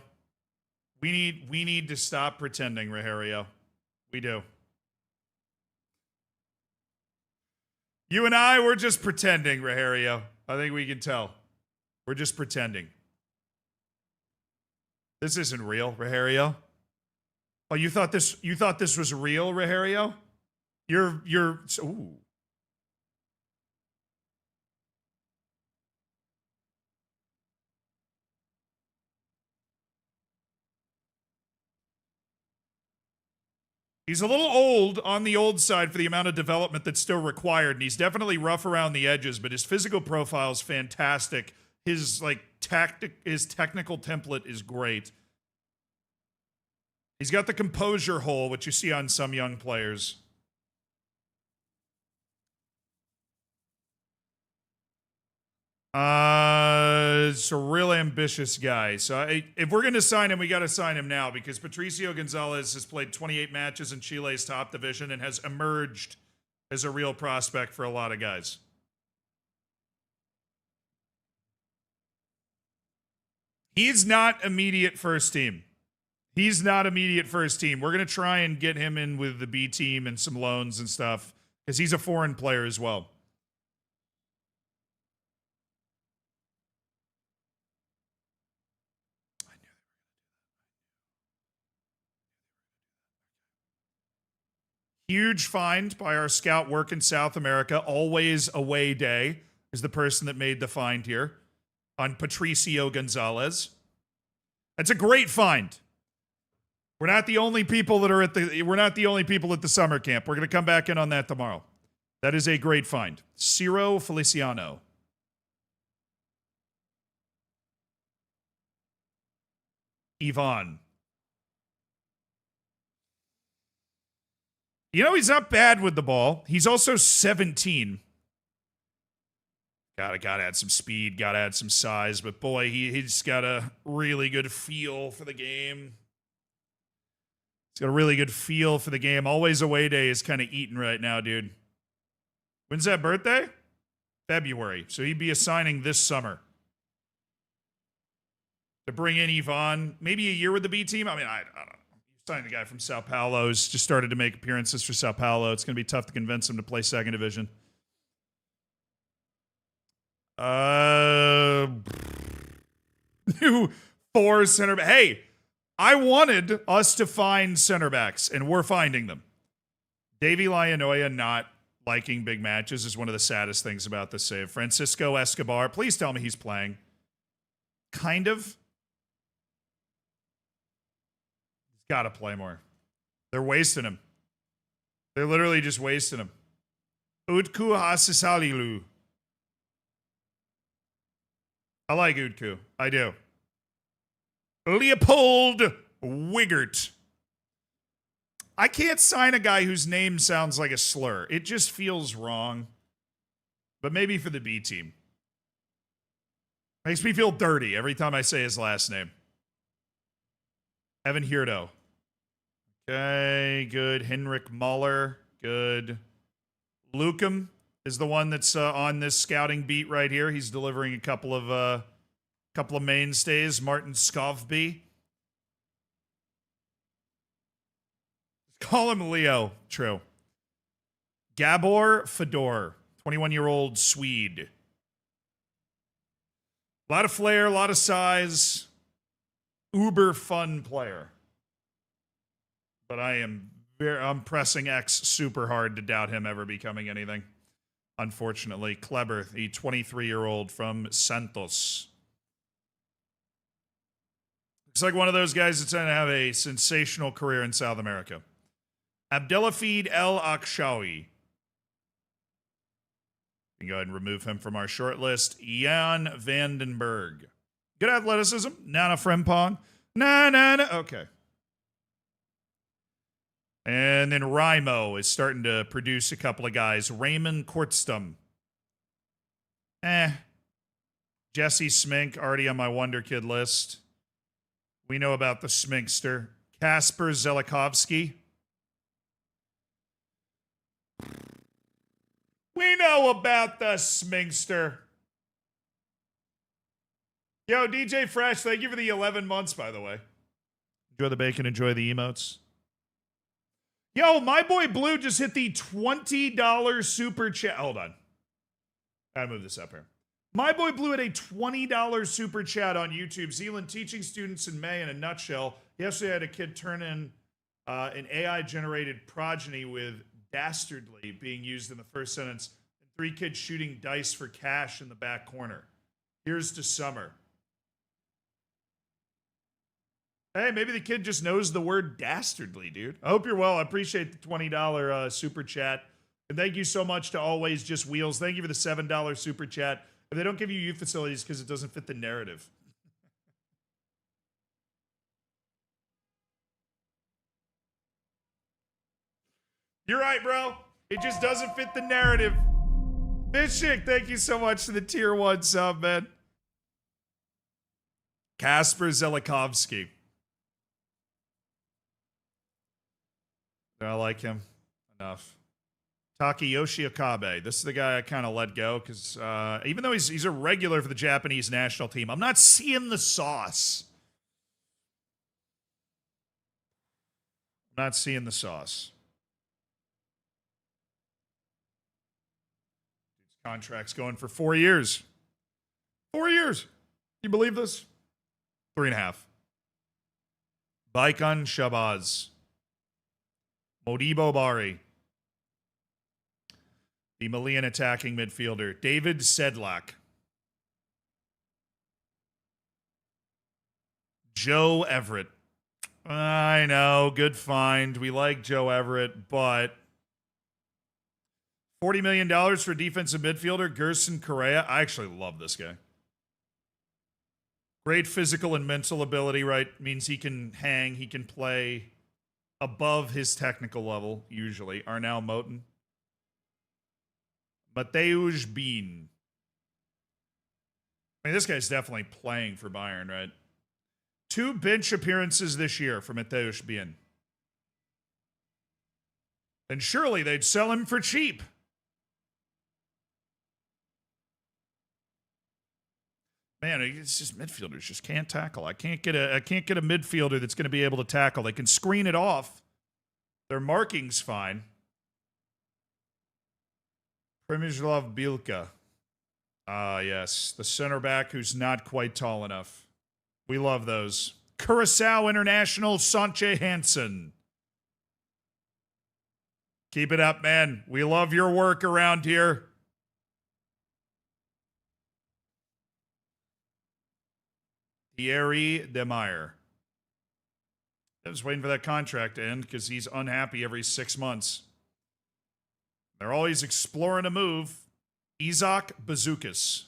We need to stop pretending, Rogerio. We do. You and I, we're just pretending, Rogerio. I think we can tell. We're just pretending. This isn't real, Rogerio. Oh, you thought this was real, Rogerio? Ooh. He's a little old on the old side for the amount of development that's still required, and he's definitely rough around the edges, but his physical profile is fantastic. His his technical template is great. He's got the composure hole, which you see on some young players. It's a real ambitious guy. So if we're going to sign him, we got to sign him now because Patricio Gonzalez has played 28 matches in Chile's top division and has emerged as a real prospect for a lot of guys. He's not immediate first team. He's not immediate first team. We're going to try and get him in with the B team and some loans and stuff because he's a foreign player as well. Huge find by our scout work in South America. Always away day is the person that made the find here on Patricio Gonzalez. That's a great find. We're not the only people that are we're not the only people at the summer camp. We're going to come back in on that tomorrow. That is a great find. Ciro Feliciano. Yvonne. You know, he's not bad with the ball. He's also 17. Gotta add some speed, gotta add some size, but boy, he's got a really good feel for the game. He's got a really good feel for the game. Always away day is kind of eating right now, dude. When's that birthday? February. So he'd be assigning this summer. To bring in Yvonne, maybe a year with the B team. I mean, I don't know. Signed a guy from Sao Paulo who's just started to make appearances for Sao Paulo. It's going to be tough to convince him to play second division. New 4 center. Hey, I wanted us to find center backs, and we're finding them. Davy Lionoya not liking big matches is one of the saddest things about this save. Francisco Escobar, please tell me he's playing. Kind of. He's got to play more. They're wasting him. They're literally just wasting him. Utku Hasisalilu. I like Utku. I do. Leopold Wiggert. I can't sign a guy whose name sounds like a slur. It just feels wrong. But maybe for the B team. Makes me feel dirty every time I say his last name. Evan Hirdo. Okay, good. Henrik Muller. Good. Lukum is the one that's on this scouting beat right here. He's delivering a couple of mainstays. Martin Skovby. Call him Leo. True. Gabor Fedor, 21-year-old Swede. A lot of flair, a lot of size. Uber fun player. But I'm pressing X super hard to doubt him ever becoming anything. Unfortunately, Kleber, the 23-year-old from Santos. Looks like one of those guys that's going to have a sensational career in South America. Abdelhafid El Akshawi. You can go ahead and remove him from our short list. Jan Vandenberg. Good athleticism. Nana Frempong. Na. Okay. And then Rimo is starting to produce a couple of guys. Raymond Kortstum. Jesse Smink, already on my Wonder Kid list. We know about the Sminkster. Kasper Zelikovsky. We know about the Sminkster. Yo, DJ Fresh, thank you for the 11 months, by the way. Enjoy the bacon, enjoy the emotes. Yo, my boy Blue just hit the $20 super chat. Hold on. Gotta move this up here. My boy Blue had a $20 super chat on YouTube. Zealand teaching students in May in a nutshell. Yesterday I had a kid turn in an AI-generated progeny with dastardly being used in the first sentence, and 3 kids shooting dice for cash in the back corner. Here's to summer. Hey, maybe the kid just knows the word dastardly, dude. I hope you're well. I appreciate the $20 super chat. And thank you so much to Always Just Wheels. Thank you for the $7 super chat. If they don't give you youth facilities because it doesn't fit the narrative. You're right, bro. It just doesn't fit the narrative. Fishik, thank you so much for the tier 1 sub, man. Kasper Zelikovsky. I like him enough. Takeyoshi Okabe. This is the guy I kind of let go because even though he's a regular for the Japanese national team, I'm not seeing the sauce. I'm not seeing the sauce. Contract's going for 4 years. 4 years. You believe this? 3.5. Baikan Shabazz. Modibo Bari. The Malian attacking midfielder. David Sedlak. Joe Everett. I know, good find. We like Joe Everett, but $40 million for defensive midfielder Gerson Correa. I actually love this guy. Great physical and mental ability, right? Means he can hang, he can play above his technical level, usually. Arnau Moten. Mateusz Bean. I mean, this guy's definitely playing for Bayern, right? 2 bench appearances this year for Mateusz Bean. And surely they'd sell him for cheap. Man, it's just midfielders just can't tackle. I can't get a midfielder that's going to be able to tackle. They can screen it off. Their marking's fine. Przemysław Bilka. Ah, yes. The center back who's not quite tall enough. We love those. Curacao International, Sanche Hansen. Keep it up, man. We love your work around here. Thierry Demeyer. I was waiting for that contract to end because he's unhappy every 6 months. They're always exploring a move. Isaac Bazookas.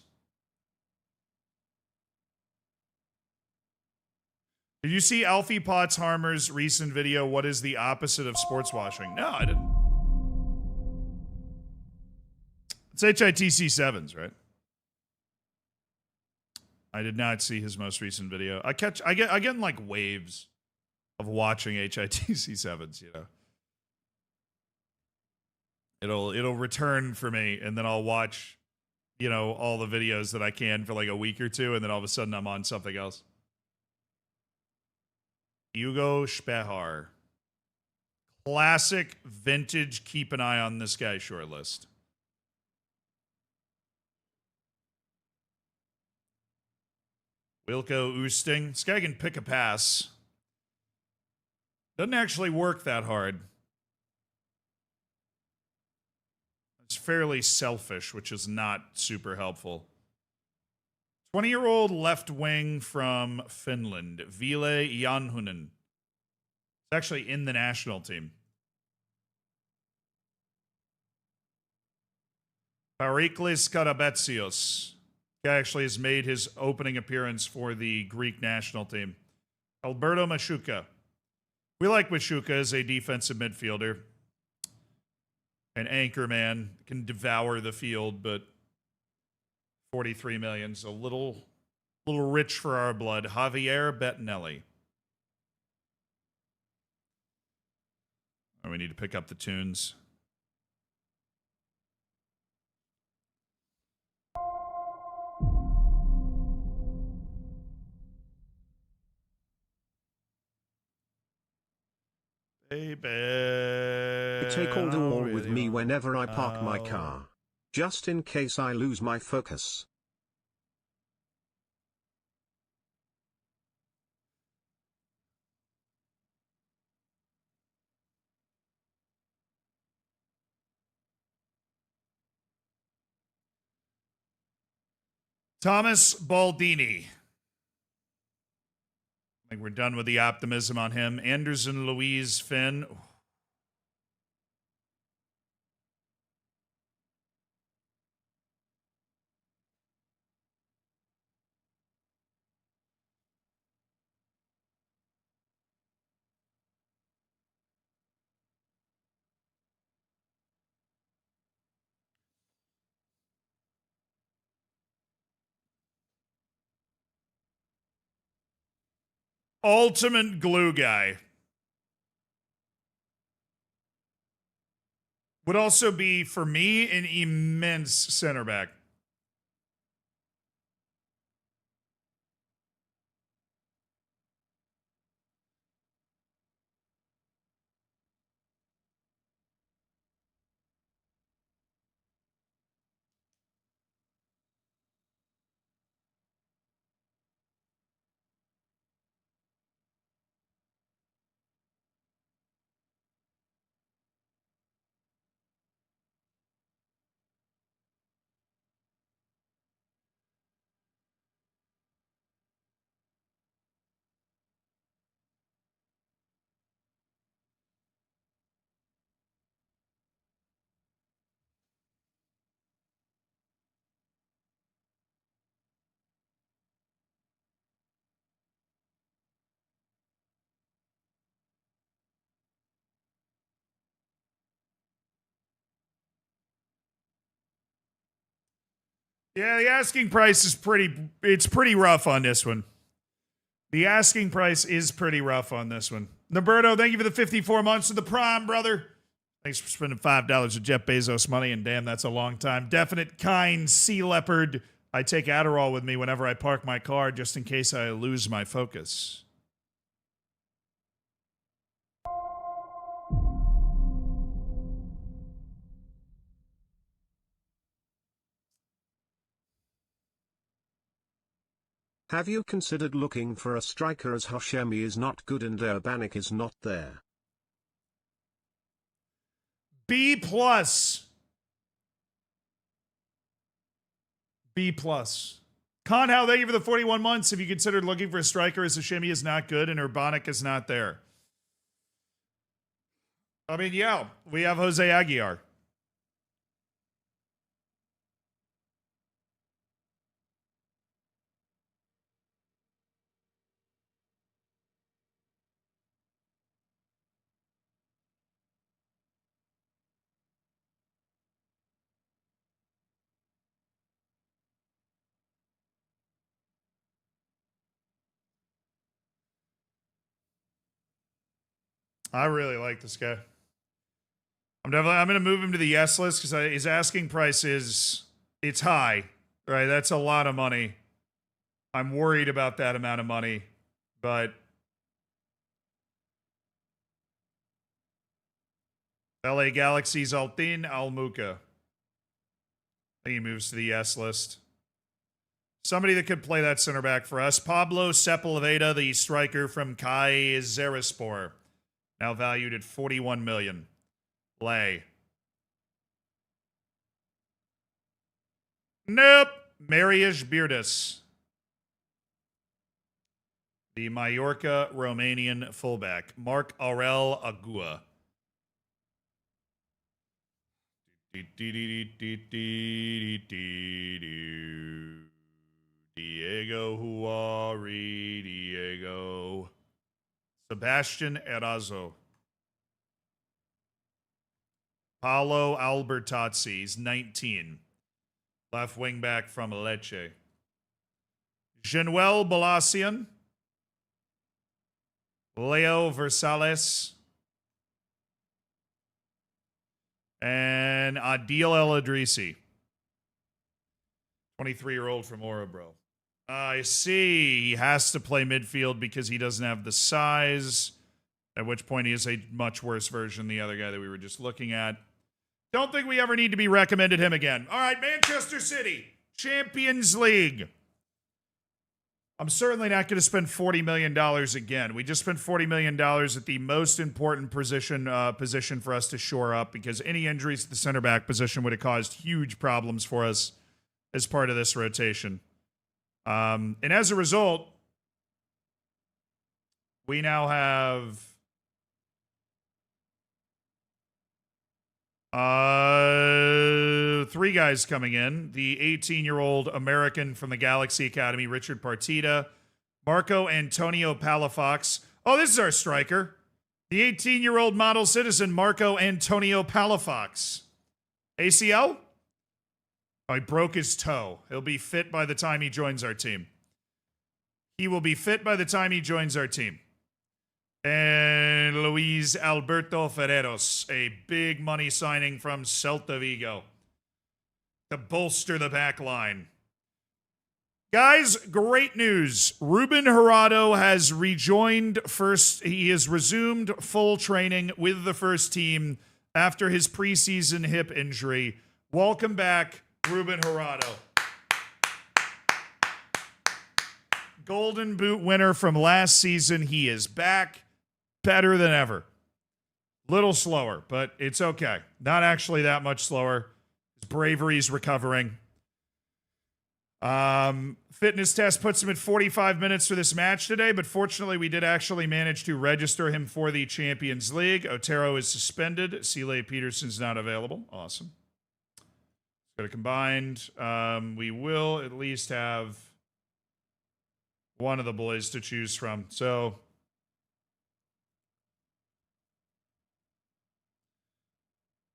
Did you see Alfie Pottsharmer's recent video, What is the Opposite of Sports Washing? No, I didn't. It's HITC 7s, right? I did not see his most recent video. I get in like waves of watching HITC 7s, you know. It'll return for me, and then I'll watch, you know, all the videos that I can for like a week or two, and then all of a sudden I'm on something else. Hugo Spehar. Classic vintage, keep an eye on this guy short list. Wilco Oosting. This guy can pick a pass. Doesn't actually work that hard. It's fairly selfish, which is not super helpful. 20-year-old left wing from Finland, Ville Janhunen. It's actually in the national team. Periklis Karabetsios. Guy actually has made his opening appearance for the Greek national team. Alberto Mashuka. We like Mashuka as a defensive midfielder. An anchor man, can devour the field, but 43 million is a little rich for our blood. Javier Bettinelli. Oh, we need to pick up the tunes. Baby. Take all the wall with me whenever I park my car. Just in case I lose my focus. Thomas Baldini. I think we're done with the optimism on him. Anderson Louise Finn. Ultimate glue guy. Would also be, for me, an immense center back. Yeah, the asking price is pretty rough on this one. The asking price is pretty rough on this one. Norberto, thank you for the 54 months of the Prime, brother. Thanks for spending $5 of Jeff Bezos money, and damn, that's a long time. Definite kind sea leopard. I take Adderall with me whenever I park my car just in case I lose my focus. Have you considered looking for a striker as Hashemi is not good and Urbanik is not there? B plus. B plus. Conhow, thank you for the 41 months. Have you considered looking for a striker as Hashemi is not good and Urbanik is not there? I mean, yeah, we have Jose Aguiar. I really like this guy. I'm going to move him to the yes list because his asking price it's high, right? That's a lot of money. I'm worried about that amount of money, but LA Galaxy's Altin Almuca. I think he moves to the yes list. Somebody that could play that center back for us. Pablo Sepulveda, the striker from Kayserispor, now valued at $41 million. Lay. Nope. Mariusz Birdas, the Mallorca Romanian fullback. Mark Aurel Agua. Diego Huari, Diego. Sebastian Erazo. Paulo Albertazzi, he's 19. Left wing back from Lecce. Januel Balassian. Leo Versales. And Adil El Idrisi. 23-year-old from Orebro. I see. He has to play midfield because he doesn't have the size. At which point he is a much worse version than the other guy that we were just looking at. Don't think we ever need to be recommended him again. All right, Manchester City, Champions League. I'm certainly not going to spend $40 million again. We just spent $40 million at the most important position for us to shore up because any injuries to the center back position would have caused huge problems for us as part of this rotation. And as a result, we now have three guys coming in. The 18-year-old American from the Galaxy Academy, Richard Partida. Marco Antonio Palafox. Oh, this is our striker. The 18-year-old model citizen, Marco Antonio Palafox. ACL? Oh, he broke his toe. He'll be fit by the time he joins our team. He will be fit by the time he joins our team. And Luis Alberto Ferreros, a big money signing from Celta Vigo to bolster the back line. Guys, great news. Ruben Jurado has rejoined first. He has resumed full training with the first team after his preseason hip injury. Welcome back, Ruben Jurado. Golden Boot winner from last season. He is back. Better than ever. Little slower, but it's okay. Not actually that much slower. His bravery's recovering. Fitness test puts him at 45 minutes for this match today, but fortunately we did actually manage to register him for the Champions League. Otero is suspended. Sile Peterson's not available. Awesome. Got it combined. We will at least have one of the boys to choose from. So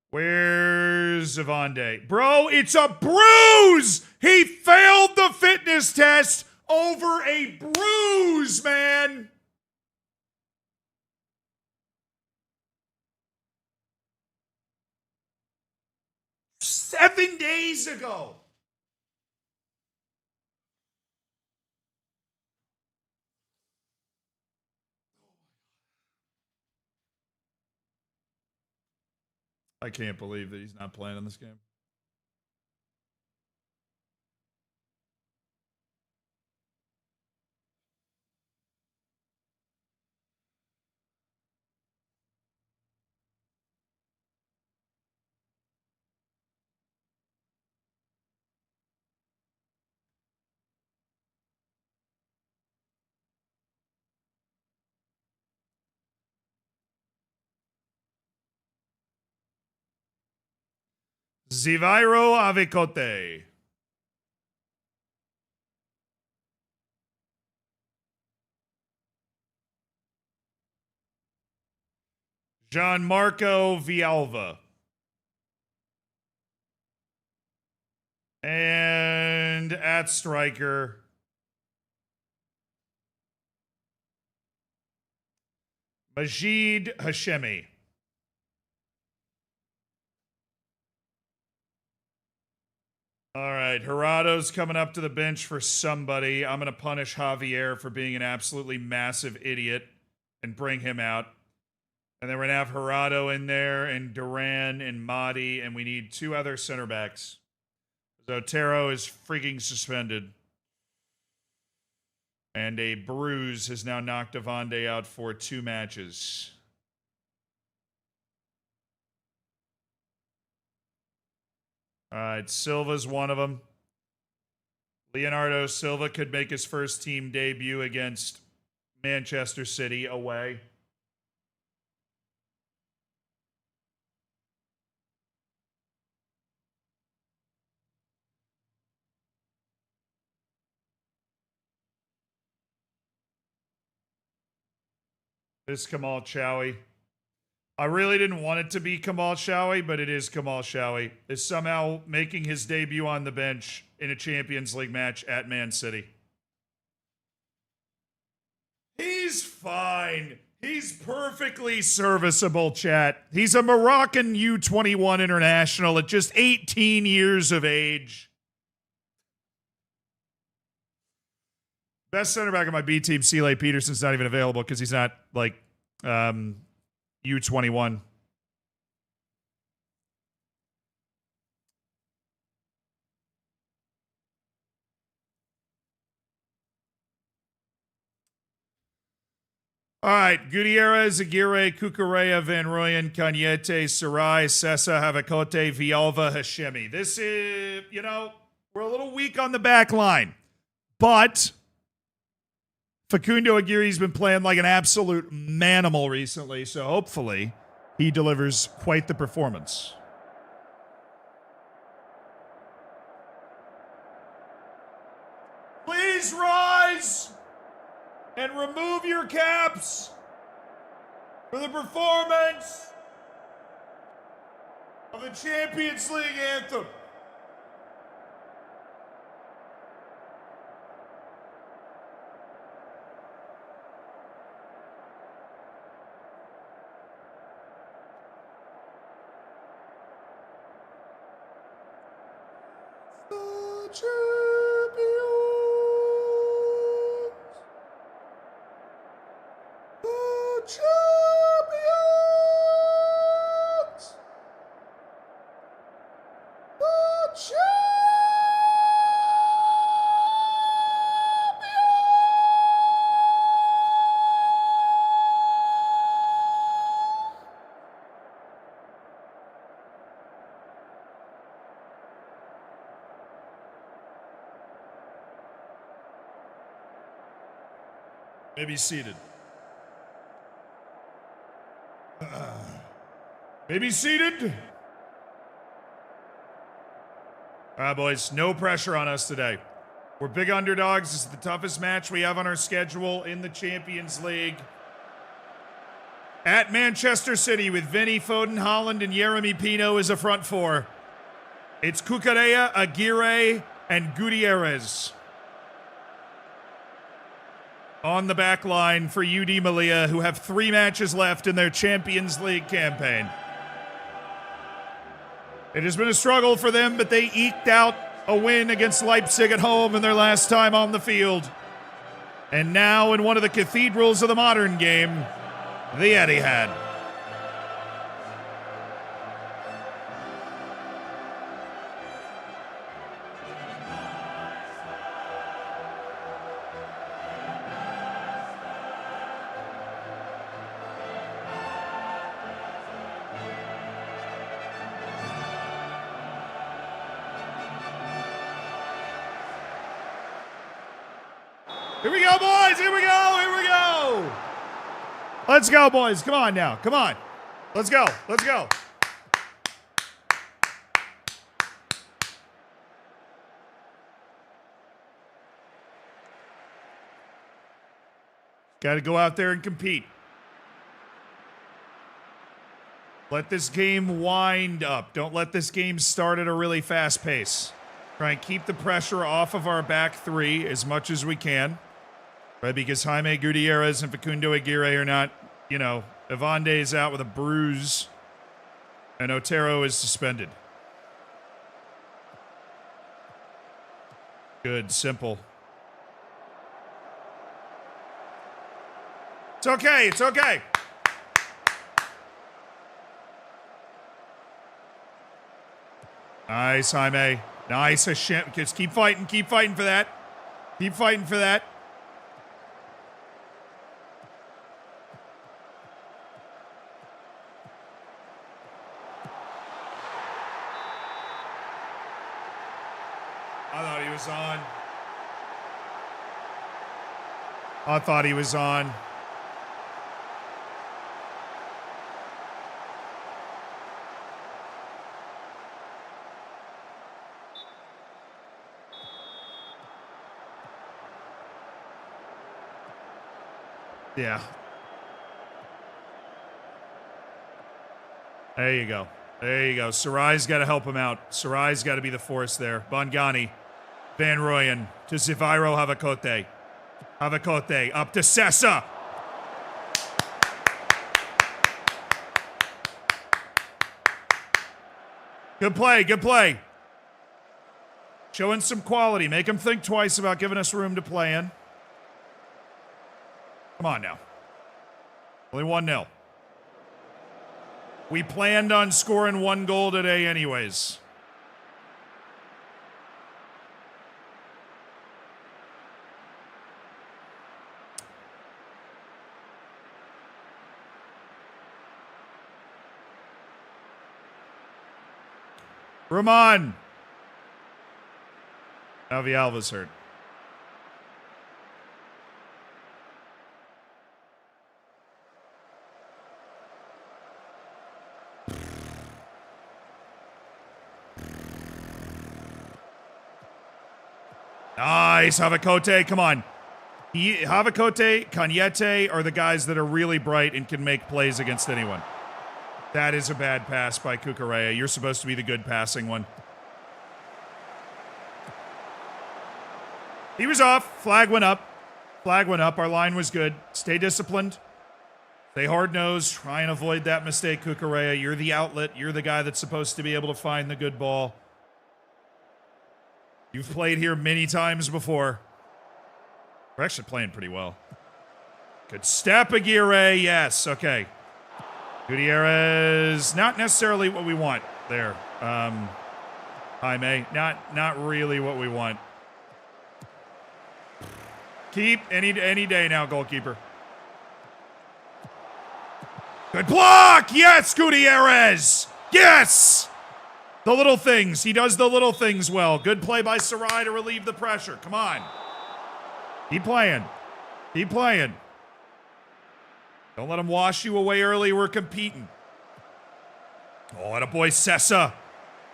Where's Avande? Bro, it's a bruise! He failed the fitness test over a bruise, man! Seven days ago. I can't believe that he's not playing in this game. Zivairo Avecote. Gianmarco Vialva. And at striker, Majid Hashemi. All right, Gerardo's coming up to the bench for somebody. I'm going to punish Javier for being an absolutely massive idiot and bring him out. And then we're going to have Gerardo in there and Duran and Mahdi, and we need two other center backs. Zotero is freaking suspended. And a bruise has now knocked Avande out for 2 matches. All right, Silva's one of them. Leonardo Silva could make his first team debut against Manchester City away. This is Kamal Chowie. I really didn't want it to be Kamal Chowie, but it is Kamal Chowie. Is somehow making his debut on the bench in a Champions League match at Man City. He's fine. He's perfectly serviceable, chat. He's a Moroccan U21 international at just 18 years of age. Best center back on my B team, Sele Peterson's not even available because he's not like U21. All right, Gutierrez, Aguirre, Cucurella, Van Rooyen, Cañete, Sarai, Sessa, Havacote, Vialva, Hashemi. This is, we're a little weak on the back line, but Facundo Aguirre's been playing like an absolute manimal recently, so hopefully he delivers quite the performance. Please rise and remove your caps for the performance of the Champions League anthem. Maybe seated. Maybe seated. All right, boys. No pressure on us today. We're big underdogs. This is the toughest match we have on our schedule in the Champions League. At Manchester City with Vinny, Foden, Holland, and Jeremy Pino as a front four. It's Cucurella, Aguirre, and Gutierrez. On the back line for UD Melilla, who have 3 matches left in their Champions League campaign. It has been a struggle for them, but they eked out a win against Leipzig at home in their last time on the field. And now in one of the cathedrals of the modern game, the Etihad. Here we go, boys! Here we go! Here we go! Let's go, boys. Come on now. Come on. Let's go. Let's go. Got to go out there and compete. Let this game wind up. Don't let this game start at a really fast pace. Try and keep the pressure off of our back three as much as we can. Right, because Jaime Gutierrez and Facundo Aguirre are not, you know, Evande is out with a bruise, and Otero is suspended. Good, simple. It's okay, it's okay. Nice, Jaime. Nice, Hashem. Just keep fighting for that. Keep fighting for that. On. I thought he was on. Yeah. There you go. There you go. Sarai's got to help him out. Sarai's got to be the force there. Bongani. Van Rooyen to Zivairo Havakote. Havakote up to Sessa. Good play, good play. Showing some quality. Make him think twice about giving us room to play in. Come on now. Only 1-0. We planned on scoring 1 goal today anyways. Ramon. Now Villalba's hurt. Nice, Havakote. Come on. Havakote, Cañete are the guys that are really bright and can make plays against anyone. That is a bad pass by Cucurella. You're supposed to be the good passing one. He was off. Flag went up. Flag went up. Our line was good. Stay disciplined. Stay hard-nosed. Try and avoid that mistake, Cucurella. You're the outlet. You're the guy that's supposed to be able to find the good ball. You've played here many times before. We're actually playing pretty well. Good step, Aguirre. Yes. Okay. Gutierrez, not necessarily what we want there. Jaime, not really what we want. Keep any day now, goalkeeper. Good block! Yes, Gutierrez! Yes! The little things. He does the little things well. Good play by Sarai to relieve the pressure. Come on. Keep playing. Keep playing. Don't let him wash you away early. We're competing. Oh, and a boy, Sessa.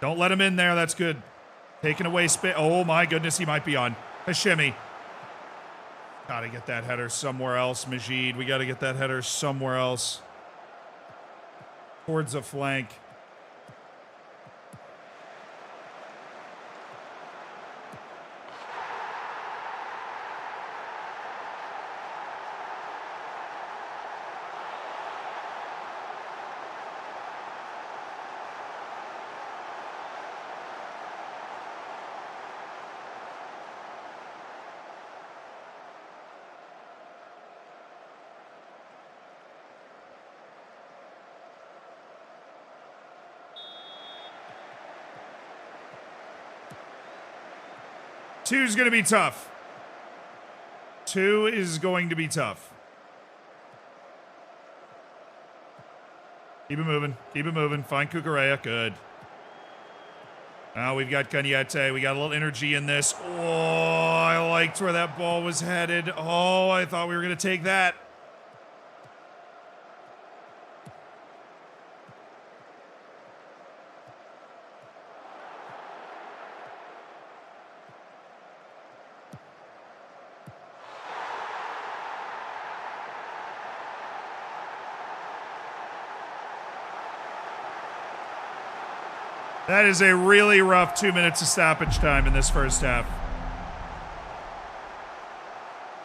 Don't let him in there. That's good. Taking away space. Oh, my goodness. He might be on. Hashemi. Got to get that header somewhere else, Majid. We got to get that header somewhere else. towards a flank. Two's going to be tough. 2 is going to be tough. Keep it moving. Keep it moving. Find Kukurea. Good. Now we've got Cañete. We got a little energy in this. Oh, I liked where that ball was headed. Oh, I thought we were going to take that. That is a really rough 2 minutes of stoppage time in this first half.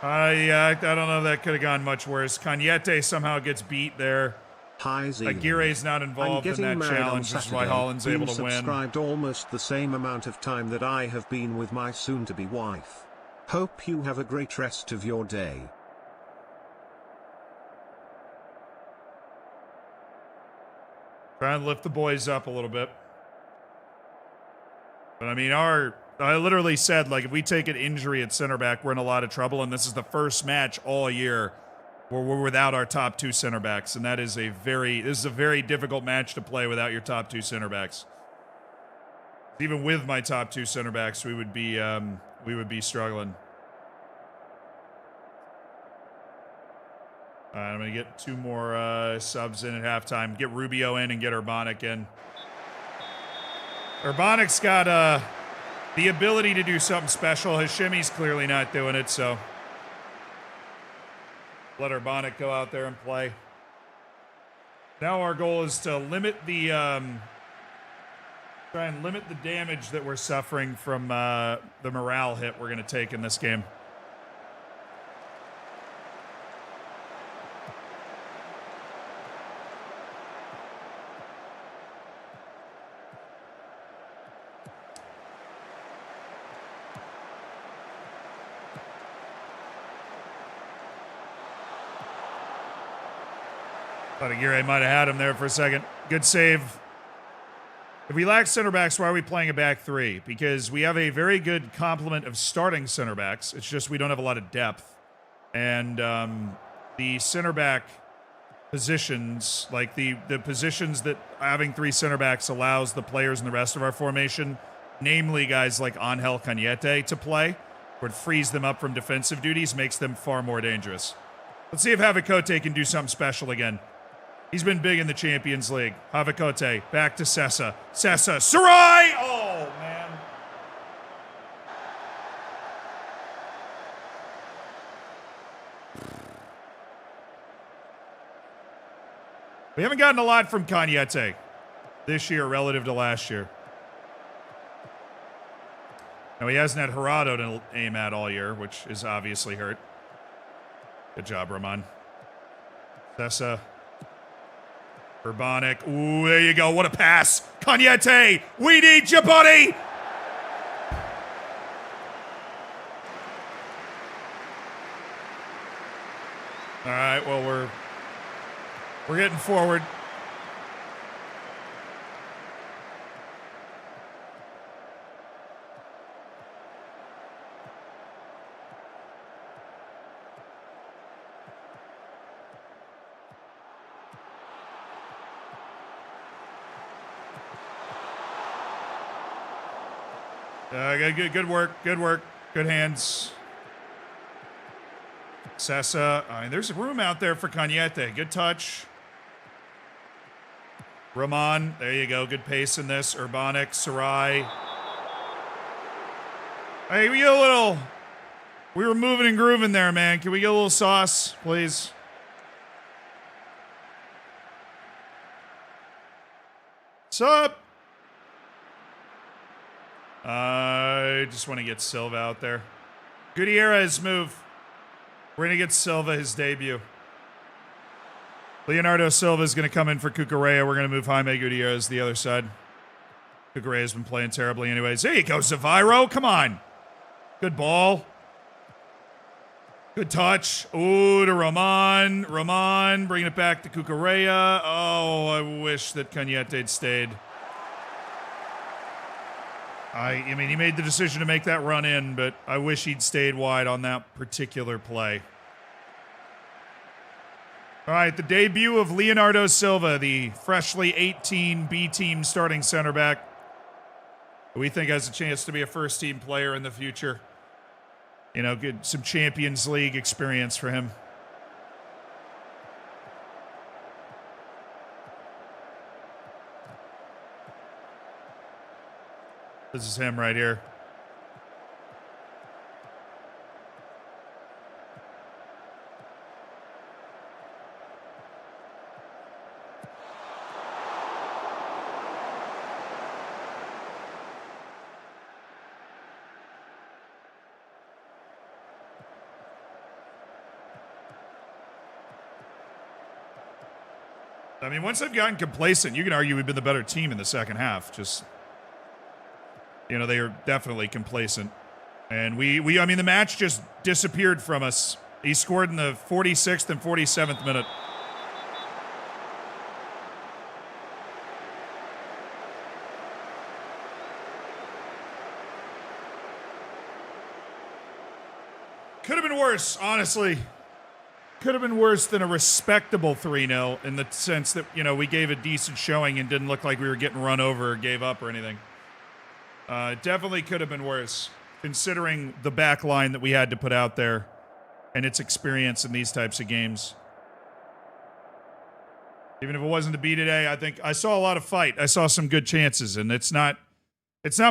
I don't know if that could have gone much worse. Cañete somehow gets beat there. Hi Z. Aguirre's not involved in that challenge, which is why Holland's able to win. Subscribed almost the same amount of time that I have been with my soon-to-be wife. Hope you have a great rest of your day. Try and lift the boys up a little bit. But I mean, I literally said, like, if we take an injury at center back, we're in a lot of trouble, and this is the first match all year where we're without our top 2 center backs, and this is a very difficult match to play without your top 2 center backs. Even with my top 2 center backs, we would be struggling. All right, I'm gonna get 2 more subs in at halftime. Get Rubio in and get Urbanic in. Urbanic's got the ability to do something special. Hashimi's clearly not doing it, so let Urbanic go out there and play. Now our goal is to limit the try and limit the damage that we're suffering from the morale hit we're going to take in this game. Thought Aguirre might have had him there for a second. Good save. If we lack center backs, why are we playing a back 3? Because we have a very good complement of starting center backs. It's just we don't have a lot of depth. And the center back positions, like the positions that having 3 center backs allows the players in the rest of our formation, namely guys like Angel Cañete, to play, where it frees them up from defensive duties, makes them far more dangerous. Let's see if Havakote can do something special again. He's been big in the Champions League. Havakote, back to Sessa. Sessa, Sarai! Oh, man. We haven't gotten a lot from Cañete this year relative to last year. Now, he hasn't had Gerardo to aim at all year, which is obviously hurt. Good job, Roman. Sessa. Urbanic. Ooh, there you go. What a pass. Cañete, we need you, buddy. All right, well, we're getting forward. Good work. Good work. Good hands. Sessa. I mean, there's room out there for Cañete. Good touch. Roman. There you go. Good pace in this. Urbanic. Sarai. Hey, we get a little... We were moving and grooving there, man. Can we get a little sauce, please? What's up? I just want to get Silva out there. Gutierrez move. We're going to get Silva his debut. Leonardo Silva is going to come in for Cucurella. We're going to move Jaime Gutierrez to the other side. Cucurella has been playing terribly anyways. There you go, Zaviro. Come on. Good ball. Good touch. Ooh, to Roman. Roman bringing it back to Cucurella. Oh, I wish that Cañete had stayed. I mean, he made the decision to make that run in, but I wish he'd stayed wide on that particular play. All right, the debut of Leonardo Silva, the freshly 18 B-team starting center back, who we think has a chance to be a first-team player in the future. You know, good some Champions League experience for him. This is him right here. I mean, once they've gotten complacent, you can argue we've been the better team in the second half. Just, you know, they are definitely complacent. And I mean, the match just disappeared from us. He scored in the 46th and 47th minute. Could have been worse, honestly. Could have been worse than a respectable 3-0 in the sense that, you know, we gave a decent showing and didn't look like we were getting run over or gave up or anything. Definitely could have been worse, considering the back line that we had to put out there and its experience in these types of games. Even if it wasn't to be today, I think I saw a lot of fight. I saw some good chances, and it's not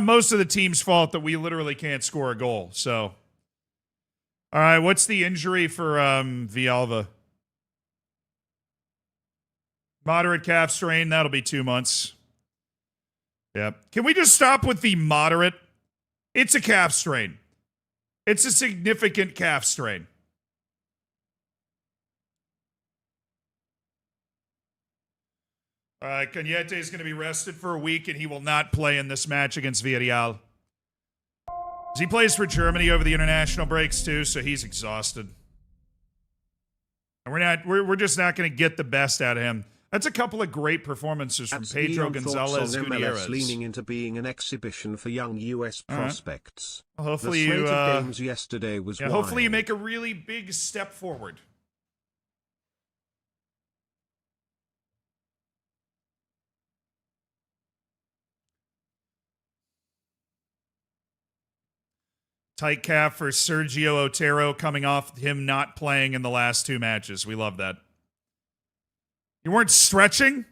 most of the team's fault that we literally can't score a goal, so... All right, what's the injury for Villalba? Moderate calf strain, that'll be 2 months. Yep. Can we just stop with the moderate? It's a calf strain. It's a significant calf strain. All right, Cañete is going to be rested for a week, and he will not play in this match against Villarreal. He plays for Germany over the international breaks too, so he's exhausted. And we're just not going to get the best out of him. That's a couple of great performances from Pedro Gonzalez Gutierrez. Leaning into being an exhibition for young U.S. prospects. Well, hopefully the slate of games yesterday was wild. Hopefully you make a really big step forward. Tight calf for Sergio Otero coming off him not playing in the last 2 matches. We love that. You weren't stretching?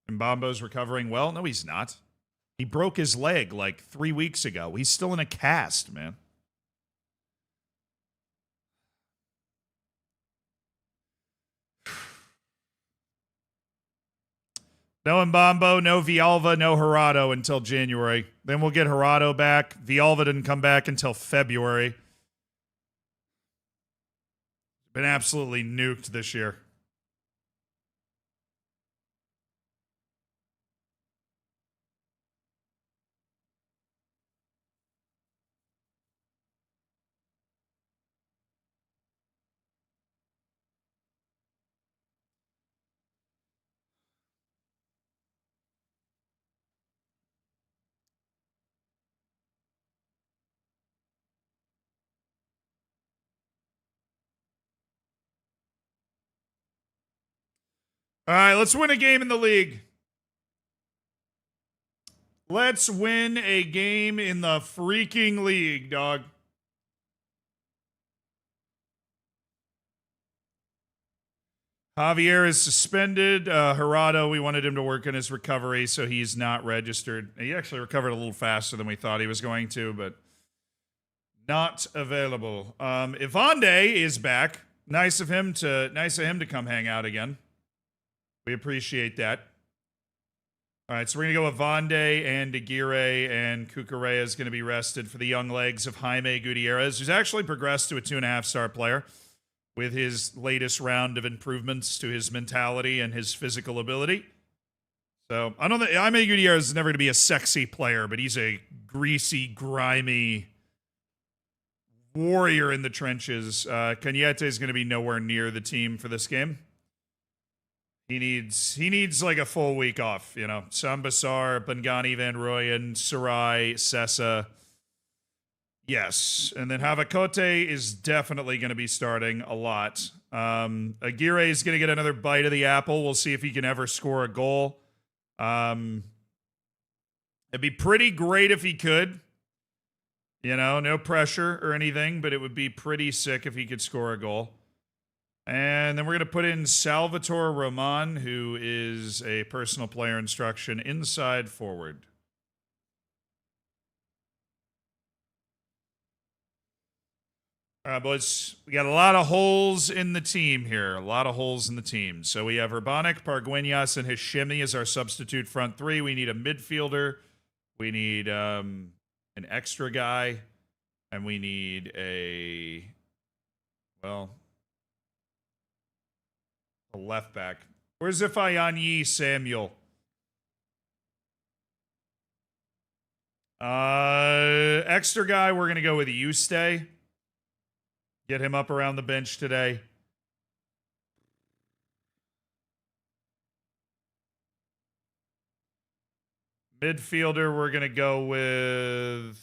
Mbambo's recovering well? No, he's not. He broke his leg like 3 weeks ago. He's still in a cast, man. No Mbambo, no Villalba, no Gerardo until January. Then we'll get Gerardo back. Villalba didn't come back until February. Been absolutely nuked this year. All right, let's win a game in the league. Let's win a game in the freaking league, dog. Javier is suspended. Gerardo, we wanted him to work on his recovery, so he's not registered. He actually recovered a little faster than we thought he was going to, but not available. Ivande is back. Nice of him to come hang out again. We appreciate that. All right, so we're going to go with Vonde and Aguirre, and Cucurella is going to be rested for the young legs of Jaime Gutierrez, who's actually progressed to a 2.5-star player with his latest round of improvements to his mentality and his physical ability. So I don't think Jaime Gutierrez is never going to be a sexy player, but he's a greasy, grimy warrior in the trenches. Cañete is going to be nowhere near the team for this game. He needs like a full week off, you know. Sambasar, Bangani, Van Rooyen, Sarai, Sessa. Yes. And then Havakote is definitely going to be starting a lot. Aguirre is going to get another bite of the apple. We'll see if he can ever score a goal. It'd be pretty great if he could. You know, no pressure or anything, but it would be pretty sick if he could score a goal. And then we're going to put in Salvatore Roman, who is a personal player instruction inside forward. All right, boys. We got a lot of holes in the team here. A lot of holes in the team. So we have Urbanic, Pargueñas, and Hashimi as our substitute front three. We need a midfielder. We need an extra guy. And we need a left back. Where's Ifayanyi Samuel? Extra guy, we're going to go with Eustace. Get him up around the bench today. Midfielder, we're going to go with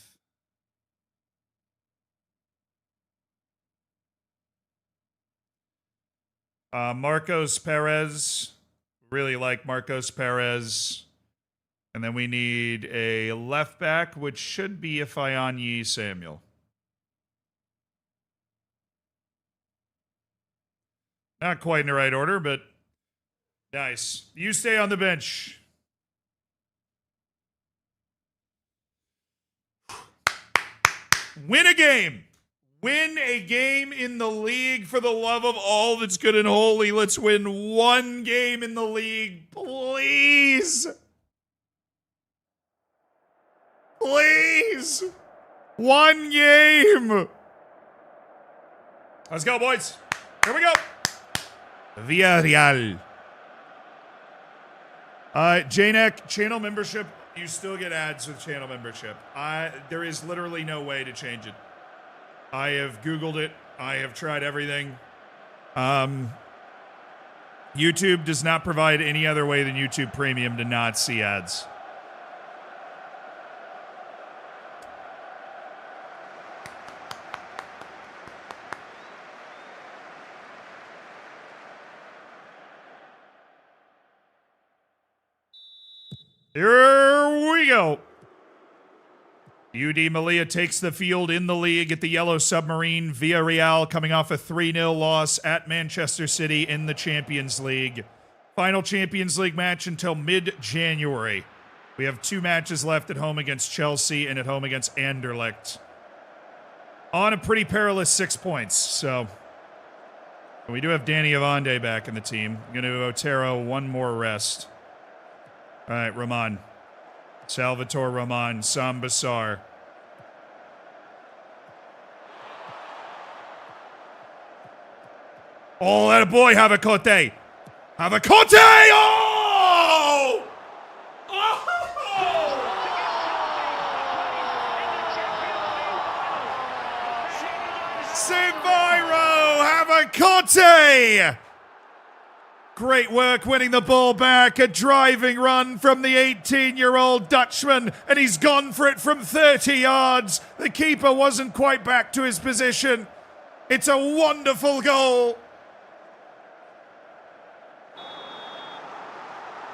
Marcos Perez. Really like Marcos Perez. And then we need a left back, which should be Ifayanyi Samuel. Not quite in the right order, but nice. You stay on the bench. Win a game. Win a game in the league for the love of all that's good and holy. Let's win one game in the league, please. Please. One game. Let's go, boys. Here we go. Villarreal. JNEC, channel membership. You still get ads with channel membership. There is literally no way to change it. I have Googled it. I have tried everything. YouTube does not provide any other way than YouTube Premium to not see ads. Here we go. UD Melilla takes the field in the league at the Yellow Submarine. Villarreal coming off a 3-0 loss at Manchester City in the Champions League. Final Champions League match until mid-January. We have 2 matches left at home against Chelsea and at home against Anderlecht. On a pretty perilous 6 points, so... We do have Danny Avande back in the team. I'm going to Otero one more rest. All right, Roman. Salvatore Roman, Sambasar. Oh, that a boy, Havakote. Havakote! Oh! Oh! Seviro Havakote! Great work winning the ball back. A driving run from the 18-year-old Dutchman, and he's gone for it from 30 yards. The keeper wasn't quite back to his position. It's a wonderful goal.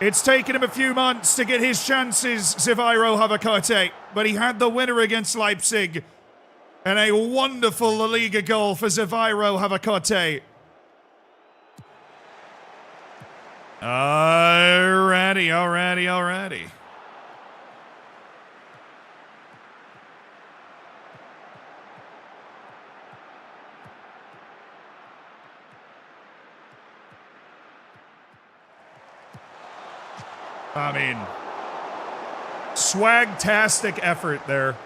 It's taken him a few months to get his chances, Seviro Havakote, but he had the winner against Leipzig. And a wonderful La Liga goal for Seviro Havakote. Alrighty. I mean, swagtastic effort there.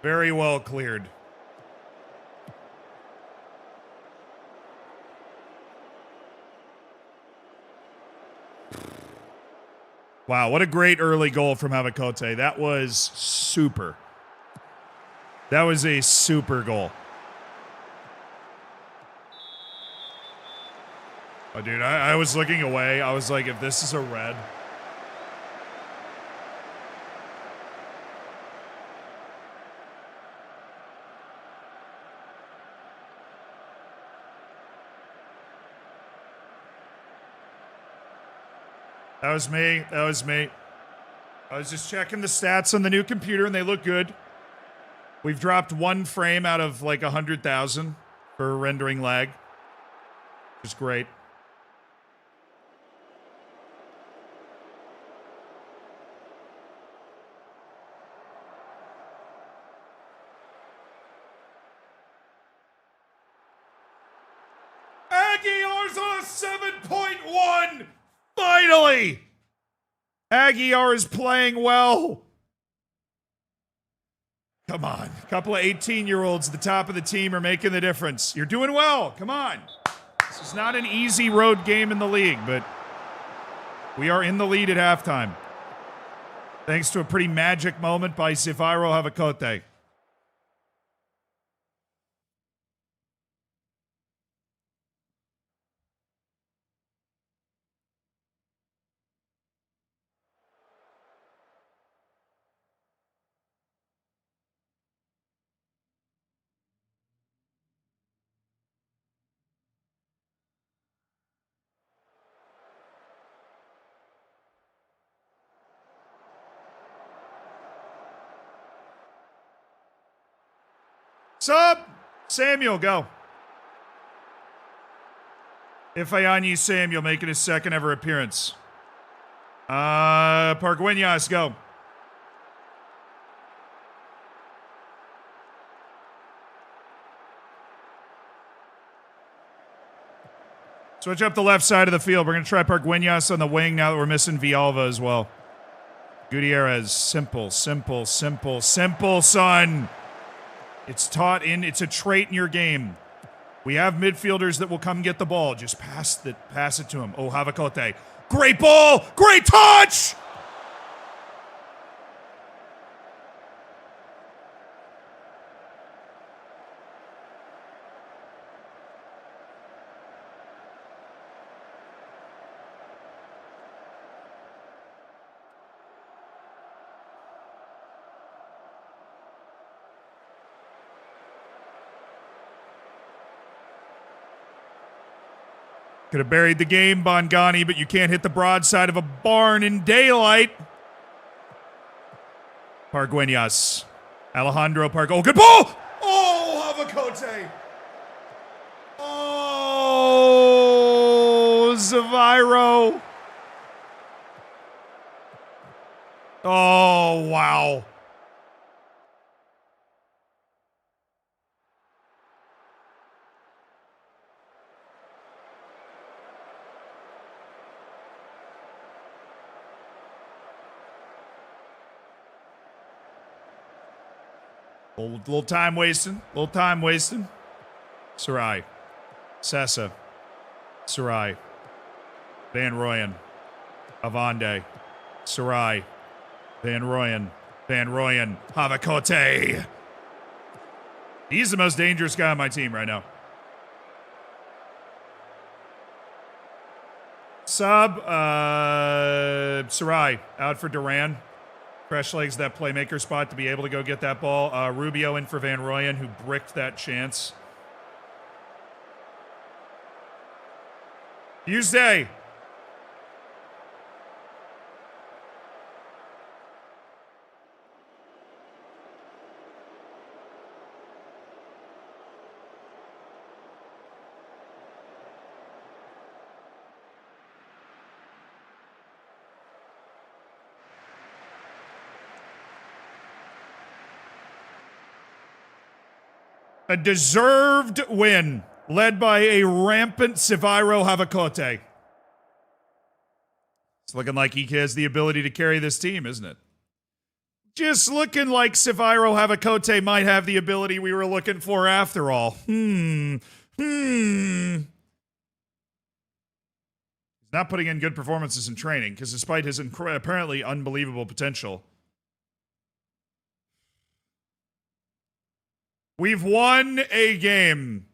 Very well cleared. Wow, what a great early goal from Havakote. That was super. That was a super goal. Oh, dude, I was looking away. I was like, if this is a red. That was me. That was me. I was just checking the stats on the new computer, and they look good. We've dropped one frame out of like 100,000 for rendering lag, which is great. Aguilar's on a 7.1! Finally! Aguilar is playing well. Come on. A couple of 18-year-olds at the top of the team are making the difference. You're doing well. Come on. This is not an easy road game in the league, but we are in the lead at halftime. Thanks to a pretty magic moment by Sivairo Havakote. Sub! Samuel, go. Ifeanyi Samuel making his second ever appearance. Pargueñas, go. Switch up the left side of the field. We're going to try Pargueñas on the wing now that we're missing Villalba as well. Gutierrez, simple, simple, simple, simple, son. It's taught in, it's a trait in your game. We have midfielders that will come get the ball. Just pass it to him. Oh, Havakote. Great ball! Great touch! Could have buried the game, Bongani, but you can't hit the broadside of a barn in daylight. Pargueñas. Alejandro Pargo. Oh, good ball! Oh, Havakote. Oh, Sivairo. Oh, wow. Little time wasting. Little time wasting. Sarai. Sessa. Sarai. Van Rooyen. Avande. Sarai. Van Rooyen. Van Rooyen. Havakote. He's the most dangerous guy on my team right now. Sub. Sarai. Out for Duran. Fresh legs that playmaker spot to be able to go get that ball. Rubio in for Van Rooyen, who bricked that chance. Tuesday. A deserved win, led by a rampant Sivairo Havakote. It's looking like he has the ability to carry this team, isn't it? Just looking like Seviro Havakote might have the ability we were looking for after all. He's not putting in good performances in training because despite his apparently unbelievable potential, we've won a game.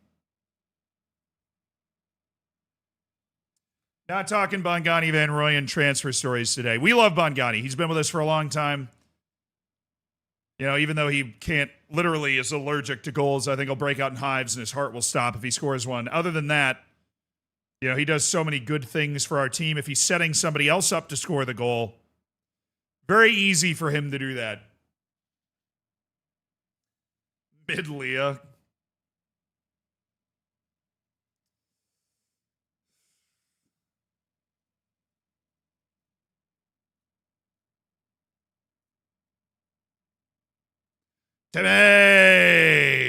Not talking Bongani Van Rooyen transfer stories today. We love Bongani. He's been with us for a long time. You know, even though he can't, literally is allergic to goals, I think he'll break out in hives and his heart will stop if he scores one. Other than that, you know, he does so many good things for our team. If he's setting somebody else up to score the goal, very easy for him to do that. Melilla.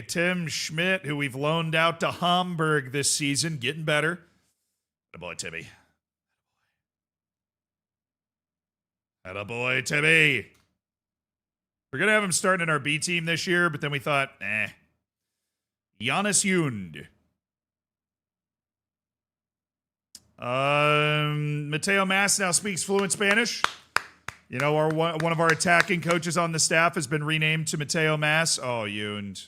Tim Schmidt, who we've loaned out to Hamburg this season, getting better. Attaboy, Timmy. Attaboy, Timmy. We're going to have him starting in our B team this year, but then we thought, Giannis Yund. Mateo Mas now speaks fluent Spanish. You know, one of our attacking coaches on the staff has been renamed to Mateo Mas. Oh, Yund.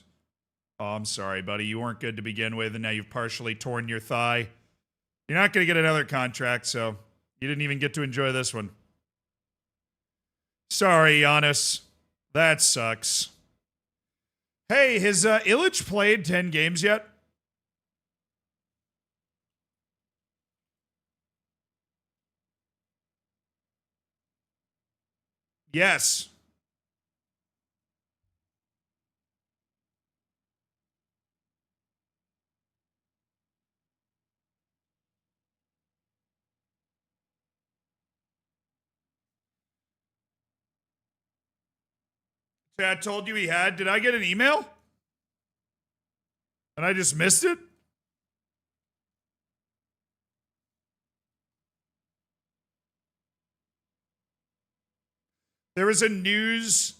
Oh, I'm sorry, buddy. You weren't good to begin with, and now you've partially torn your thigh. You're not going to get another contract, so you didn't even get to enjoy this one. Sorry, Giannis. That sucks. Hey, has Illich played 10 games yet? Yes. Chad told you he had. Did I get an email? And I just missed it? There was a news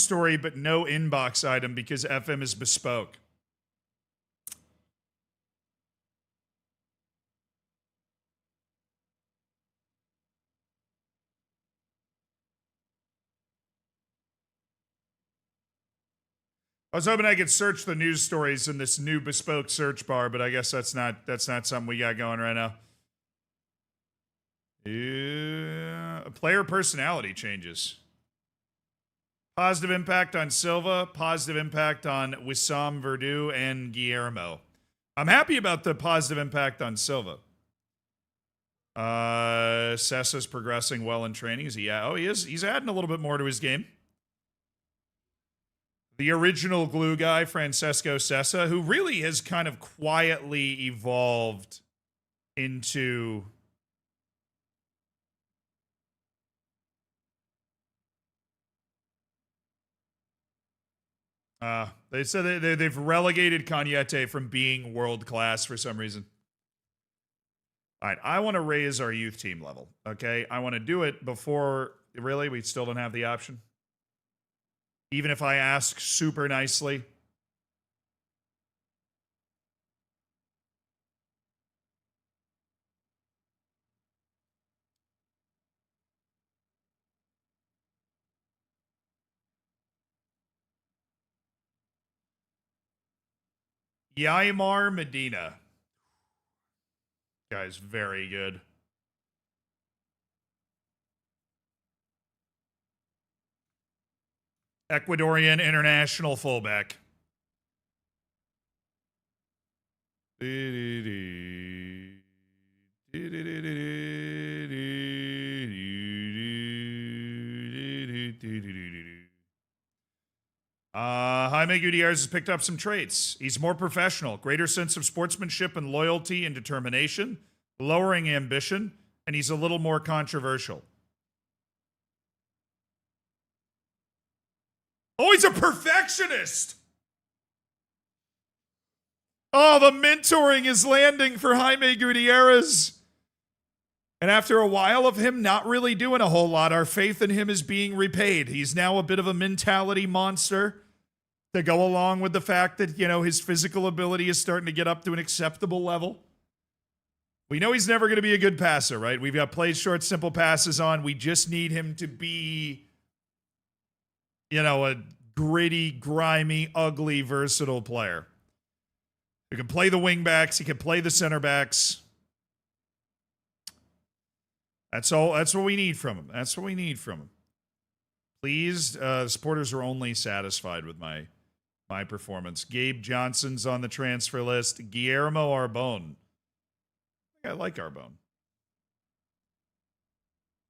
story, but no inbox item because FM is bespoke. I was hoping I could search the news stories in this new bespoke search bar, but I guess that's not something we got going right now. Yeah, player personality changes. Positive impact on Silva, positive impact on Wissam Verdu and Guillermo. I'm happy about the positive impact on Silva. Sessa's progressing well in training. Is he? Oh, he is. He's adding a little bit more to his game. The original glue guy, Francesco Sessa, who really has kind of quietly evolved into they said they've relegated Cañete from being world class for some reason. All right, I want to raise our youth team level, okay? I want to do it before, really, we still don't have the option. Even if I ask super nicely. Yaimar Medina. Guy's very good. Ecuadorian international fullback. Jaime Gutierrez has picked up some traits. He's more professional, greater sense of sportsmanship and loyalty and determination, lowering ambition, and he's a little more controversial. Oh, he's a perfectionist. Oh, the mentoring is landing for Jaime Gutierrez. And after a while of him not really doing a whole lot, our faith in him is being repaid. He's now a bit of a mentality monster to go along with the fact that, you know, his physical ability is starting to get up to an acceptable level. We know he's never going to be a good passer, right? We've got play short, simple passes on. We just need him to be, you know, a gritty, grimy, ugly, versatile player. He can play the wingbacks. He can play the center backs. That's all. That's what we need from him. That's what we need from him. Please, supporters are only satisfied with my performance. Gabe Johnson's on the transfer list. Guillermo Arbone. I like Arbone.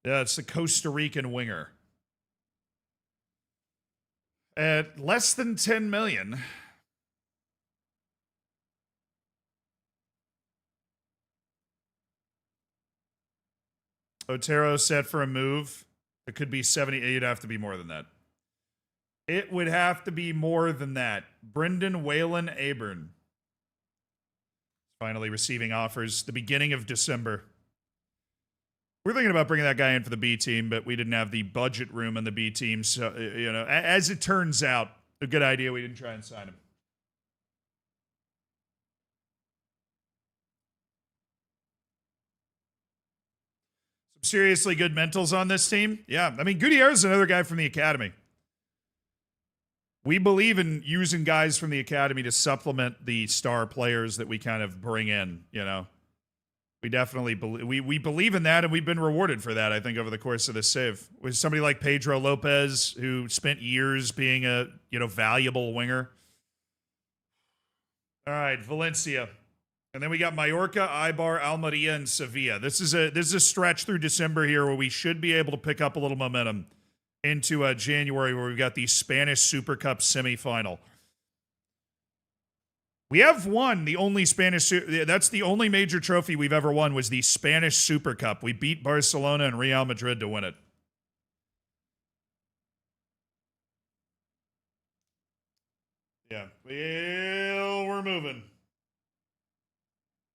Yeah, it's the Costa Rican winger. At less than 10 million. Otero set for a move. It could be 70. It'd have to be more than that. It would have to be more than that. Brendan Whalen Aburn. Finally receiving offers the beginning of December. We're thinking about bringing that guy in for the B team, but we didn't have the budget room in the B team. So, you know, as it turns out, a good idea. We didn't try and sign him. Some seriously good mentals on this team. Yeah, I mean, Gutierrez is another guy from the academy. We believe in using guys from the academy to supplement the star players that we kind of bring in, you know. We definitely believe we believe in that, and we've been rewarded for that, I think, over the course of this save. With somebody like Pedro Lopez, who spent years being a, you know, valuable winger. All right, Valencia. And then we got Mallorca, Eibar, Almeria, and Sevilla. This is a stretch through December here where we should be able to pick up a little momentum into January, where we've got the Spanish Super Cup semifinal. We have won the only Spanish, that's the only major trophy we've ever won, was the Spanish Super Cup. We beat Barcelona and Real Madrid to win it. Yeah. Well, we're moving.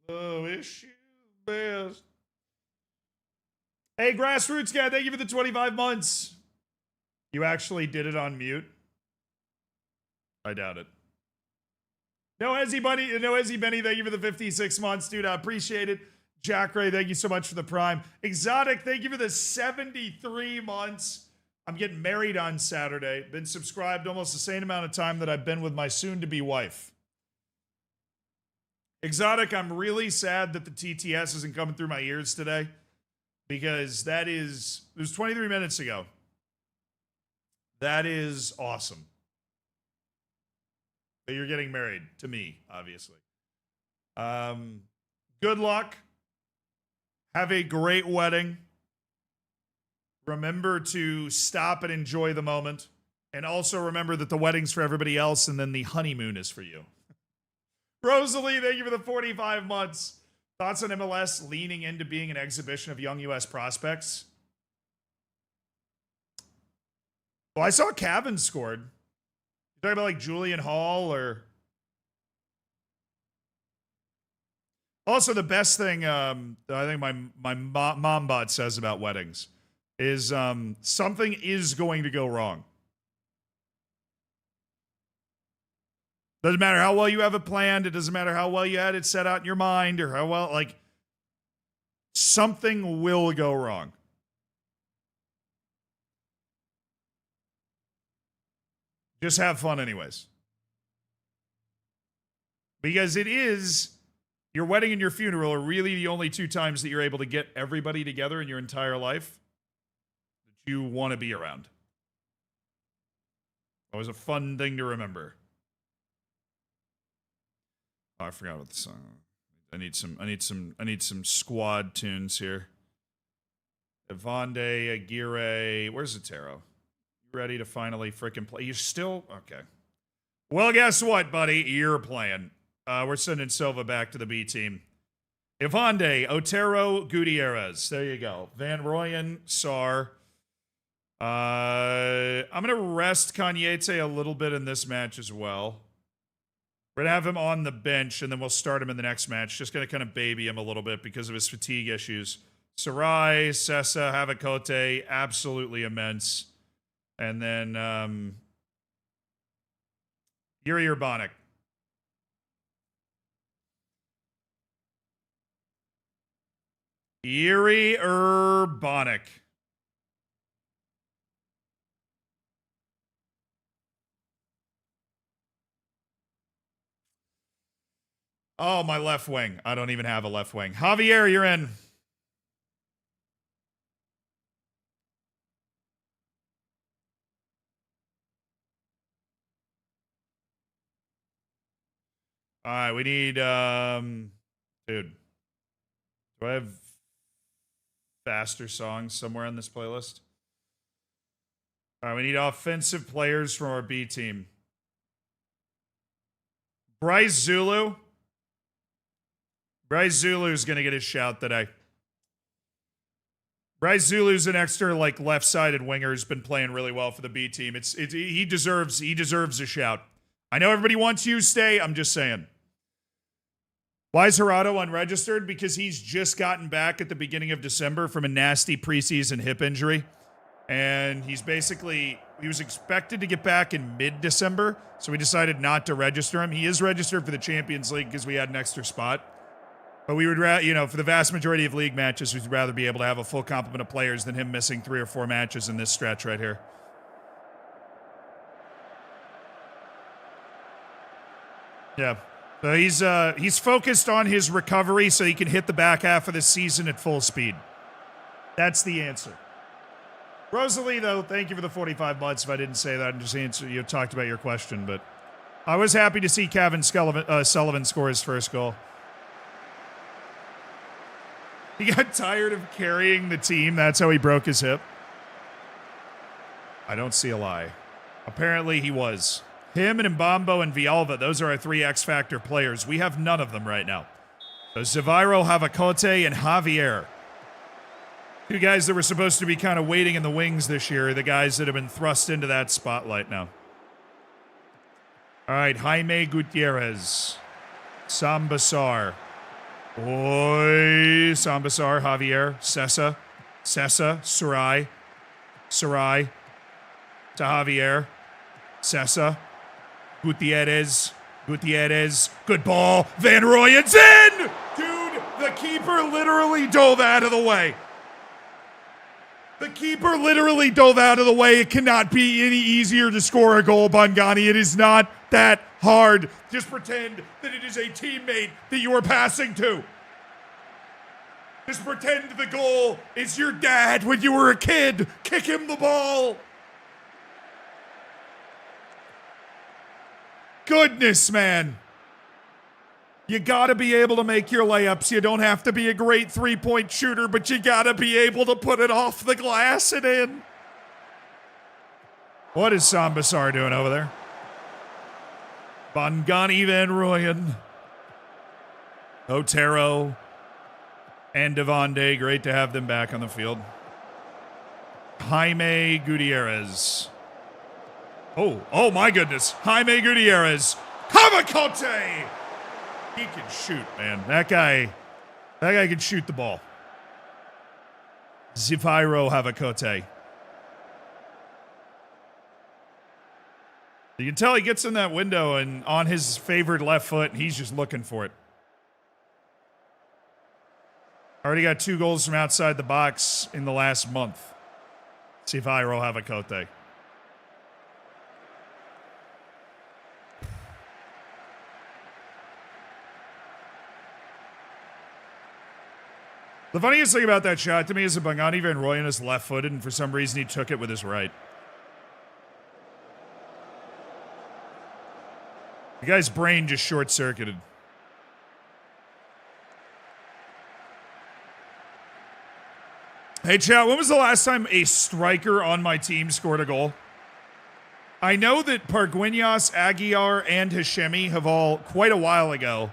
Oh, issue best. Hey, Grassroots guy, thank you for the 25 months. You actually did it on mute? I doubt it. No Ezzy Benny, thank you for the 56 months, dude. I appreciate it. Jack Ray, thank you so much for the prime. Exotic, thank you for the 73 months. I'm getting married on Saturday. Been subscribed almost the same amount of time that I've been with my soon-to-be wife. Exotic, I'm really sad that the TTS isn't coming through my ears today, because it was 23 minutes ago. That is awesome. But you're getting married to me, obviously. Good luck. Have a great wedding. Remember to stop and enjoy the moment. And also remember that the wedding's for everybody else, and then the honeymoon is for you. Rosalie, thank you for the 45 months. Thoughts on MLS leaning into being an exhibition of young U.S. prospects? Well, I saw Cavan scored. You talking about like Julian Hall or... Also, the best thing I think my mom bot says about weddings is something is going to go wrong. Doesn't matter how well you have it planned. It doesn't matter how well you had it set out in your mind or how well, like, something will go wrong. Just have fun anyways. Because it is, your wedding and your funeral are really the only two times that you're able to get everybody together in your entire life that you want to be around. That was a fun thing to remember. Oh, I forgot about the song. I need some squad tunes here. Evande, Aguirre, where's Otero? You ready to finally frickin' play? You still okay? Well, guess what, buddy? You're playing. We're sending Silva back to the B team. Evande, Otero, Gutierrez. There you go. Van Rooyen, Sarr. I'm gonna rest Cañete a little bit in this match as well. We're going to have him on the bench, and then we'll start him in the next match. Just going to kind of baby him a little bit because of his fatigue issues. Sarai, Sessa, Havakote, absolutely immense. And then Yuri Urbanic. Yuri Urbanic. Oh, my left wing. I don't even have a left wing. Javier, you're in. All right, we need dude. Do I have faster songs somewhere on this playlist? All right, we need offensive players from our B team. Bryce Zulu. Bryce Zulu's going to get his shout today. Bryce Zulu's an extra like left-sided winger who's been playing really well for the B team. He deserves a shout. I know everybody wants you to stay. I'm just saying. Why is Gerardo unregistered? Because he's just gotten back at the beginning of December from a nasty preseason hip injury. And he was expected to get back in mid-December, so we decided not to register him. He is registered for the Champions League because we had an extra spot. But we would rather, for the vast majority of league matches, we'd rather be able to have a full complement of players than him missing 3 or 4 matches in this stretch right here. Yeah. So he's focused on his recovery so he can hit the back half of the season at full speed. That's the answer. Rosalie, though, thank you for the 45 months. If I didn't say that, and just talked about your question, but I was happy to see Kevin Sullivan score his first goal. He got tired of carrying the team. That's how he broke his hip. I don't see a lie. Apparently he was. Him and Mbambo and Villalba, those are our 3 X-Factor players. We have none of them right now. So Zaviro, Havakote, and Javier. 2 guys that were supposed to be kind of waiting in the wings this year, the guys that have been thrust into that spotlight now. All right, Jaime Gutierrez. Sambasar. Oi, Sambasar, Javier, Sessa, Sarai, to Javier, Sessa, Gutierrez, good ball, Van Rooyen's in! Dude, the keeper literally dove out of the way. The keeper literally dove out of the way. It cannot be any easier to score a goal, Bangani. It is not that hard. Just pretend that it is a teammate that you are passing to. Just pretend the goal is your dad when you were a kid. Kick him the ball. Goodness, man. You gotta be able to make your layups. You don't have to be a great three-point shooter, but you gotta be able to put it off the glass and in. What is Sambasar doing over there? Bangani Van Rooyen. Otero. And Devonde. Great to have them back on the field. Jaime Gutierrez. Oh my goodness. Jaime Gutierrez. Havakote! He can shoot, man. That guy can shoot the ball. Ziviro Havakote. You can tell he gets in that window and on his favored left foot, and he's just looking for it. Already got 2 goals from outside the box in the last month. Ziviro Havakote. The funniest thing about that shot to me is that Bangani Van Rooyen is left-footed, and for some reason he took it with his right. The guy's brain just short-circuited. Hey, chat, when was the last time a striker on my team scored a goal? I know that Parguinas, Aguiar, and Hashemi have all, quite a while ago,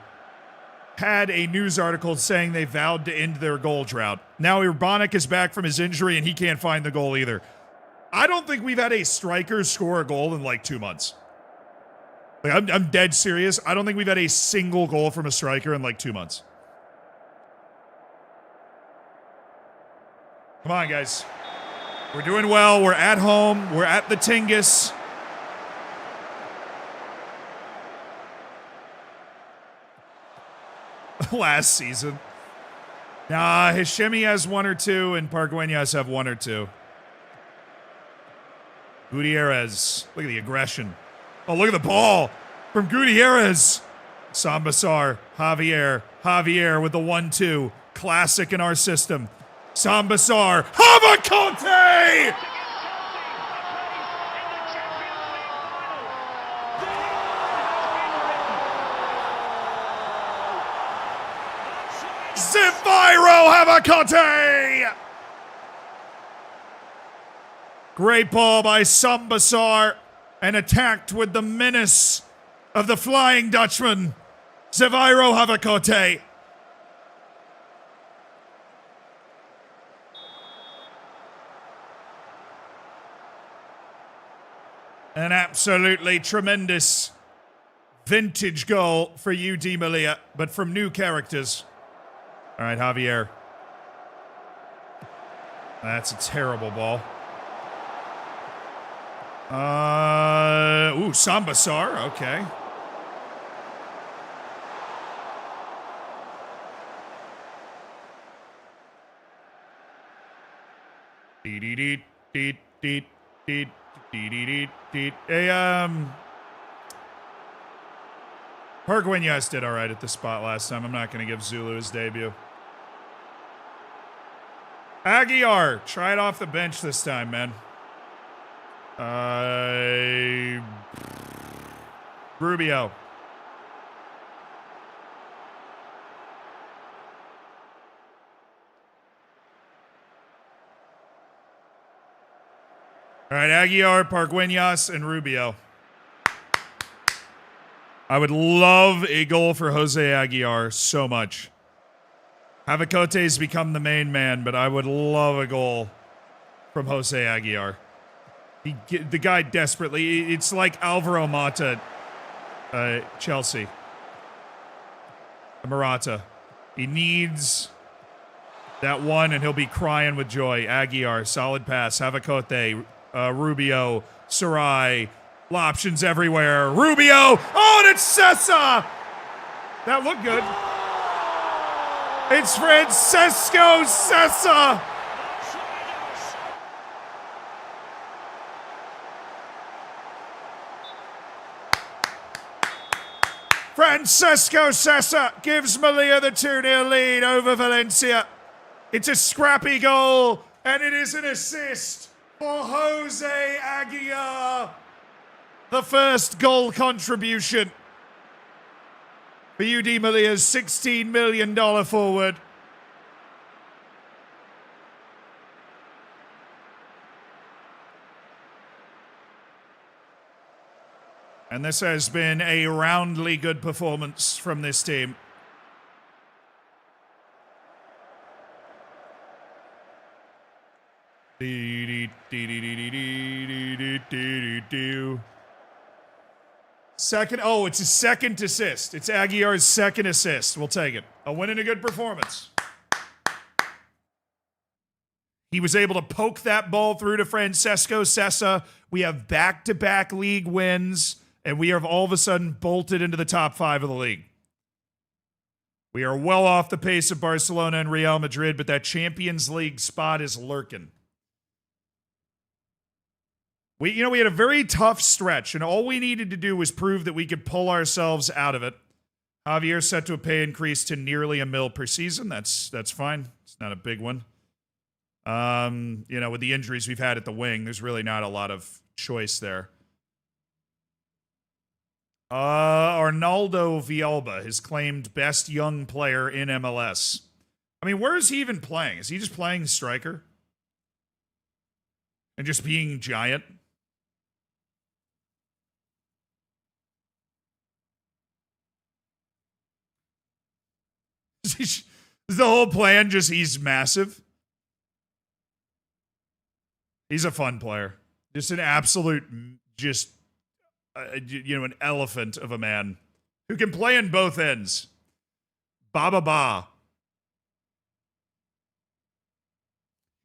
had a news article saying they vowed to end their goal drought. Now Urbanic is back from his injury, and he can't find the goal either. I don't think we've had a striker score a goal in like 2 months. Like, I'm dead serious. I don't think we've had a single goal from a striker in like 2 months. Come on, guys. We're doing well. We're at home. We're at the Tingus. Last season. Nah, Hashemi has 1 or 2, and Pargueñas have 1 or 2. Gutierrez. Look at the aggression. Oh, look at the ball from Gutierrez. Sambasar. Javier. Javier with the 1-2. Classic in our system. Sambasar. Havaconte! Ziviro Havaconte! Great ball by Sambasar, and attacked with the menace of the Flying Dutchman, Ziviro Havaconte. An absolutely tremendous vintage goal for you, Di Melilla, but from new characters. All right, Javier. That's a terrible ball. Sambasar, okay. Pargueñas did all right at the spot last time. I'm not going to give Zulu his debut. Aguiar, try it off the bench this time, man. Rubio. All right, Aguiar, Pargueñas, and Rubio. I would love a goal for Jose Aguiar so much. Havacote's become the main man, but I would love a goal from Jose Aguiar. The guy desperately, it's like Alvaro Mata, Chelsea. Morata. He needs that one, and he'll be crying with joy. Aguiar, solid pass. Havacote, Rubio, Sarai. Options everywhere. Rubio. Oh, and it's Sessa. That looked good. It's Francesco Sessa. Francesco Sessa gives Melilla the 2-0 lead over Valencia. It's a scrappy goal, and it is an assist for Jose Aguiar. The first goal contribution for UD Melilla's $16 million forward. And this has been a roundly good performance from this team. Second, it's his second assist. It's Aguiar's second assist. We'll take it. A win and a good performance. He was able to poke that ball through to Francesco Sessa. We have back-to-back league wins, and we have all of a sudden bolted into the top 5 of the league. We are well off the pace of Barcelona and Real Madrid, but that Champions League spot is lurking. We had a very tough stretch, and all we needed to do was prove that we could pull ourselves out of it. Javier set to a pay increase to nearly $1 million per season. That's fine. It's not a big one. With the injuries we've had at the wing, there's really not a lot of choice there. Arnaldo Villalba is claimed best young player in MLS. I mean, where is he even playing? Is he just playing striker? And just being giant? Is the whole plan just he's massive? He's a fun player. Just an absolute, an elephant of a man who can play in both ends. Ba.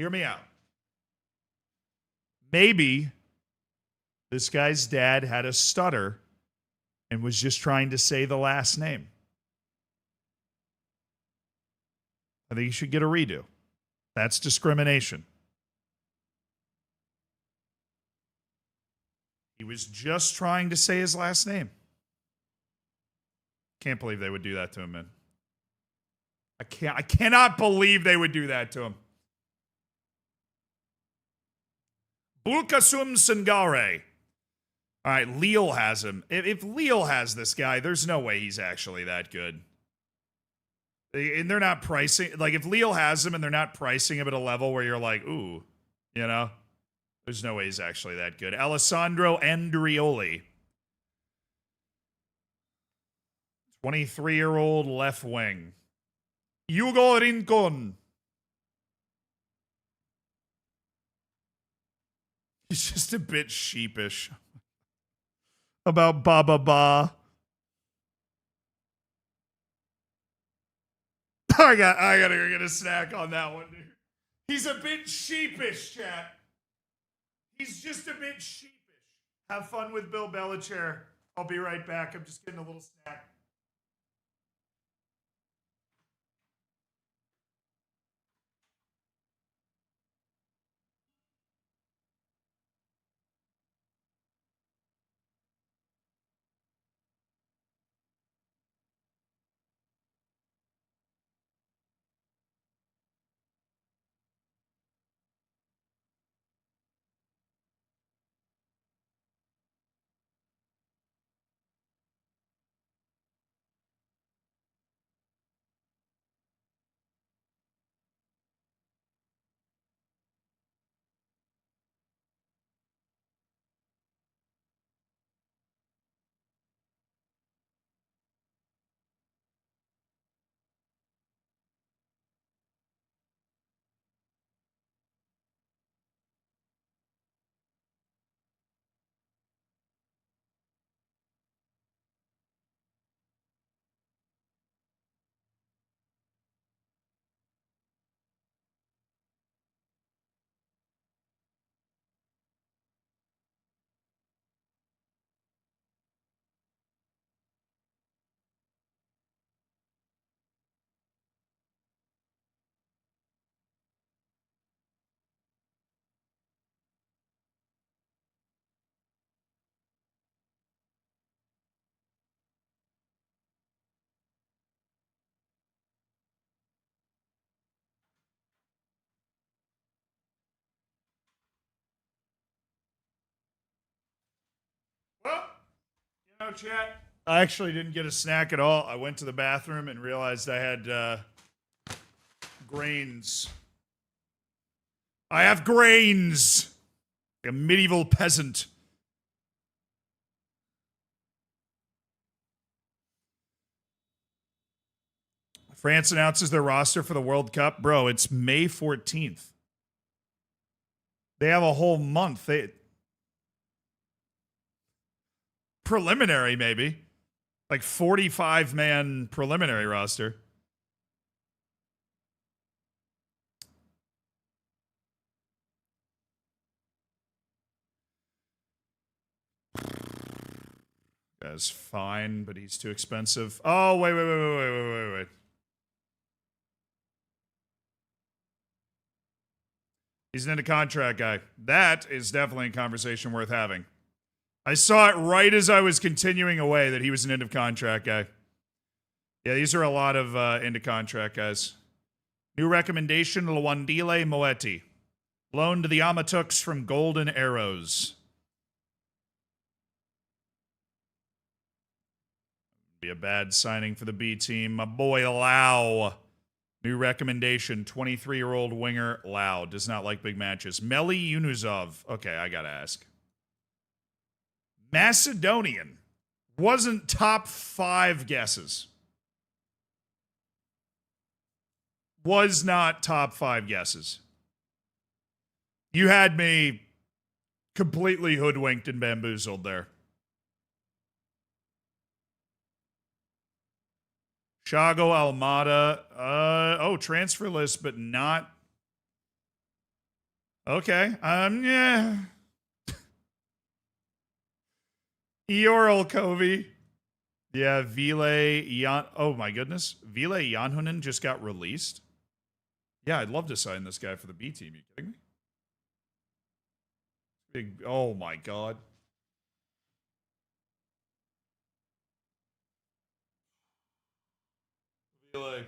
Hear me out. Maybe this guy's dad had a stutter and was just trying to say the last name. I think he should get a redo. That's discrimination. He was just trying to say his last name. Can't believe they would do that to him, man. I cannot believe they would do that to him. Bulkasum Sangare. All right, Lille has him. If Lille has this guy, there's no way he's actually that good. And they're not pricing, like if Lille has him and they're not pricing him at a level where you're like, ooh, you know, there's no way he's actually that good. Alessandro Andrioli. 23-year-old left wing. Hugo Rincon. He's just a bit sheepish about Baba Ba. I gotta go get a snack on that one, dude. He's a bit sheepish, chat. He's just a bit sheepish. Have fun with Bill Belichick. I'll be right back. I'm just getting a little snack. Well, you know, chat, I actually didn't get a snack at all. I went to the bathroom and realized I had grains. I have grains. Like a medieval peasant. France announces their roster for the World Cup. Bro, it's May 14th. They have a whole month. Preliminary, maybe. Like 45-man preliminary roster. Guy's fine, but he's too expensive. Oh, wait. He's an into-contract guy. That is definitely a conversation worth having. I saw it right as I was continuing away that he was an end-of-contract guy. Yeah, these are a lot of end-of-contract guys. New recommendation, Lwandile Moeti. Loaned to the Amatuks from Golden Arrows. Be a bad signing for the B team. My boy Lau. New recommendation, 23-year-old winger Lau. Does not like big matches. Meli Yunusov. Okay, I gotta ask. Macedonian. Wasn't top 5 guesses. Was not top 5 guesses. You had me completely hoodwinked and bamboozled there. Shago Almada. Transfer list, but not Okay. Yeah. Eoral Covey. Yeah, Ville Jan. Oh my goodness. Ville Janhunen just got released. Yeah, I'd love to sign this guy for the B team. You kidding me? Big. Oh my god. Ville.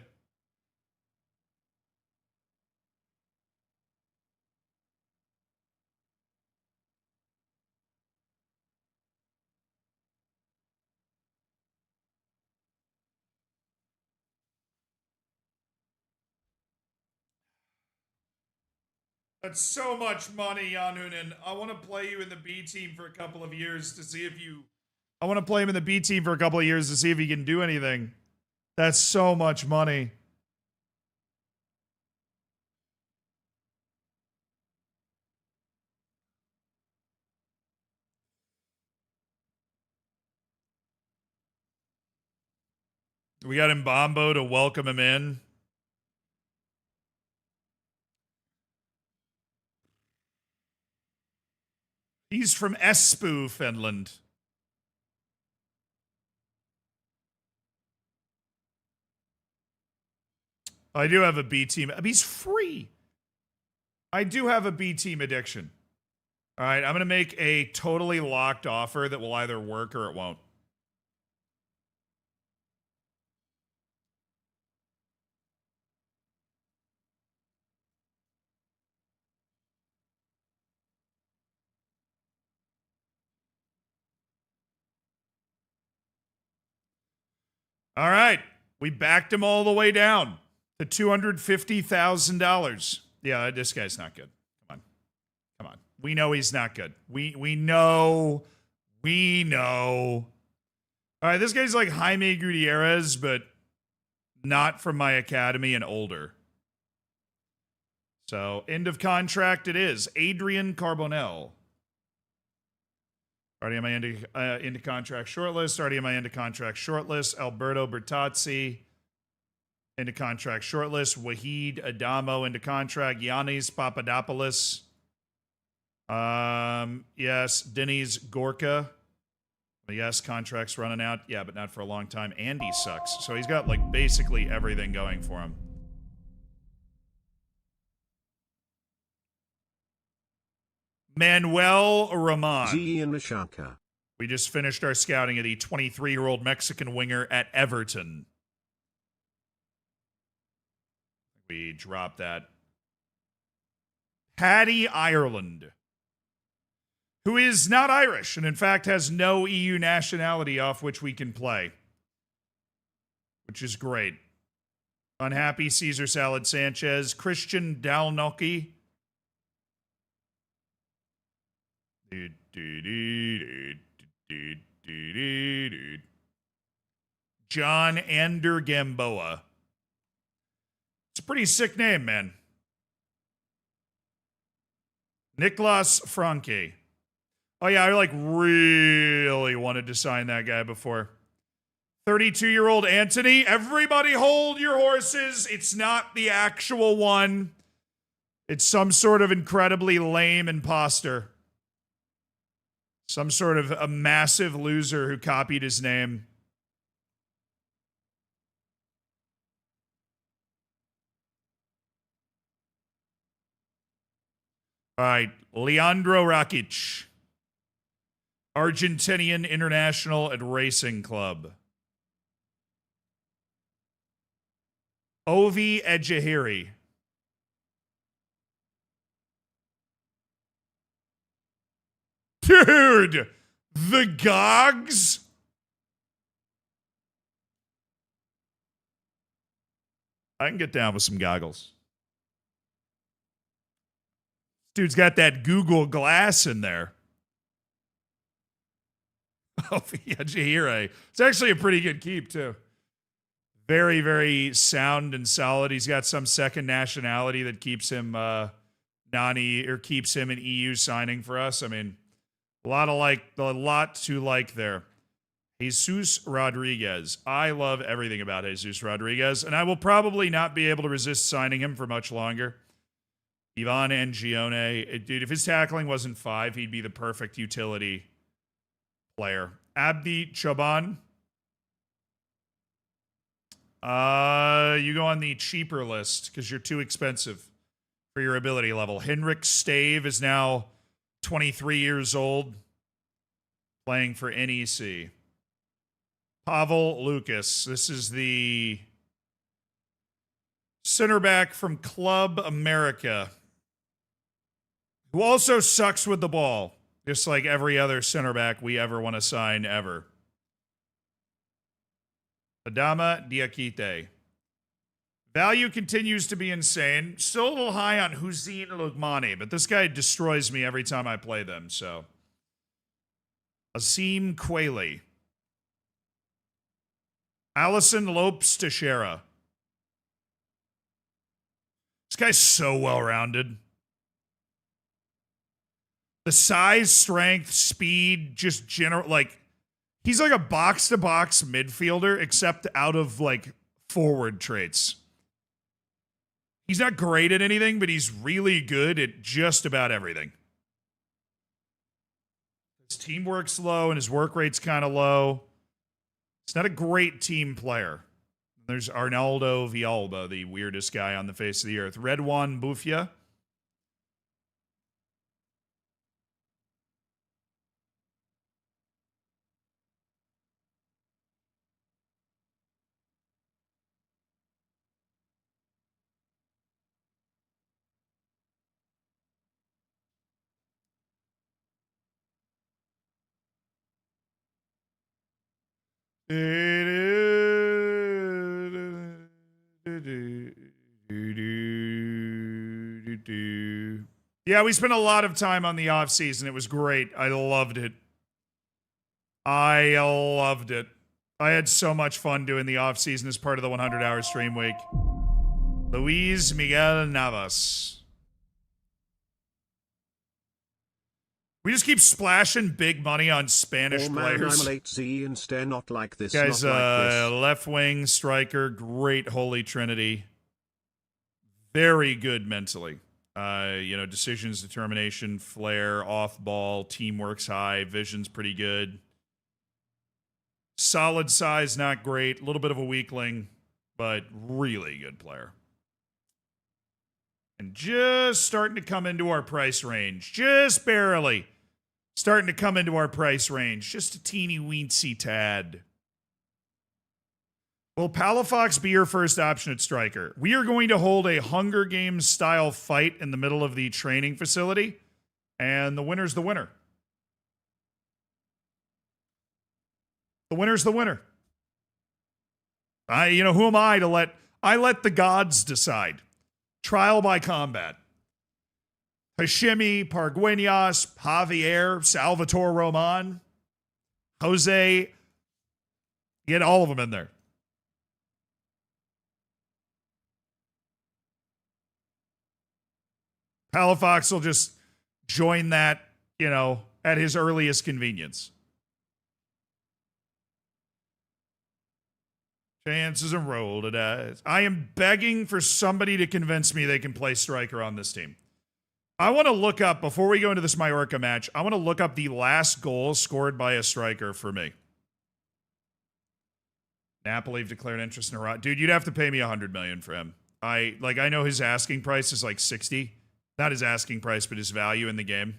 That's so much money, Janhunen. I want to play you in the B team for a couple of years to see if you. I want to play him in the B team for a couple of years to see if he can do anything. That's so much money. We got Mbambo to welcome him in. He's from Espoo, Finland. I do have a B team. He's free. I do have a B team addiction. All right, I'm going to make a totally locked offer that will either work or it won't. All right, we backed him all the way down to $250,000. Yeah, this guy's not good. Come on. Come on. We know he's not good. We know. We know. All right, this guy's like Jaime Gutierrez, but not from my academy and older. So, end of contract it is. Adrian Carbonell. Already on my into contract shortlist. Already on my into contract shortlist. Alberto Bertazzi. Into contract shortlist. Wahid Adamo into contract. Yannis Papadopoulos. Yes. Denis Gorka. Yes, contract's running out. Yeah, but not for a long time. Andy sucks. So he's got like basically everything going for him. Manuel Roman. We just finished our scouting of the 23-year-old Mexican winger at Everton. We dropped that. Paddy Ireland, who is not Irish and in fact has no EU nationality off which we can play, which is great. Unhappy Caesar Salad Sanchez. Christian Dalnoki. John Ander Gamboa. It's a pretty sick name, man. Niklas Franke. Oh yeah, I like really wanted to sign that guy before. 32-year-old Anthony. Everybody hold your horses. It's not the actual one. It's some sort of incredibly lame imposter. Some sort of a massive loser who copied his name. All right, Leandro Rakic. Argentinian International at Racing Club. Ovi Ejahiri. Dude, the Gogs? I can get down with some goggles. Dude's got that Google Glass in there. Oh, yeah, Jahire. It's actually a pretty good keep, too. Very, very sound and solid. He's got some second nationality that keeps him keeps him an EU signing for us. I mean, a lot to like there. Jesus Rodriguez. I love everything about Jesus Rodriguez, and I will probably not be able to resist signing him for much longer. Ivan Angione. Dude, if his tackling wasn't 5, he'd be the perfect utility player. Abdi Choban. You go on the cheaper list because you're too expensive for your ability level. Henrik Stave is now 23 years old, playing for NEC. Pavel Lucas. This is the center back from Club America, who also sucks with the ball, just like every other center back we ever want to sign ever. Adama Diakite. Value continues to be insane. Still a little high on Hussein Lugmani, but this guy destroys me every time I play them, so. Asim Quayle. Allison Lopes Teixeira. This guy's so well-rounded. The size, strength, speed, just general, like, he's like a box-to-box midfielder, except out of, like, forward traits. He's not great at anything, but he's really good at just about everything. His teamwork's low, and his work rate's kind of low. He's not a great team player. There's Arnaldo Villalba, the weirdest guy on the face of the earth. Redwan Bufia. Yeah, we spent a lot of time on the off season. It was great. I loved it. I loved it. I had so much fun doing the off season as part of the 100-hour stream week. Luis Miguel Navas. We just keep splashing big money on Spanish players. I'm late, Z, and stare not like this. Guy's not like this. left wing striker, great holy trinity. Very good mentally. Decisions, determination, flair, off ball, teamwork's high, vision's pretty good. Solid size, not great. A little bit of a weakling, but really good player. And just starting to come into our price range. Just barely. Starting to come into our price range. Just a teeny weensy tad. Will Palafox be your first option at striker? We are going to hold a Hunger Games style fight in the middle of the training facility, and the winner's the winner. The winner's the winner. Who am I to let the gods decide. Trial by combat. Hashimi, Pargueñas, Javier, Salvatore Roman, Jose. Get all of them in there. Palafox will just join that, at his earliest convenience. Chances and roll to dice. I am begging for somebody to convince me they can play striker on this team. I want to look up, before we go into this Mallorca match, I want to look up the last goal scored by a striker for me. Napoli have declared interest in Arad. Dude, you'd have to pay me $100 million for him. I know his asking price is like 60. Not his asking price, but his value in the game.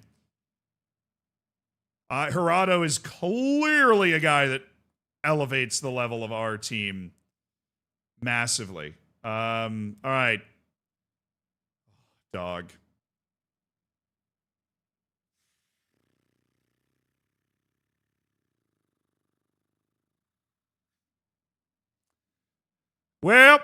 Gerardo is clearly a guy that elevates the level of our team massively. All right. Dog. Well.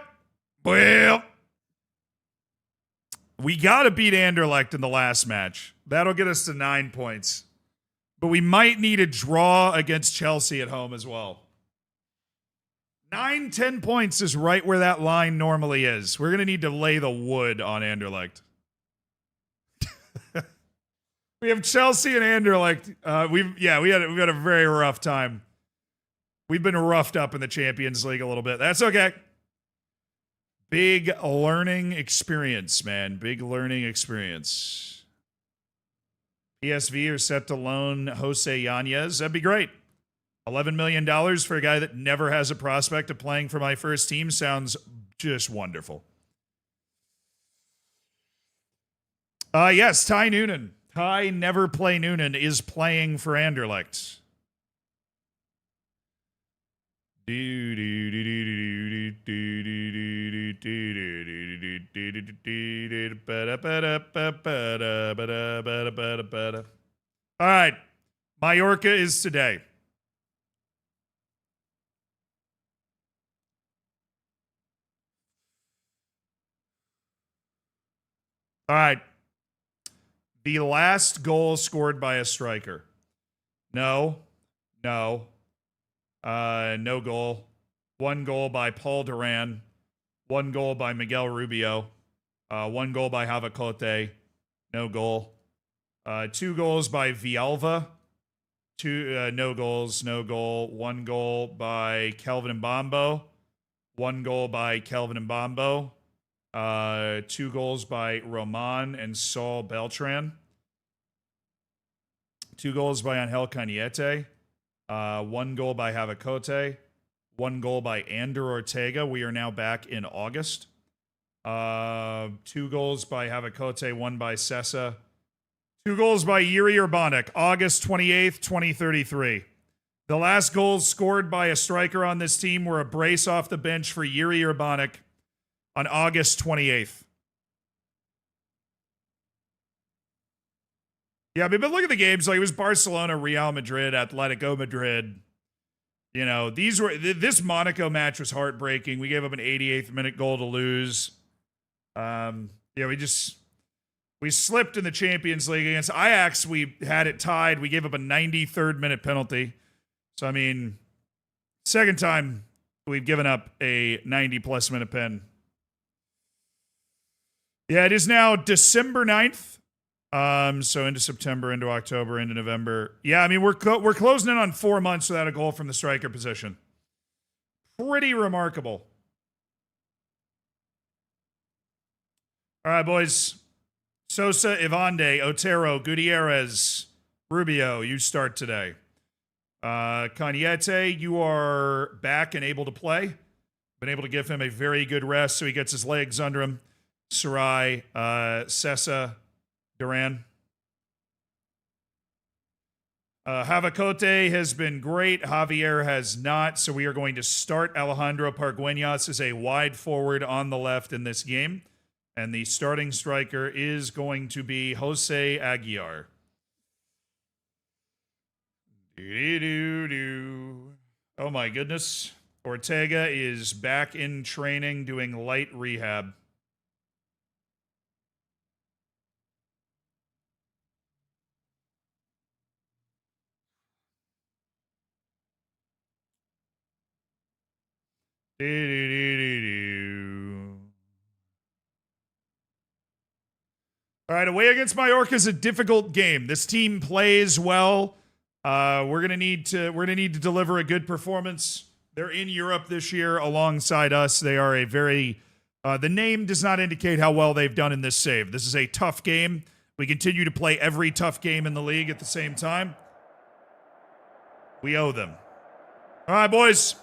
We got to beat Anderlecht in the last match. That'll get us to 9 points. But we might need a draw against Chelsea at home as well. 9-10 points is right where that line normally is. We're going to need to lay the wood on Anderlecht. We have Chelsea and Anderlecht. We had a very rough time. We've been roughed up in the Champions League a little bit. That's okay. Big learning experience, man. Big learning experience. PSV are set to loan Jose Yanez. That'd be great. $11 million for a guy that never has a prospect of playing for my first team sounds just wonderful. Yes, Ty Noonan. Ty Never Play Noonan is playing for Anderlecht. All right. Mallorca is today. All right. The last goal scored by a striker. No. No goal. One goal by Paul Duran. One goal by Miguel Rubio. One goal by Havacote. No goal. 2 goals by Villalva. No goals. No goal. 1 goal by Kelvin Mbambo. 1 goal by Kelvin Mbambo. 2 goals by Roman and Saul Beltran. 2 goals by Angel Cañete. 1 goal by Havacote. 1 goal by Ander Ortega. We are now back in August. 2 goals by Havacote. 1 by Sessa. 2 goals by Yuri Urbanik. August 28th, 2033. The last goals scored by a striker on this team were a brace off the bench for Yuri Urbanik on August 28th. Yeah, but look at the games. Like, it was Barcelona, Real Madrid, Atletico Madrid. You know, this Monaco match was heartbreaking. We gave up an 88th minute goal to lose. We slipped in the Champions League against Ajax. We had it tied. We gave up a 93rd minute penalty. So, I mean, second time we've given up a 90-plus minute pen. Yeah, it is now December 9th. So into September, into October, into November. Yeah, I mean, we're closing in on 4 months without a goal from the striker position. Pretty remarkable. All right, boys. Sosa, Ivande, Otero, Gutierrez, Rubio, you start today. Cañete, you are back and able to play. Been able to give him a very good rest so he gets his legs under him. Sarai, Sessa, Duran. Havacote has been great. Javier has not. So we are going to start Alejandro Pargueñas as a wide forward on the left in this game. And the starting striker is going to be Jose Aguiar. Oh my goodness. Ortega is back in training doing light rehab. All right, away against Mallorca is a difficult game. This team plays well. We're gonna need to deliver a good performance. They're in Europe this year alongside us. They are a very the name does not indicate how well they've done in this save. This is a tough game. We continue to play every tough game in the league at the same time. We owe them. All right, boys.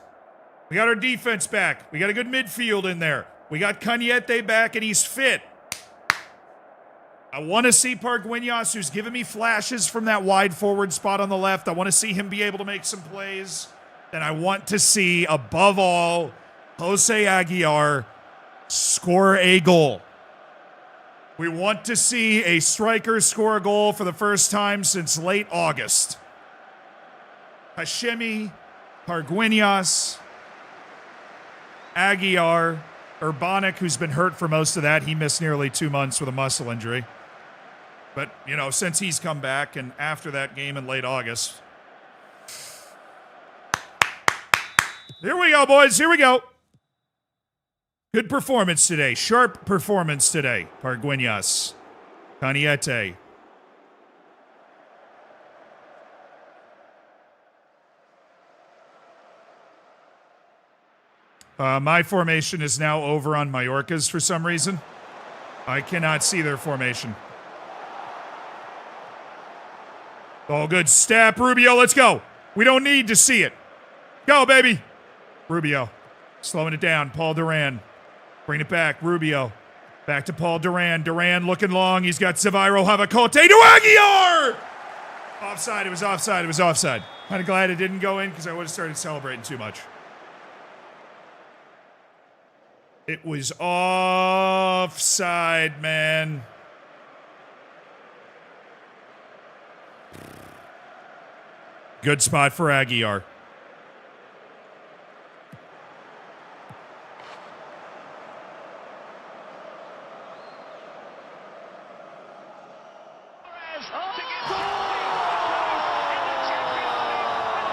We got our defense back. We got a good midfield in there. We got Cañete back, and he's fit. I want to see Pargueñas, who's giving me flashes from that wide forward spot on the left. I want to see him be able to make some plays. And I want to see, above all, Jose Aguiar score a goal. We want to see a striker score a goal for the first time since late August. Hashemi, Pargueñas, Aguiar, Urbanik, who's been hurt for most of that. He missed nearly 2 months with a muscle injury. But, you know, since he's come back and after that game in late August. Here we go, boys. Here we go. Good performance today. Sharp performance today. Pargueñas. Cañete. My formation is now over on Mallorca's for some reason. I cannot see their formation. Oh, good step. Rubio, let's go. We don't need to see it. Go, baby. Rubio. Slowing it down. Paul Duran. Bring it back. Rubio. Back to Paul Duran. Duran looking long. He's got Seviro Havacote to Aguiar! Offside. It was offside. It was offside. Kind of glad it didn't go in because I would have started celebrating too much. It was offside, man. Good spot for Aguiar.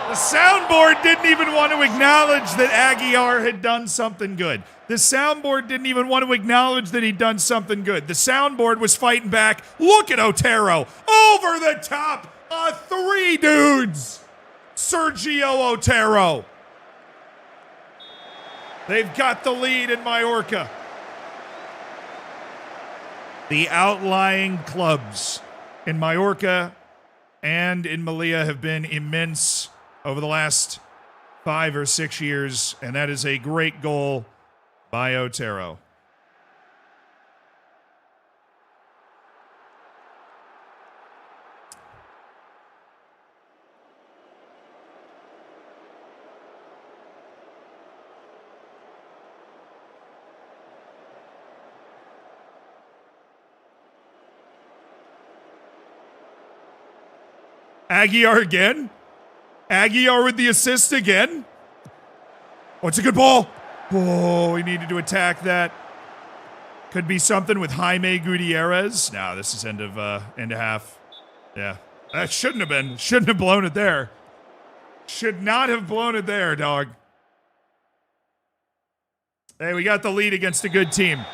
The soundboard didn't even want to acknowledge that Aguiar had done something good. The soundboard didn't even want to acknowledge that he'd done something good. The soundboard was fighting back. Look at Otero. Over the top of 3 dudes. Sergio Otero. They've got the lead in Mallorca. The outlying clubs in Mallorca and in Melilla have been immense over the last 5 or 6 years, and that is a great goal by Otero. Aguiar again? Aguiar with the assist again? Oh, it's a good ball. Oh, he needed to attack that. Could be something with Jaime Gutierrez. No, this is end of half. Yeah, that shouldn't have been. Shouldn't have blown it there. Should not have blown it there, dog. Hey, we got the lead against a good team.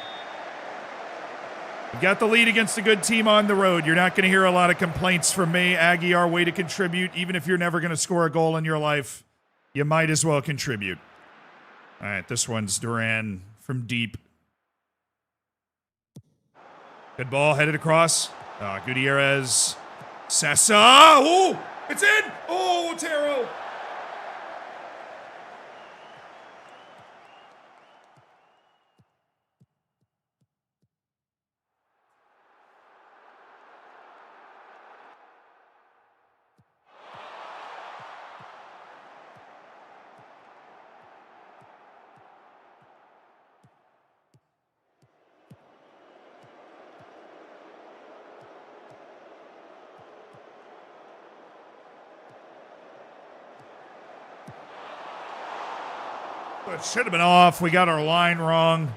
We got the lead against a good team on the road. You're not going to hear a lot of complaints from me. Aguiar, way to contribute. Even if you're never going to score a goal in your life, you might as well contribute. All right, this one's Duran from deep. Good ball, headed across. Gutierrez. Sessa. Oh, it's in. Oh, Otero. It should have been off. We got our line wrong.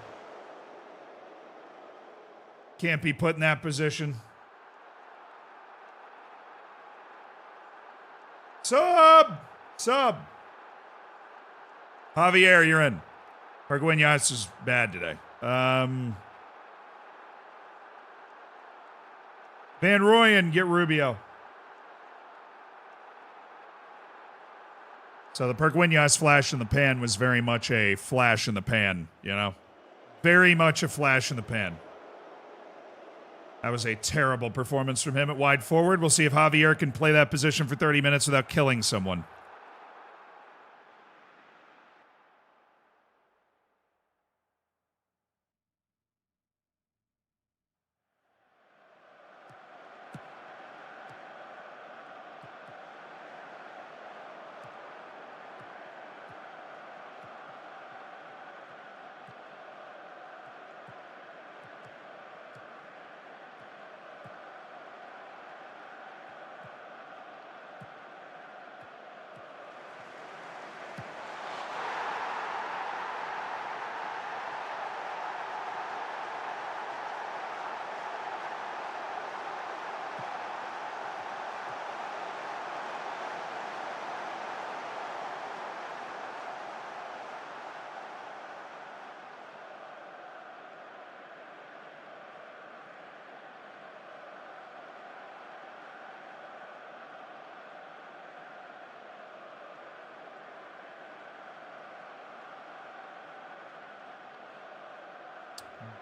Can't be put in that position. Sub! Javier, you're in. Argueñas is bad today. Van Rooyen, get Rubio. So the Pergueñas flash in the pan was very much a flash in the pan, you know? Very much a flash in the pan. That was a terrible performance from him at wide forward. We'll see if Javier can play that position for 30 minutes without killing someone.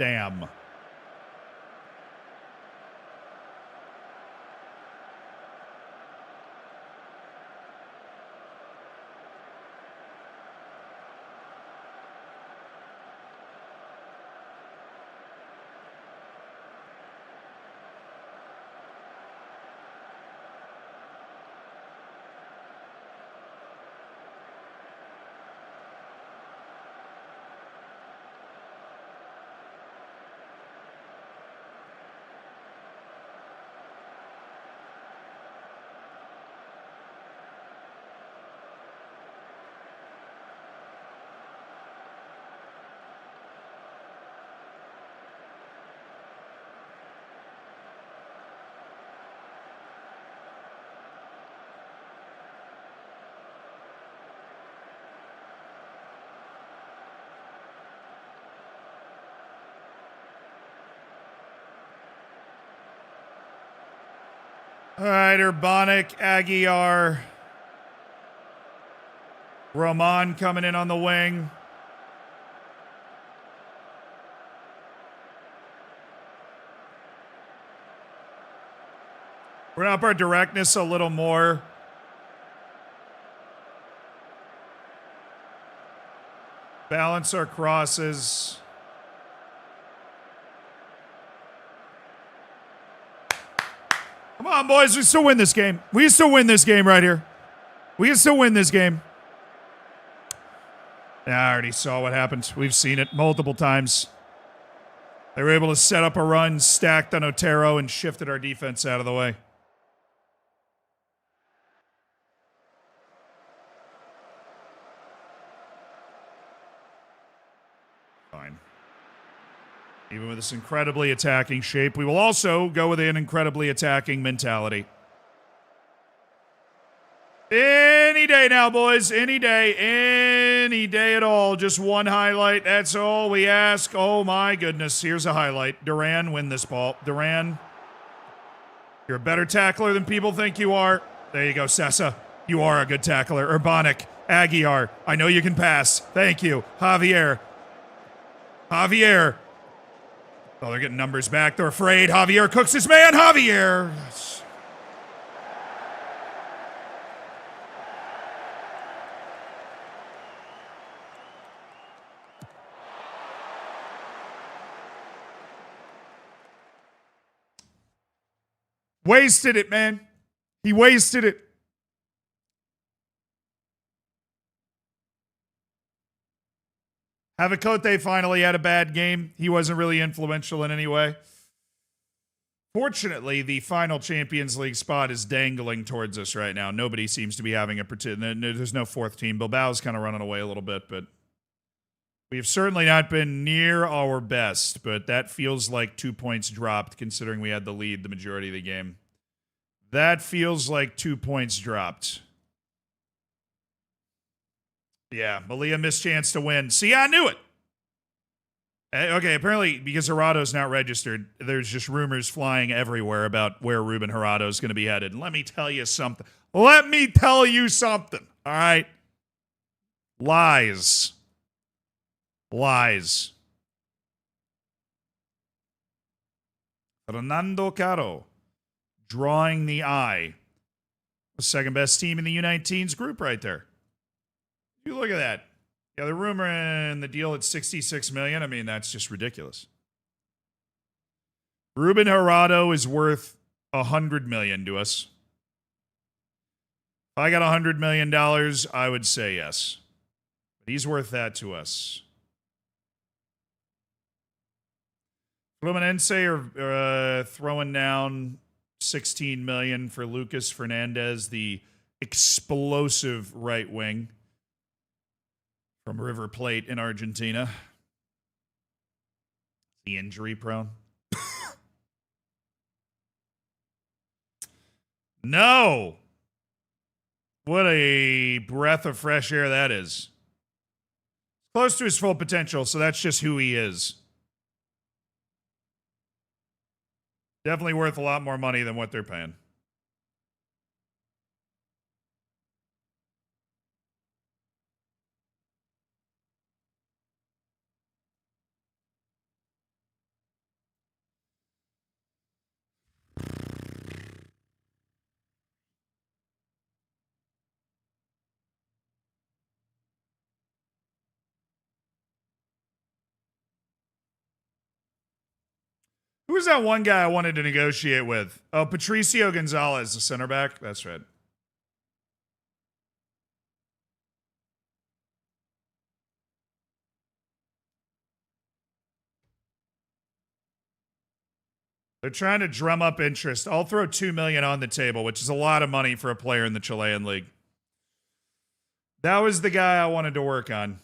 Damn. All right, Urbanic, Aguiar, Roman coming in on the wing. We're gonna up our directness a little more. Balance our crosses. Come on, boys. We still win this game. We can still win this game right here. We can still win this game. Yeah, I already saw what happened. We've seen it multiple times. They were able to set up a run, stacked on Otero, and shifted our defense out of the way. Fine. Even with this incredibly attacking shape, we will also go with an incredibly attacking mentality. Any day now, boys. Any day. Any day at all. Just one highlight. That's all we ask. Oh, my goodness. Here's a highlight. Duran, win this ball. Duran, you're a better tackler than people think you are. There you go, Sessa. You are a good tackler. Urbanic, Aguiar, I know you can pass. Thank you. Javier. Oh, they're getting numbers back. They're afraid. Javier cooks his man. Javier. Wasted it, man. He wasted it. Havakote finally had a bad game. He wasn't really influential in any way. Fortunately, the final Champions League spot is dangling towards us right now. Nobody seems to be having a particular... There's no fourth team. Bilbao's kind of running away a little bit, but we've certainly not been near our best, but that feels like 2 points dropped considering we had the lead the majority of the game. That feels like 2 points dropped. Yeah, Melilla missed chance to win. See, I knew it. Okay, apparently because Jurado's not registered, there's just rumors flying everywhere about where Ruben Jurado's going to be headed. And let me tell you something. All right? Lies. Fernando Caro, drawing the eye. The second best team in the U19's group right there. You look at that. Yeah, the rumor and the deal at $66 million. I mean, that's just ridiculous. Ruben Jurado is worth $100 million to us. If I got $100 million, I would say yes. But he's worth that to us. Fluminense are throwing down $16 million for Lucas Fernandez, the explosive right wing from River Plate in Argentina. The injury prone. No! What a breath of fresh air that is. Close to his full potential, so that's just who he is. Definitely worth a lot more money than what they're paying. Who was that one guy I wanted to negotiate with? Oh, Patricio Gonzalez, the center back. That's right. They're trying to drum up interest. I'll throw $2 million on the table, which is a lot of money for a player in the Chilean league. That was the guy I wanted to work on.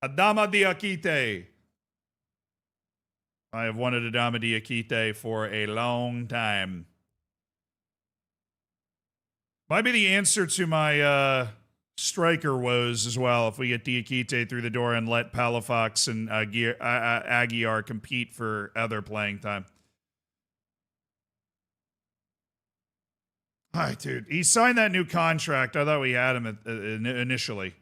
Adama Diakite. I have wanted Adama Diakite for a long time. Might be the answer to my striker woes as well if we get Diakite through the door and let Palafox and Aguiar compete for other playing time. All right, dude. He signed that new contract. I thought we had him initially.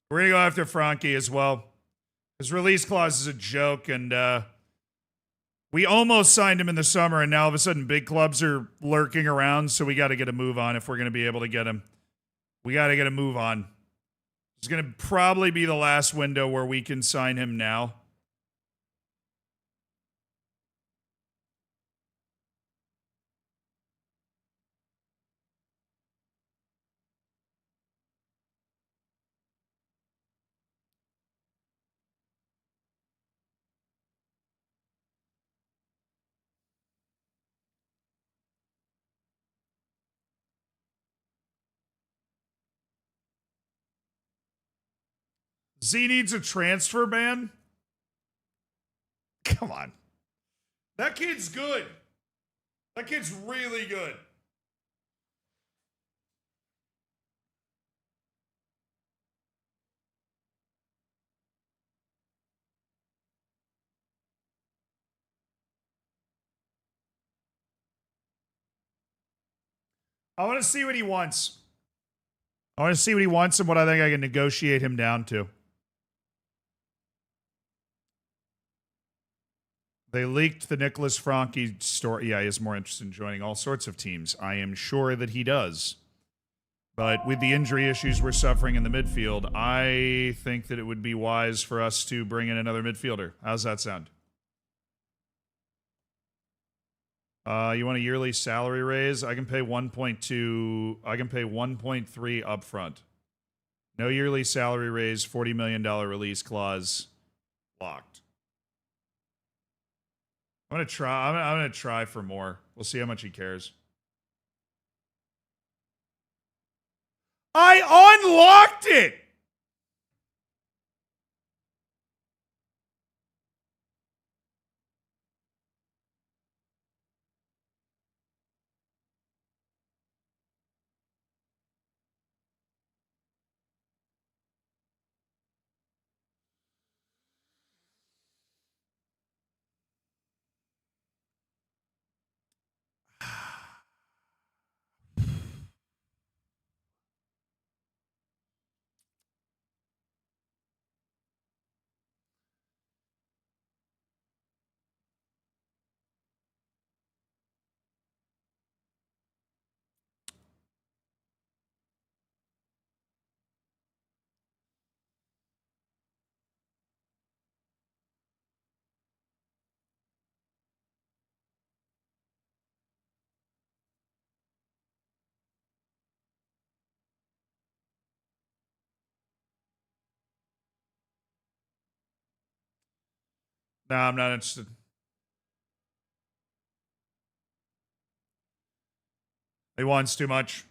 We're going to go after Frankie as well. His release clause is a joke, and we almost signed him in the summer, and now all of a sudden big clubs are lurking around, so we got to get a move on if we're going to be able to get him. We got to get a move on. It's going to probably be the last window where we can sign him now. Z needs a transfer ban? Come on. That kid's good. That kid's really good. I want to see what he wants. I want to see what he wants and what I think I can negotiate him down to. They leaked the Nicholas Frankie story. Yeah, he is more interested in joining all sorts of teams. I am sure that he does. But with the injury issues we're suffering in the midfield, I think that it would be wise for us to bring in another midfielder. How's that sound? You want a yearly salary raise? I can pay 1.2. I can pay 1.3 upfront. No yearly salary raise, $40 million release clause. Locked. I'm gonna try. I'm gonna try for more. We'll see how much he cares. I unlocked it. No, I'm not interested. He wants too much.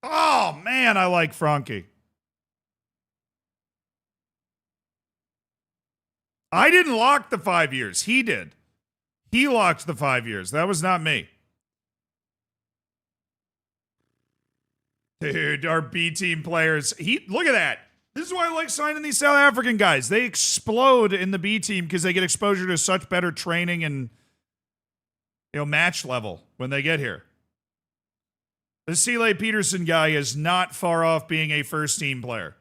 Oh, man, I like Frankie. I didn't lock the 5 years. He did. He locked the 5 years. That was not me. Dude, our B team players. Look at that. This is why I like signing these South African guys. They explode in the B team because they get exposure to such better training and match level when they get here. The Sele Peterson guy is not far off being a first-team player.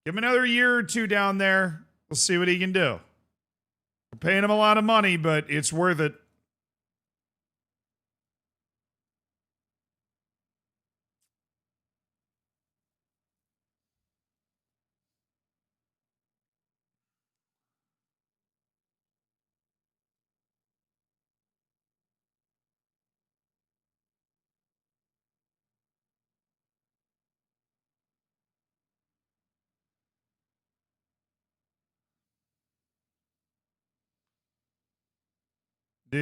Give him another year or two down there. We'll see what he can do. We're paying him a lot of money, but it's worth it. All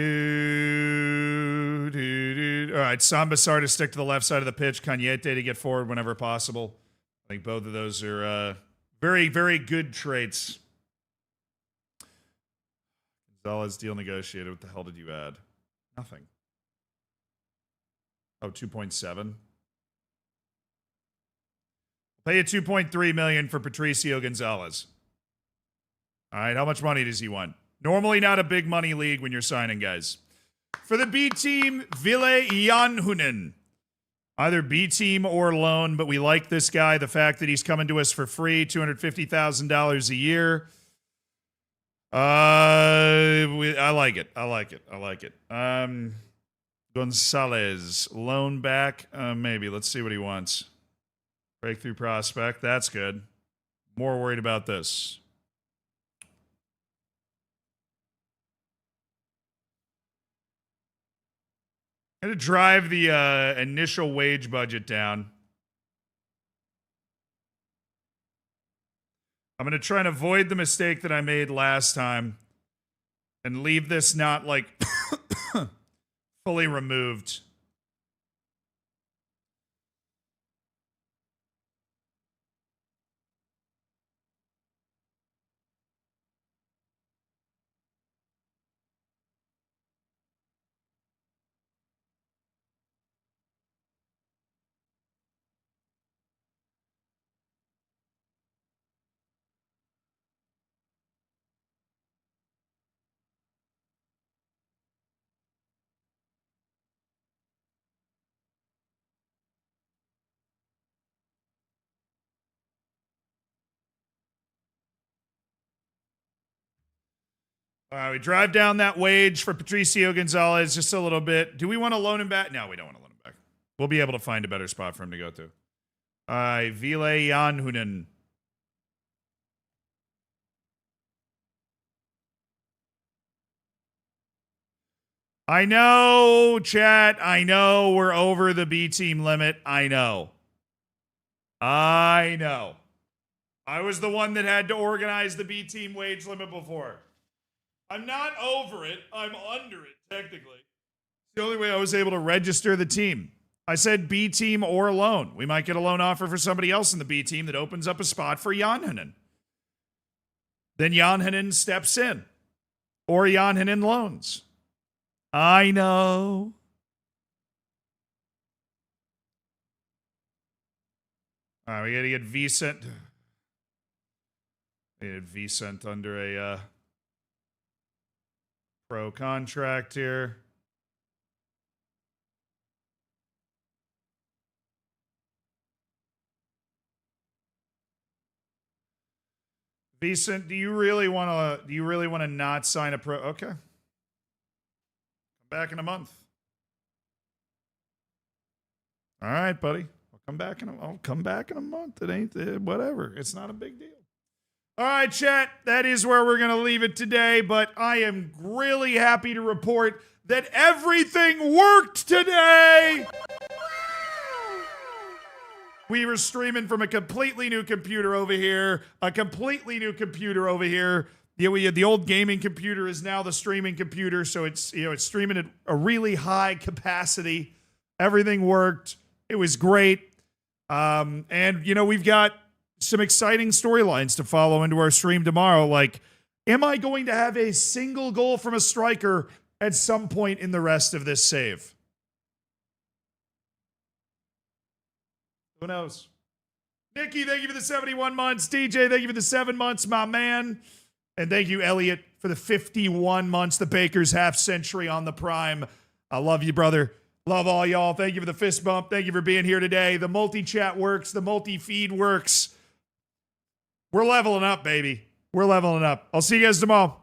right, Sambasar to stick to the left side of the pitch. Cañete to get forward whenever possible. I think both of those are very, very good traits. Gonzalez deal negotiated. What the hell did you add? Nothing. Oh, 2.7. Pay you $2.3 million for Patricio Gonzalez. All right, how much money does he want? Normally not a big money league when you're signing guys. For the B team, Ville Janhunen. Either B team or loan, but we like this guy. The fact that he's coming to us for free, $250,000 a year. I like it. I like it. I like it. Gonzalez, loan back. Maybe. Let's see what he wants. Breakthrough prospect. That's good. More worried about this. I'm going to drive the initial wage budget down. I'm going to try and avoid the mistake that I made last time and leave this not like fully removed. All right, we drive down that wage for Patricio Gonzalez just a little bit. Do we want to loan him back? No, we don't want to loan him back. We'll be able to find a better spot for him to go to. All right, Ville Janhunen. I know, chat. I know we're over the B team limit. I know. I was the one that had to organize the B team wage limit before. I'm not over it. I'm under it, technically. It's the only way I was able to register the team. I said B team or loan. We might get a loan offer for somebody else in the B team that opens up a spot for Janhunen. Then Janhunen steps in. Or Janhunen loans. I know. All right, we got to get Vicent. We get Vicent under a pro contract here. Vicent, do you really want to not sign a pro? Okay. Come back in a month. All right, buddy. I'll come back in a month. It ain't whatever. It's not a big deal. All right, chat. That is where we're going to leave it today, but I am really happy to report that everything worked today. We were streaming from a completely new computer over here, The old gaming computer is now the streaming computer, so it's streaming at a really high capacity. Everything worked. It was great. And we've got some exciting storylines to follow into our stream tomorrow. Like, am I going to have a single goal from a striker at some point in the rest of this save? Who knows? Nikki, thank you for the 71 months. DJ, thank you for the 7 months, my man. And thank you, Elliot, for the 51 months, the Baker's half century on the Prime. I love you, brother. Love all y'all. Thank you for the fist bump. Thank you for being here today. The multi-chat works. The multi-feed works. We're leveling up, baby. We're leveling up. I'll see you guys tomorrow.